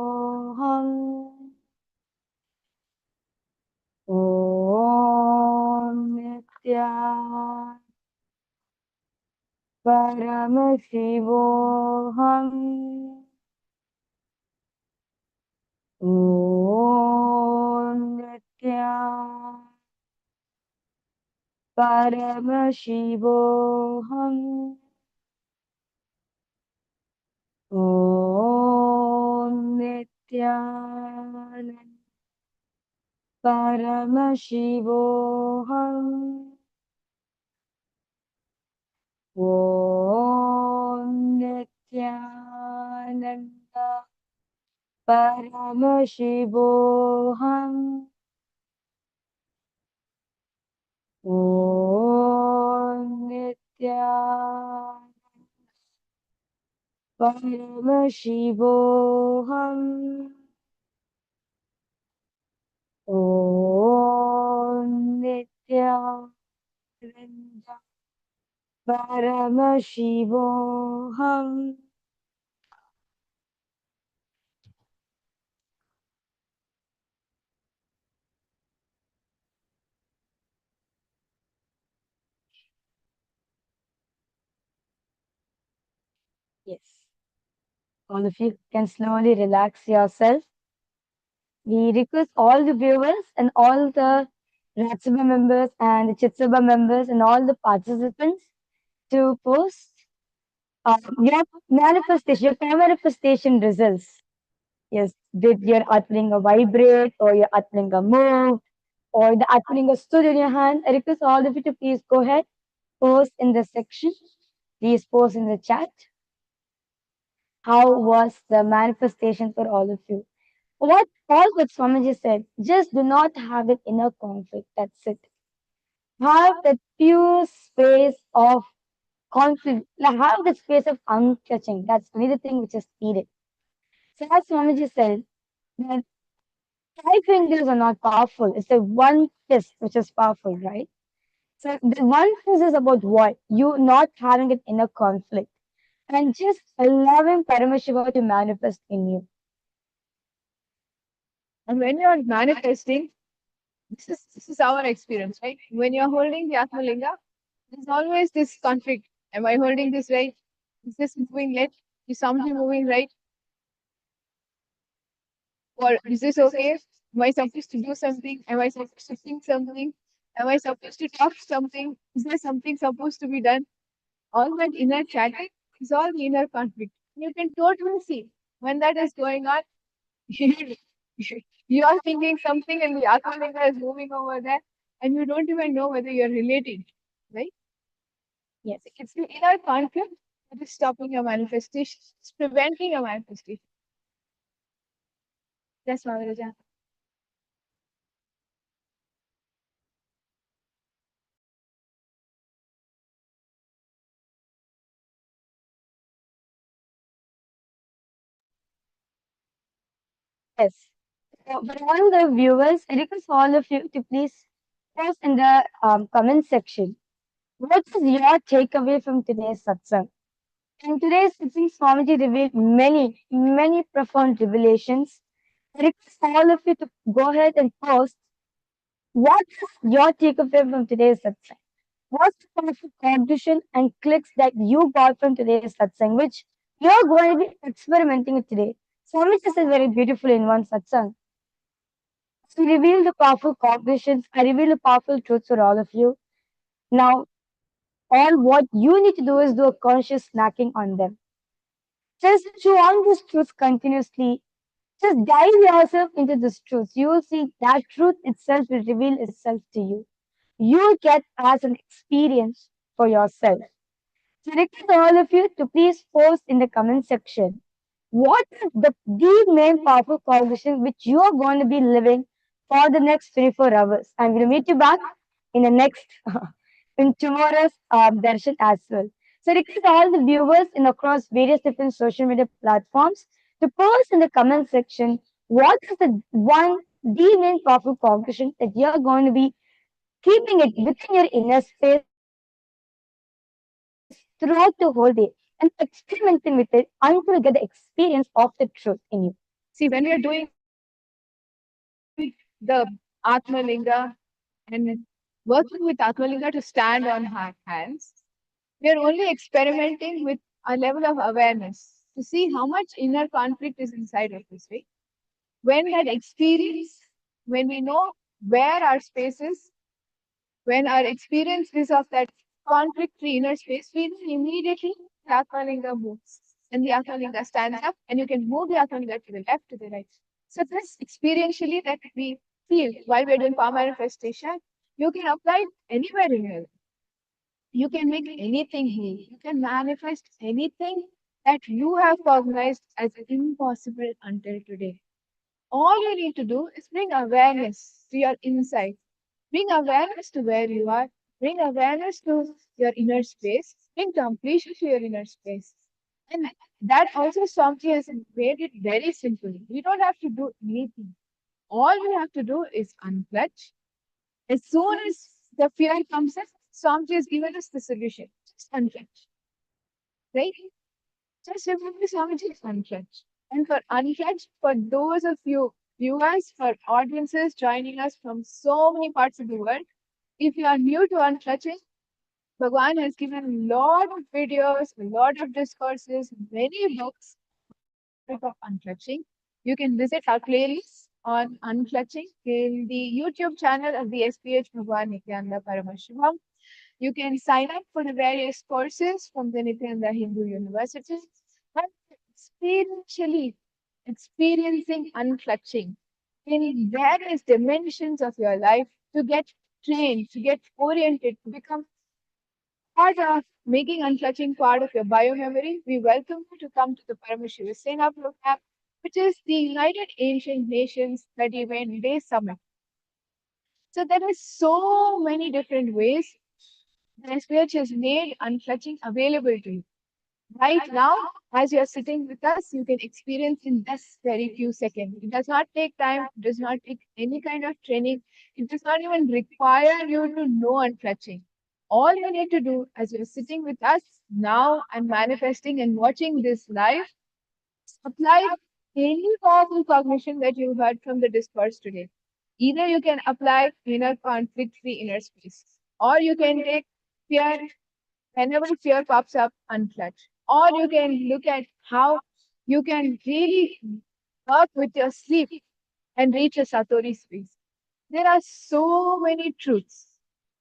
Om Nithyananda Paramashivam Om Nithyananda Paramashivam Om Nithyananda Paramashivam Om Nithyananda Paramashivam Om Nithyananda Paramashivam Om Nithyananda Paramashivam. Yes. All of you can slowly relax yourself. We request all the viewers and all the Ratsabha members and the Chitsabha members and all the participants to post your manifestation, your manifestation results. Yes, did your Atmalinga vibrate or your Atmalinga move or the Atmalinga stood in your hand? I request all of you to please go ahead, post in the section. Please post in the chat. How was the manifestation for all of you? What Swamiji said, just do not have an inner conflict. That's it. Have that pure space of conflict. Have the space of untouching. That's only the thing which is needed. So as Swamiji said, that 5 fingers are not powerful. It's the one fist which is powerful, right? So the one fist is about what? You not having an inner conflict and just allowing Paramashiva to manifest in you. And when you're manifesting, this is our experience, right? When you're holding the Atmalinga, there's always this conflict. Am I holding this right? Is this moving left? Is something moving right? Or is this okay? Am I supposed to do something? Am I supposed to think something? Am I supposed to talk something? Is there something supposed to be done? All that inner chatter is all the inner conflict. You can totally see when that is going on. You are thinking something and the Atmalinga is moving over there, and you don't even know whether you're relating, right? Yes, it's the inner conflict that is stopping your manifestation, it's preventing your manifestation. That's Maharaja. Yes. So for all the viewers, I request all of you to please post in the comment section. What is your takeaway from today's satsang? In today's satsang, Swamiji revealed many profound revelations. I request all of you to go ahead and post what is your takeaway from today's satsang. What's the powerful contribution and clicks that you got from today's satsang, which you're going to be experimenting with today? Swamiji said very beautifully in one satsang. So reveal the powerful cognitions. I reveal the powerful truths for all of you. Now, all what you need to do is do a conscious snacking on them. Just chew on these truths continuously. Just dive yourself into this truth. You will see that truth itself will reveal itself to you. You'll get as an experience for yourself. So request all of you to please post in the comment section what is the main powerful cognition which you are going to be living for the next 24 hours. I'm going to meet you back in the next in tomorrow's darshan as well. So request all the viewers in across various different social media platforms to post in the comment section what is the main powerful cognition that you're going to be keeping it within your inner space throughout the whole day and experimenting with it until you get the experience of the truth in you. See, when we are doing the Atmalinga and working with Atmalinga to stand on our hands, we are only experimenting with a level of awareness to see how much inner conflict is inside of us, right? When that experience, when we know where our space is, when our experience is of that conflict-free inner space, we know immediately the Atmalinga moves. And the Atmalinga stands up, and you can move the Atmalinga to the left, to the right. So this experientially that we feel while we're doing power manifestation, you can apply it anywhere in your life. You can make anything heal. You can manifest anything that you have cognized as impossible until today. All you need to do is bring awareness to your inside. Bring awareness to where you are. Bring awareness to your inner space. Bring completion to your inner space. And that also Swamiji has made it very simple. We don't have to do anything. All we have to do is unclutch. As soon as the fear comes in, Swamiji has given us the solution. Just unclench. Right? Just remember Swamiji is unclench. And for unclench, for those of you viewers, for audiences joining us from so many parts of the world, if you are new to unclenching, Bhagwan has given a lot of videos, a lot of discourses, many books of unclutching. You can visit our playlist on unclutching in the YouTube channel of the SPH Bhagwan Nithyananda Paramashivam. You can sign up for the various courses from the Nithyananda Hindu University and experientially experiencing unclutching in various dimensions of your life to get trained, to get oriented, to become part of making unclutching part of your biomemory. We welcome you to come to the Paramashiva Sena program, which is the United Ancient Nations 31-day summit. So there are so many different ways the SPH has made unclutching available to you. Right now, as you're sitting with us, you can experience in just very few seconds. It does not take time, it does not take any kind of training, it does not even require you to know unclutching. All you need to do as you're sitting with us now and manifesting and watching this live, apply any powerful cognition that you heard from the discourse today. Either you can apply inner conflict free inner space, or you can take fear, whenever fear pops up, unclutch. Or you can look at how you can really work with your sleep and reach a Satori space. There are so many truths.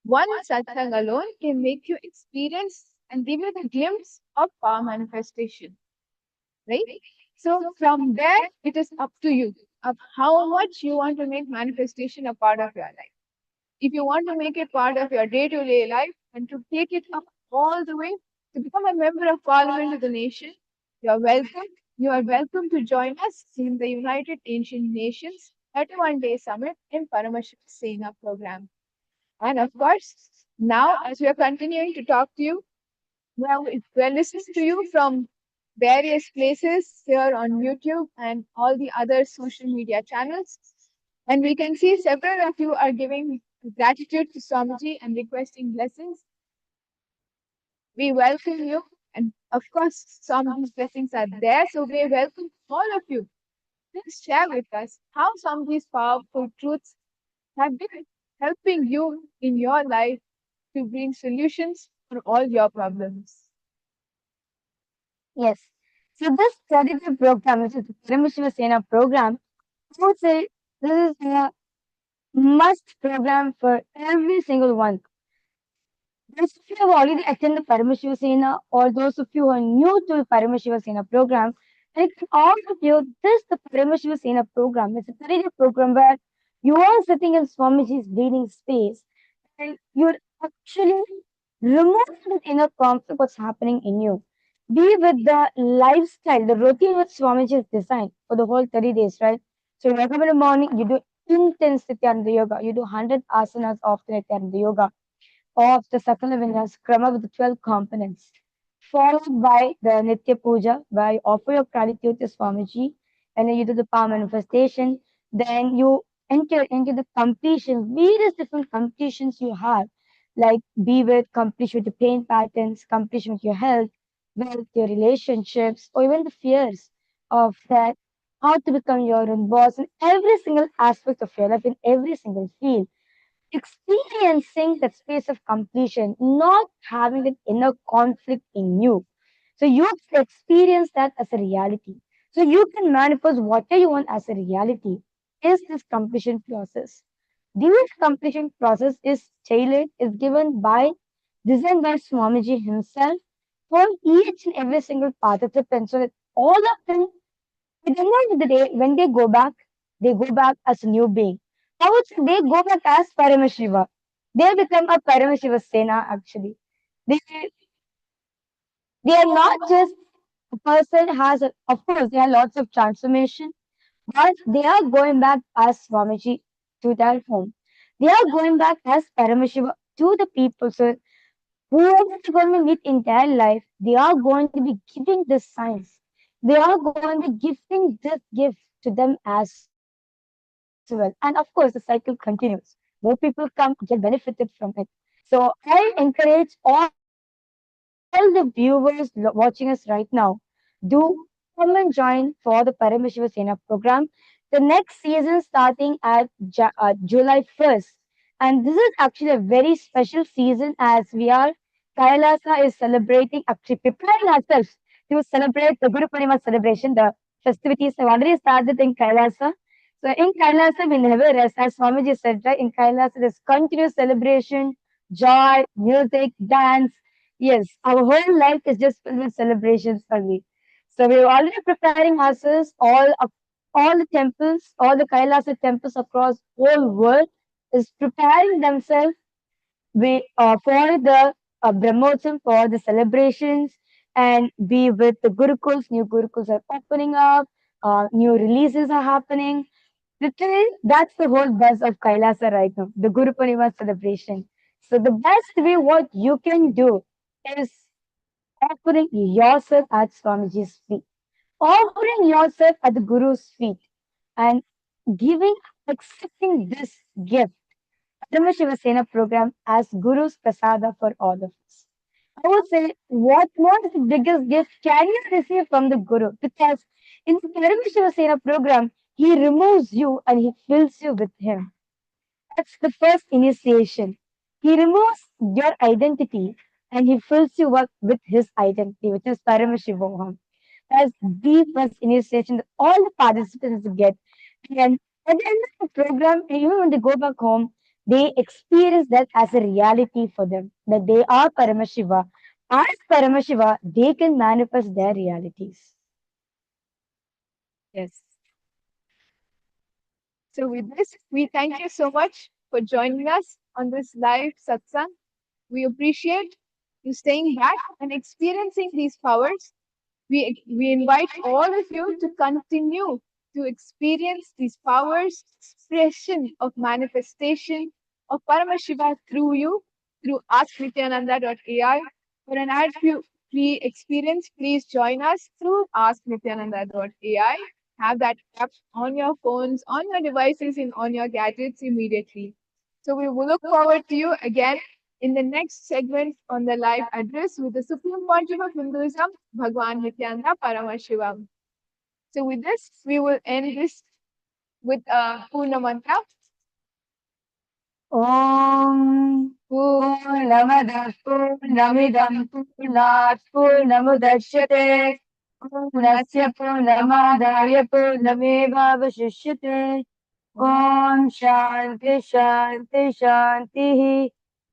One satsang alone can make you experience and give you the glimpse of power manifestation. Right? So from there, it is up to you of how much you want to make manifestation a part of your life. If you want to make it part of your day-to-day life and to take it up all the way to become a member of Parliament of the nation, you are welcome. You are welcome to join us in the United Ancient Nations 31-day summit in Paramashiva Sena program. And of course, now as we are continuing to talk to you, we're listening to you from various places here on YouTube and all the other social media channels. And we can see several of you are giving gratitude to Swamiji and requesting blessings. We welcome you. And of course, Swamiji's blessings are there. So we welcome all of you. Please share with us how Swamiji's powerful truths have been helping you in your life to bring solutions for all your problems. Yes. So this 30-day program, which is the Paramashiva Sena program, I would say this is a must program for every single one. Those of you who have already attended the Paramashiva Sena or those of you who are new to the Paramashiva Sena program, I can all of you, this the Paramashiva Sena program. It's a 30-day program where you are sitting in Swamiji's breathing space and you're actually removing the inner conflict what's happening in you. Be with the lifestyle, the routine which Swamiji has designed for the whole 30 days, right? So you wake up in the morning, you do intense Nithyananda yoga, you do 100 asanas of the Nithyananda yoga of the Sakala Vinyas Krama with the 12 components, followed by the Nitya Puja, where you offer your gratitude to Swamiji, and then you do the power manifestation. Then you enter into the completion, various different completions you have, like be with completion with the pain patterns, completion with your health, with your relationships, or even the fears of that, how to become your own boss in every single aspect of your life, in every single field experiencing that space of completion, not having an inner conflict in you. So you experience that as a reality. So you can manifest whatever you want as a reality. Is this completion process? This completion process is tailored, is given by, designed by Swamiji himself for each and every single participant. So that all of them, at the end of the day, when they go back as a new being. I would say they go back as Paramashiva. They become a Paramashiva Sena actually. They they are not just a person has a, of course there are lots of transformation, but they are going back as Swamiji to their home. They are going back as Paramashiva to the people. So whoever they're going to meet in their life, they are going to be giving this signs. They are going to be gifting this gift to them as well. And of course, the cycle continues. More people come, get benefited from it. So I encourage all the viewers watching us right now, do come and join for the Paramashiva Sena program. The next season starting at July 1st. And this is actually a very special season as we are, Kailasa is celebrating, actually preparing ourselves to celebrate the Guru Purnima celebration. The festivities have already started in Kailasa. So in Kailasa, we never rest. As Swamiji said, right? In Kailasa, there's continuous celebration, joy, music, dance. Yes, our whole life is just filled with celebrations for me. So we're already preparing ourselves. All the temples, all the Kailasa temples across whole world is preparing themselves for the Brahmotsam, for the celebrations, and be with the Gurukuls. New Gurukuls are opening up. New releases are happening. Literally, that's the whole buzz of Kailasa right now, the Guru Purnima celebration. So the best way what you can do is offering yourself at Swamiji's feet, offering yourself at the Guru's feet, and giving, accepting this gift, Paramashiva Sena program as Guru's Prasada for all of us. I would say, what more is the biggest gift can you receive from the Guru? Because in the Paramashiva Sena program, he removes you and he fills you with him. That's the first initiation. He removes your identity and he fills you up with his identity, which is Paramashivoham. That's the first initiation that all the participants get. And at the end of the program, even when they go back home, they experience that as a reality for them, that they are Paramashiva. As Paramashiva, they can manifest their realities. Yes. So with this, we thank you so much for joining us on this live satsang. We appreciate you staying back and experiencing these powers. We invite all of you to continue to experience these powers, expression of manifestation of Paramashiva through you, through AskNithyananda.ai. For an ad-free experience, please join us through AskNithyananda.ai. Have that app on your phones, on your devices, and on your gadgets immediately. So we will look forward to you again in the next segment on the live address with the Supreme Pontiff of Hinduism, Bhagavan Nithyananda Paramashivam. So with this, we will end this with a Purna Mantra. Om Purnamadah Purnamidam Purnat Purnamudachyate Purnasya Purnamadaya Purnamevavashishyate Om Shanti Shanti Shanti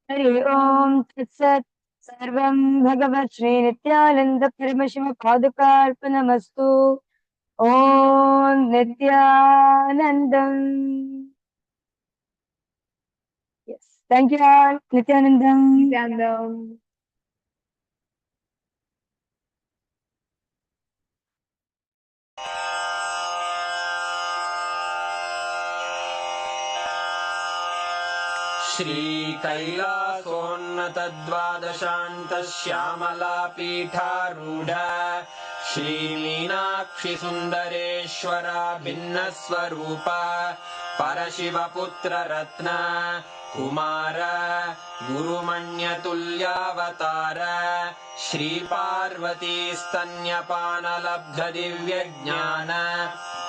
Hari Om Tat Sat Sarvam Bhagavat Shri Nithyananda Paramashiva Padukarpanamastu Om Nithyanandam. Yes. Thank you all. Nithyanandam. Nithyanandam. श्रीकैलासोन्नतद्वादशान्तश्यामलापीठारूढ श्रीमीनाक्षिसुन्दरेश्वरा भिन्नस्वरूपा परशिवपुत्ररत्न Kumar गुरुमण्यतुल्यावतार श्रीपार्वतीस्तन्यपानलब्धदिव्यज्ञान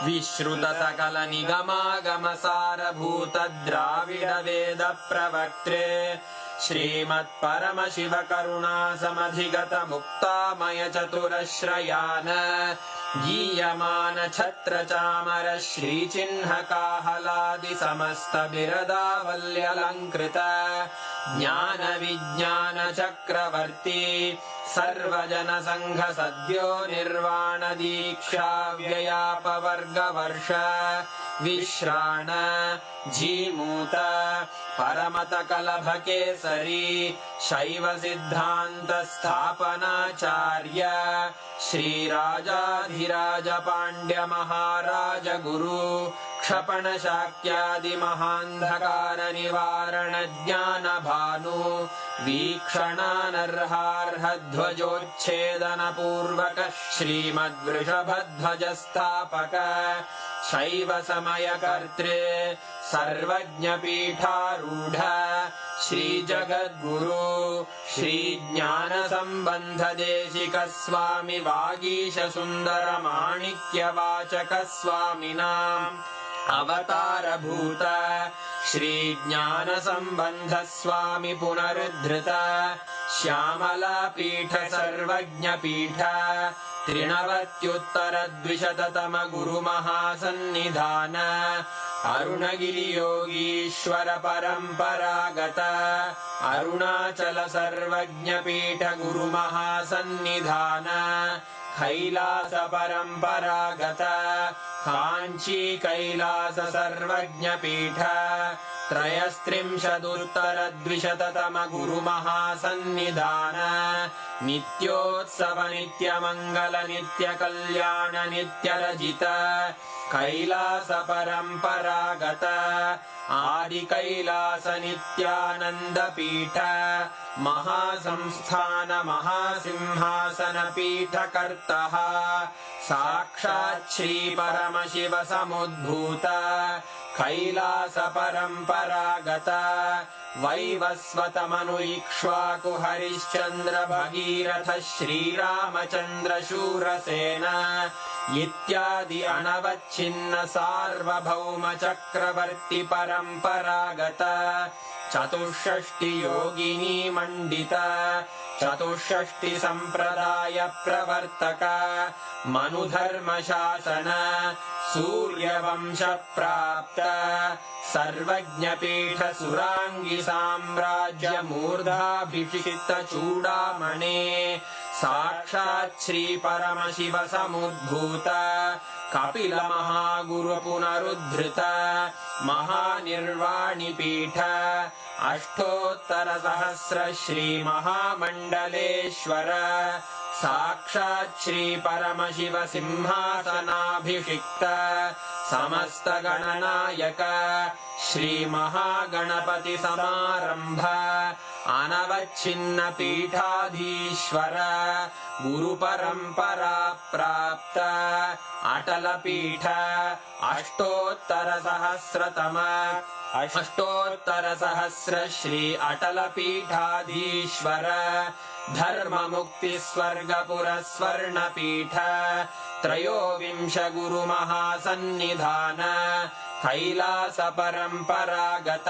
विश्रुतसकलनिगमागमसारभूतद्राविडवेदप्रवक्त्रे श्रीमत्परमशिवकरुणासमधिगतमुक्तामयचतुरश्रयान् गीयमान छत्रचामर श्रीचिह्नकाहलादिसमस्तबिरदावल्यलङ्कृत ज्ञानविज्ञानचक्रवर्ती सर्वजनसङ्घसद्यो निर्वाणदीक्षाव्ययापवर्गवर्ष विश्राण Jimuta परमतकलभकेसरी शैवसिद्धान्तस्थापनाचार्य श्रीराजाधिराजपाण्ड्यमहाराजगुरु क्षपणशाक्यादिमहान्धकारनिवारणज्ञानभानु वीक्षणानर्हार्हध्वजोच्छेदनपूर्वक श्रीमद्वृषभध्वजस्थापक शैवसमयकर्त्रे सर्वज्ञपीठारूढ Shri जगद्गुरु श्री ज्ञानसम्बन्ध देशिक स्वामी वागीश सुन्दर माणिक्यवाचक स्वामिनाम् अवतारभूत श्री ज्ञानसम्बन्ध स्वामी पुनरुद्धृत श्यामलापीठ सर्वज्ञपीठ त्रिनवत्युत्तरद्विशततम गुरुमहासन्निधान अरुणगिरियोगीश्वर परम्परागत अरुणाचल सर्वज्ञपीठ गुरुमहासन्निधान कैलास परम्परागत काञ्ची कैलास सर्वज्ञपीठ त्रयस्त्रिंशदुत्तरद्विशततम गुरुमहासन्निधान नित्योत्सव नित्यमङ्गल नित्यकल्याण नित्यरजित कैलास परम्परागत आदिकैलास नित्यानन्दपीठ महासंस्थान महासिंहासन पीठकर्तः साक्षात् श्री परमशिव समुद्भूत कैलास परम्परागत वैवस्वत मनु इक्ष्वाकु हरिश्चन्द्र भगीरथ श्रीरामचन्द्र शूरसेन इत्यादि अनवच्छिन्न सार्वभौम चक्रवर्ति परम्परागत चतुष्षष्टि योगिनी मण्डित चतुष्षष्टि सम्प्रदाय प्रवर्तक मनुधर्म शासन सूर्यवंश प्राप्त सर्वज्ञपीठ सुराङ्गी साम्राज्य मूर्धाभिषिक्त चूडामणे साक्षात् श्री परमशिव समुद्भूत कपिल महागुरु पुनरुद्धृत महानिर्वाणिपीठ अष्टोत्तर सहस्र श्री महामण्डलेश्वर साक्षात् श्री परमशिव सिंहासनाभिषिक्त समस्त गणनायक श्री महागणपति समारंभ अनवच्छिन्न पीठाधीश्वर गुरु परंपरा प्राप्त अटल पीठ अष्टोत्तर सहस्र श्री अटल पीठाधीश्वर धर्म मुक्ति स्वर्गपुर स्वर्ण पीठ त्रयोविंश गुरु महासन्निधान कैलास परम्परागत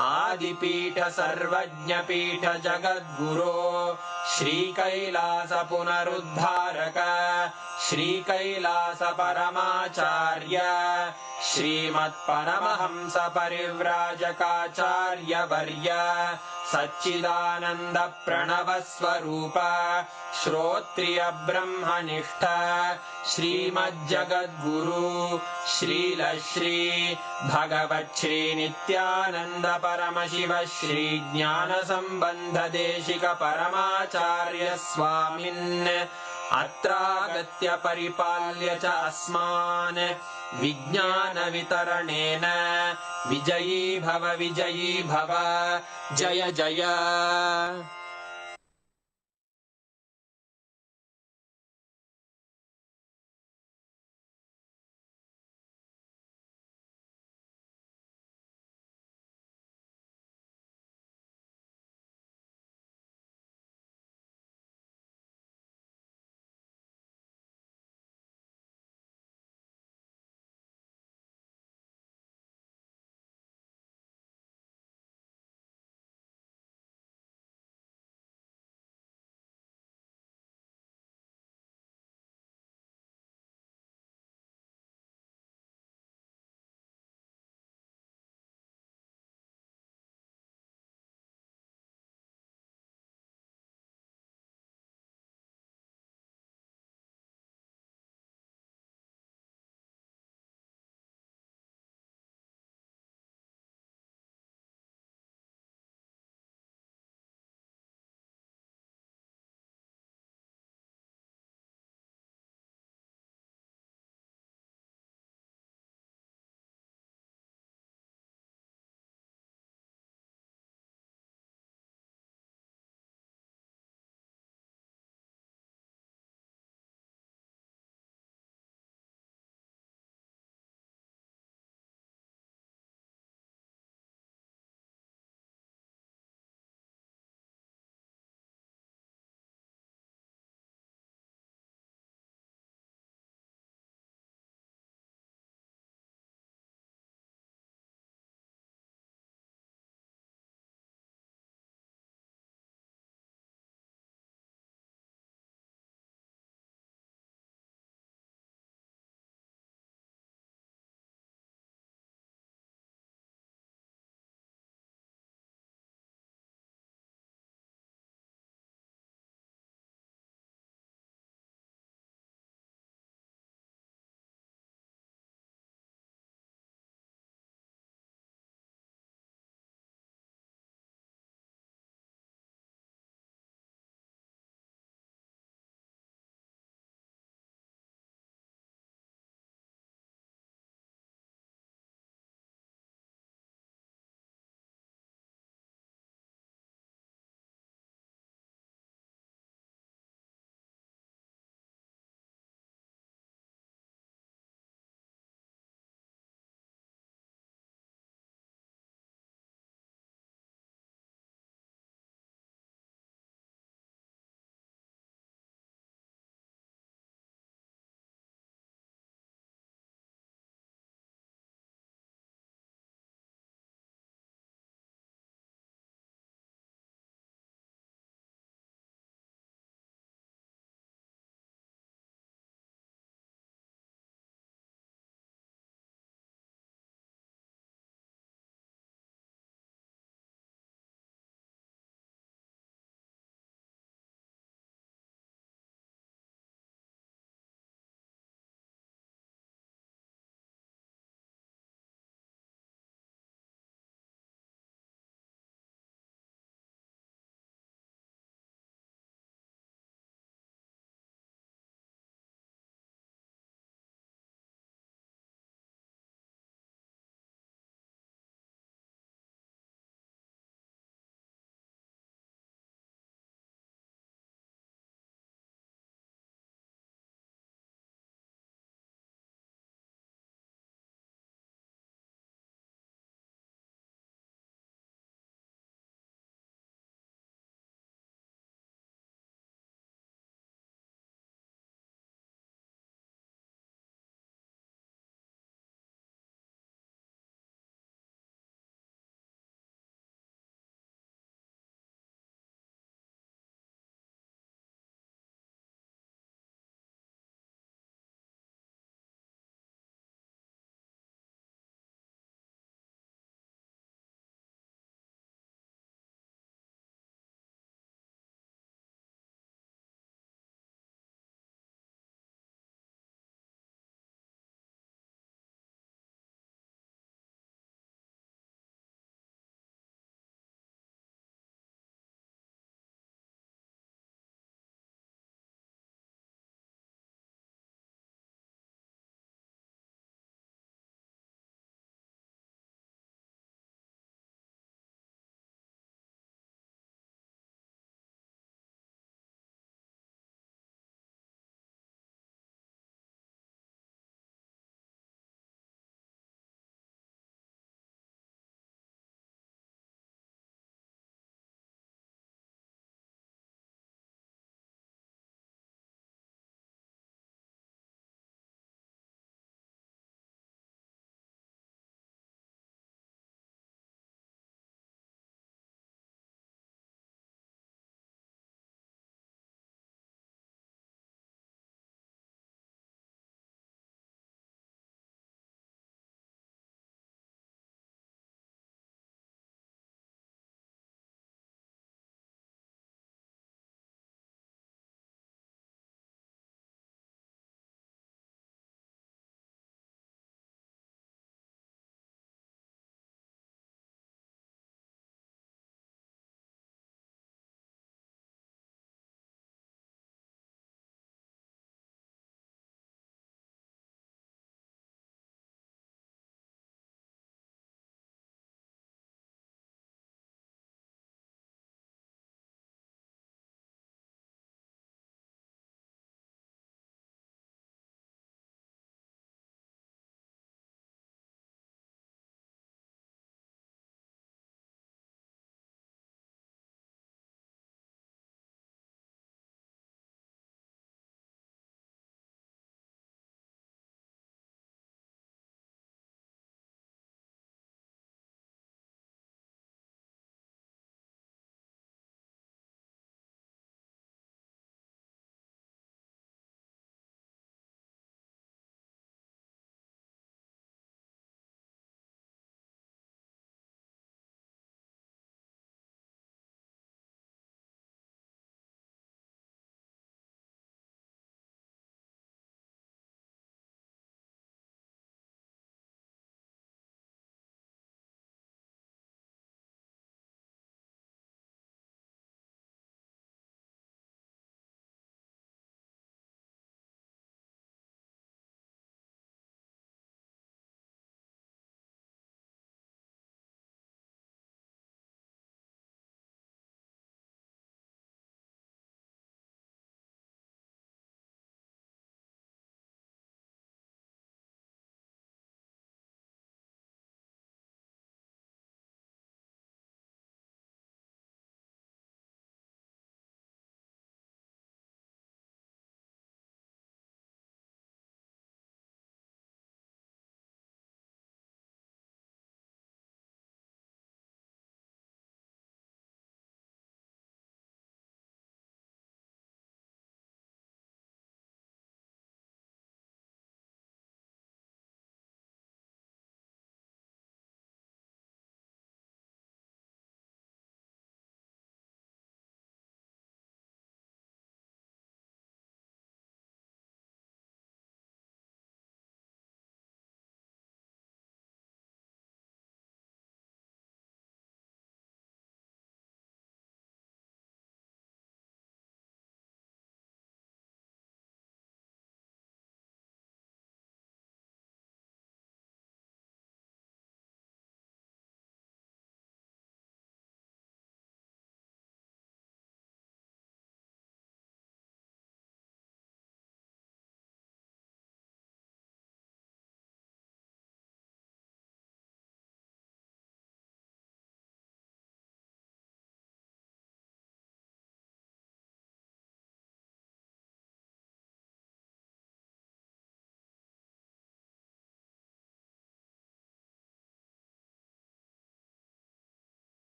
आदिपीठ सर्वज्ञपीठ जगद्गुरो श्री कैलास पुनरुद्धारक श्री कैलास परमाचार्य श्रीमत्परमहंस परिव्राजकाचार्य वर्य सच्चिदानंद प्रणव स्वरूप श्रोत्रिय ब्रह्मनिष्ठ श्रीमज्जगद्गुरु श्रील श्री भगवत् श्री नित्यानंद परमशिव श्री ज्ञान संबंध देशिक परमाचार्य स्वामिन् अत्रागत्य परिपाल्य च अस्मान् विज्ञान वितरणेन विजयी भव जय जय